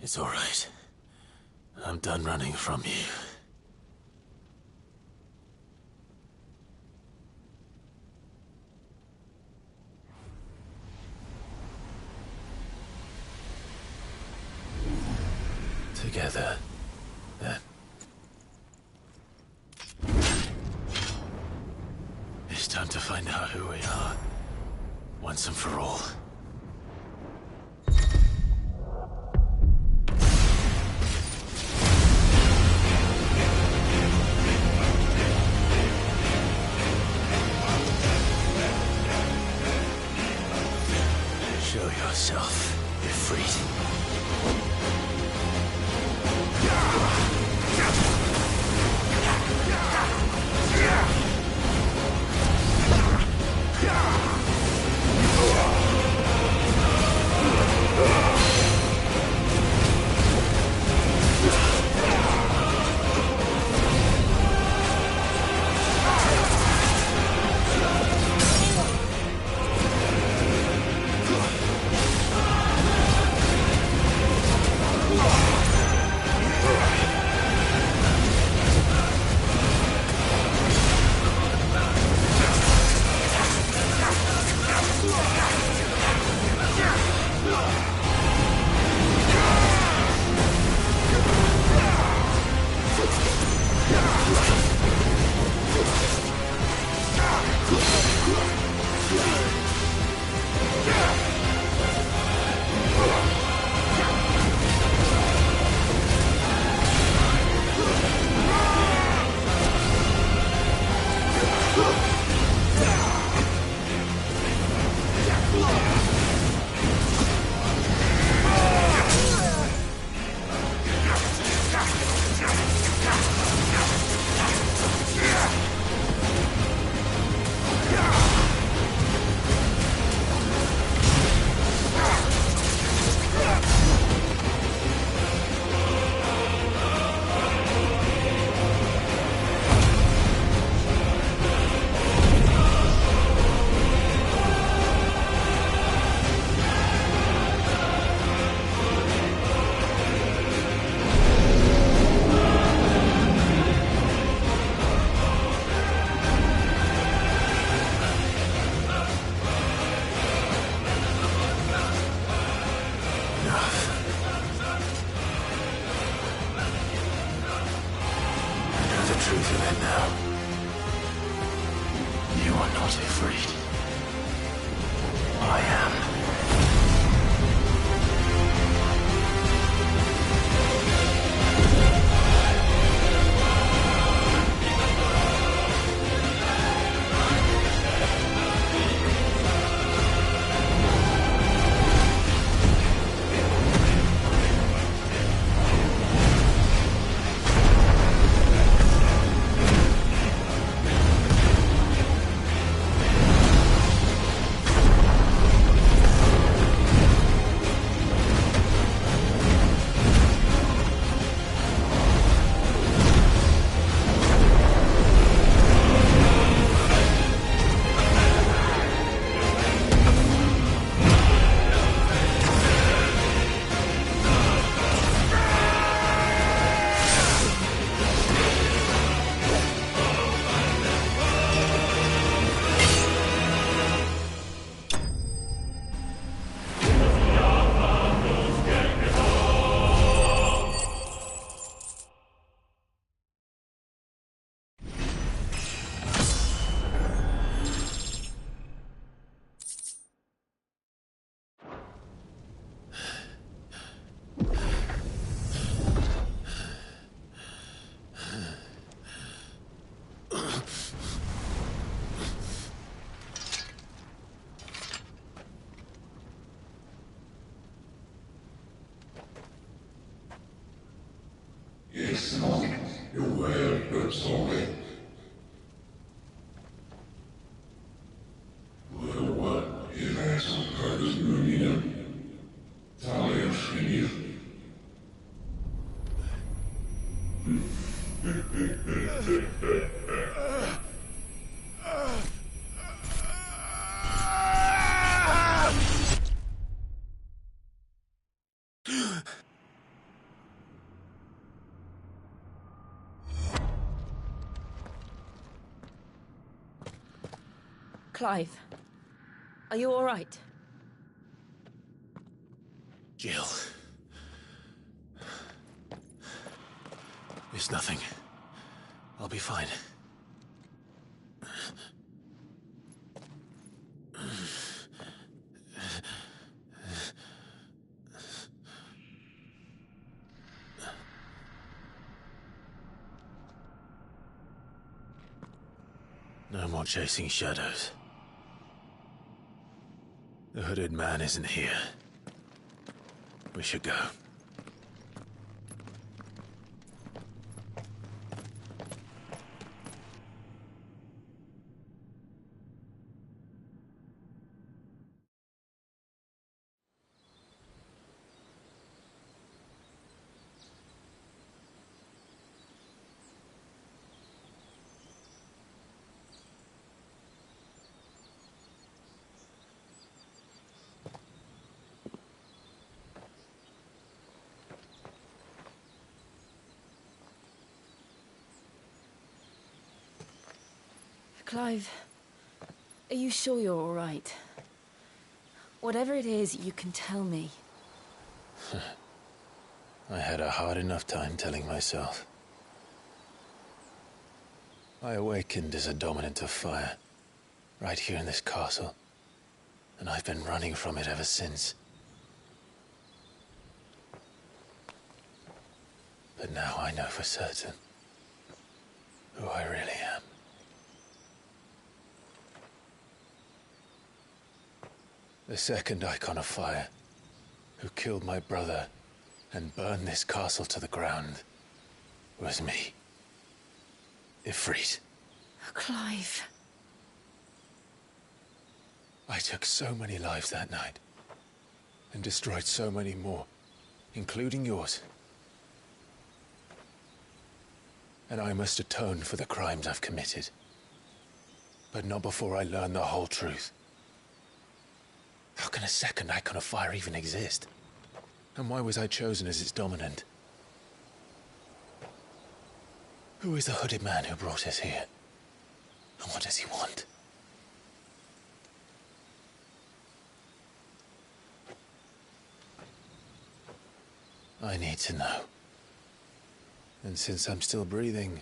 It's all right. I'm done running from you. Together, then. It's time to find out who we are, once and for all. Show yourself, Ifrit. Yes, Lord. Your word, but sorry. What is that some kind of moving? Tell me, I've Clive, are you all right? Jill. It's nothing. I'll be fine. No more chasing shadows. The hooded man isn't here. We should go. Clive, are you sure you're all right? Whatever it is, you can tell me. I had a hard enough time telling myself. I awakened as a dominant of fire, right here in this castle, and I've been running from it ever since. But now I know for certain who I really am. The second icon of fire, who killed my brother and burned this castle to the ground, was me. Ifrit. Clive. I took so many lives that night, and destroyed so many more, including yours. And I must atone for the crimes I've committed. But not before I learn the whole truth. How can a second icon of fire even exist? And why was I chosen as its dominant? Who is the hooded man who brought us here? And what does he want? I need to know. And since I'm still breathing,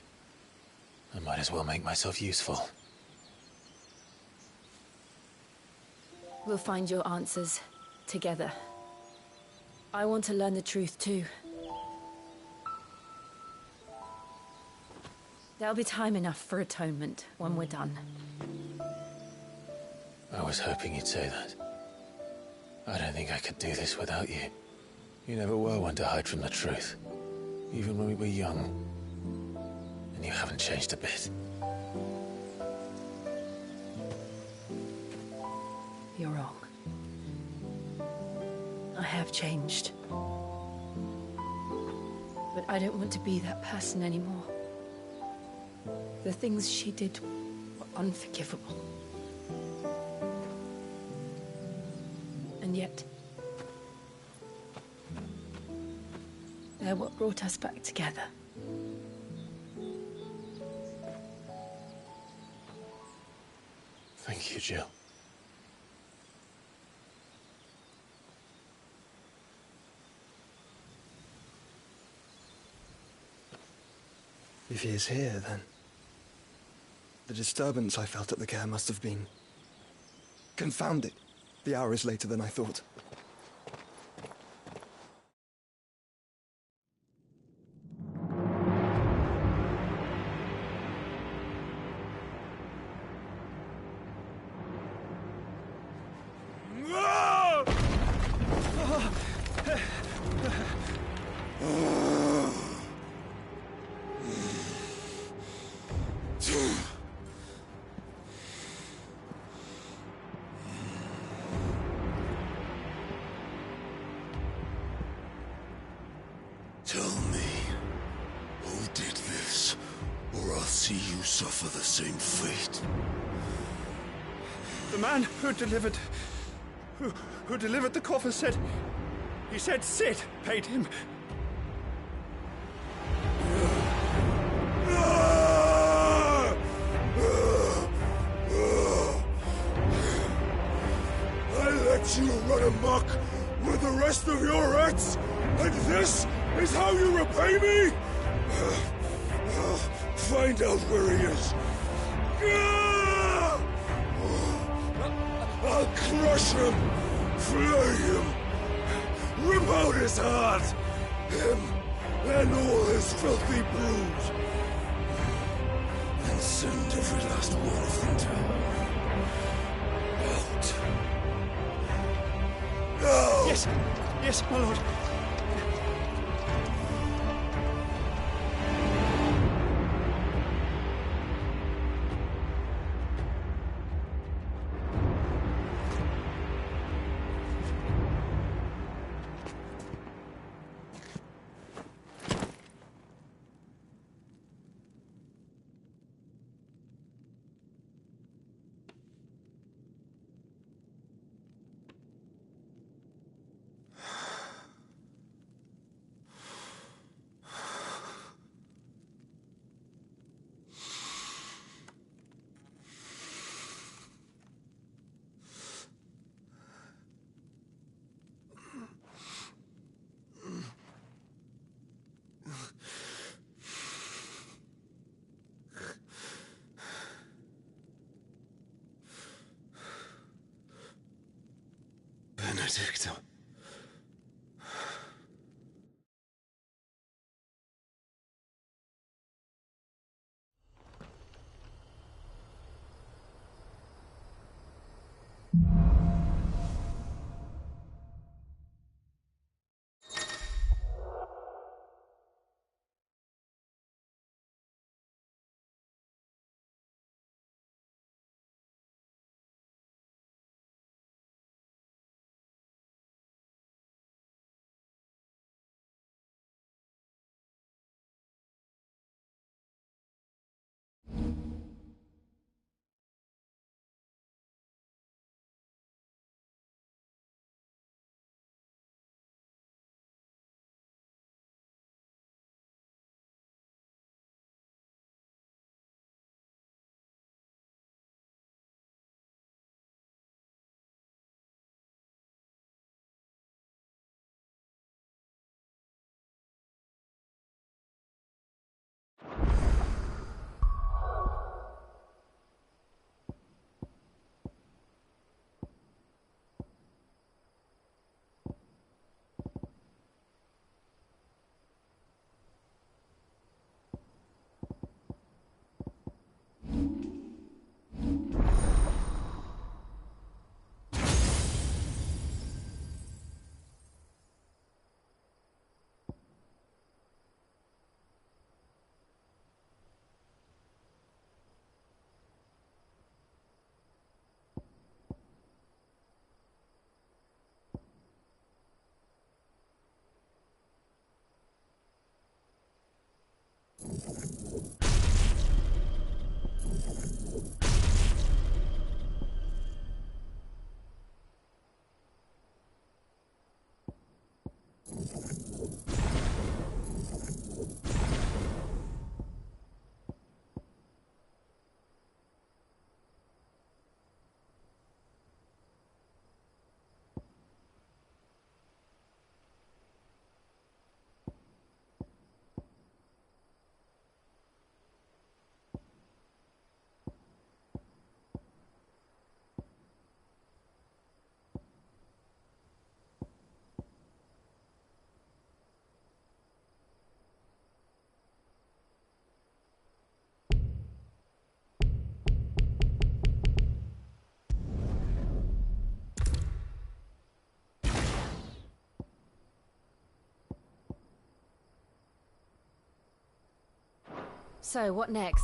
I might as well make myself useful. We'll find your answers together. I want to learn the truth too. There'll be time enough for atonement when we're done. I was hoping you'd say that. I don't think I could do this without you. You never were one to hide from the truth, even when we were young. And you haven't changed a bit. You're wrong. I have changed. But I don't want to be that person anymore. The things she did were unforgivable. And yet, they're what brought us back together. Thank you, Jill. If he is here, then the disturbance I felt at the care must have been confounded. The hour is later than I thought. see you suffer the same fate. The man who delivered the coffer said... He said Sid paid him. I let you run amok with the rest of your rats, and this is how you repay me? Find out where he is. I'll crush him, flay him, rip out his heart, him and all his filthy brood, and send every last one of them to... out. Now! Yes, yes, my lord. Benedicta. So, what next?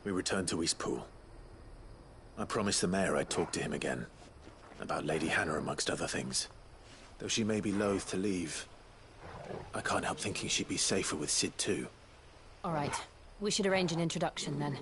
We returned to Eastpool. I promised the mayor I'd talk to him again. About Lady Hannah, amongst other things. Though she may be loath to leave, I can't help thinking she'd be safer with Sid too. All right. We should arrange an introduction then.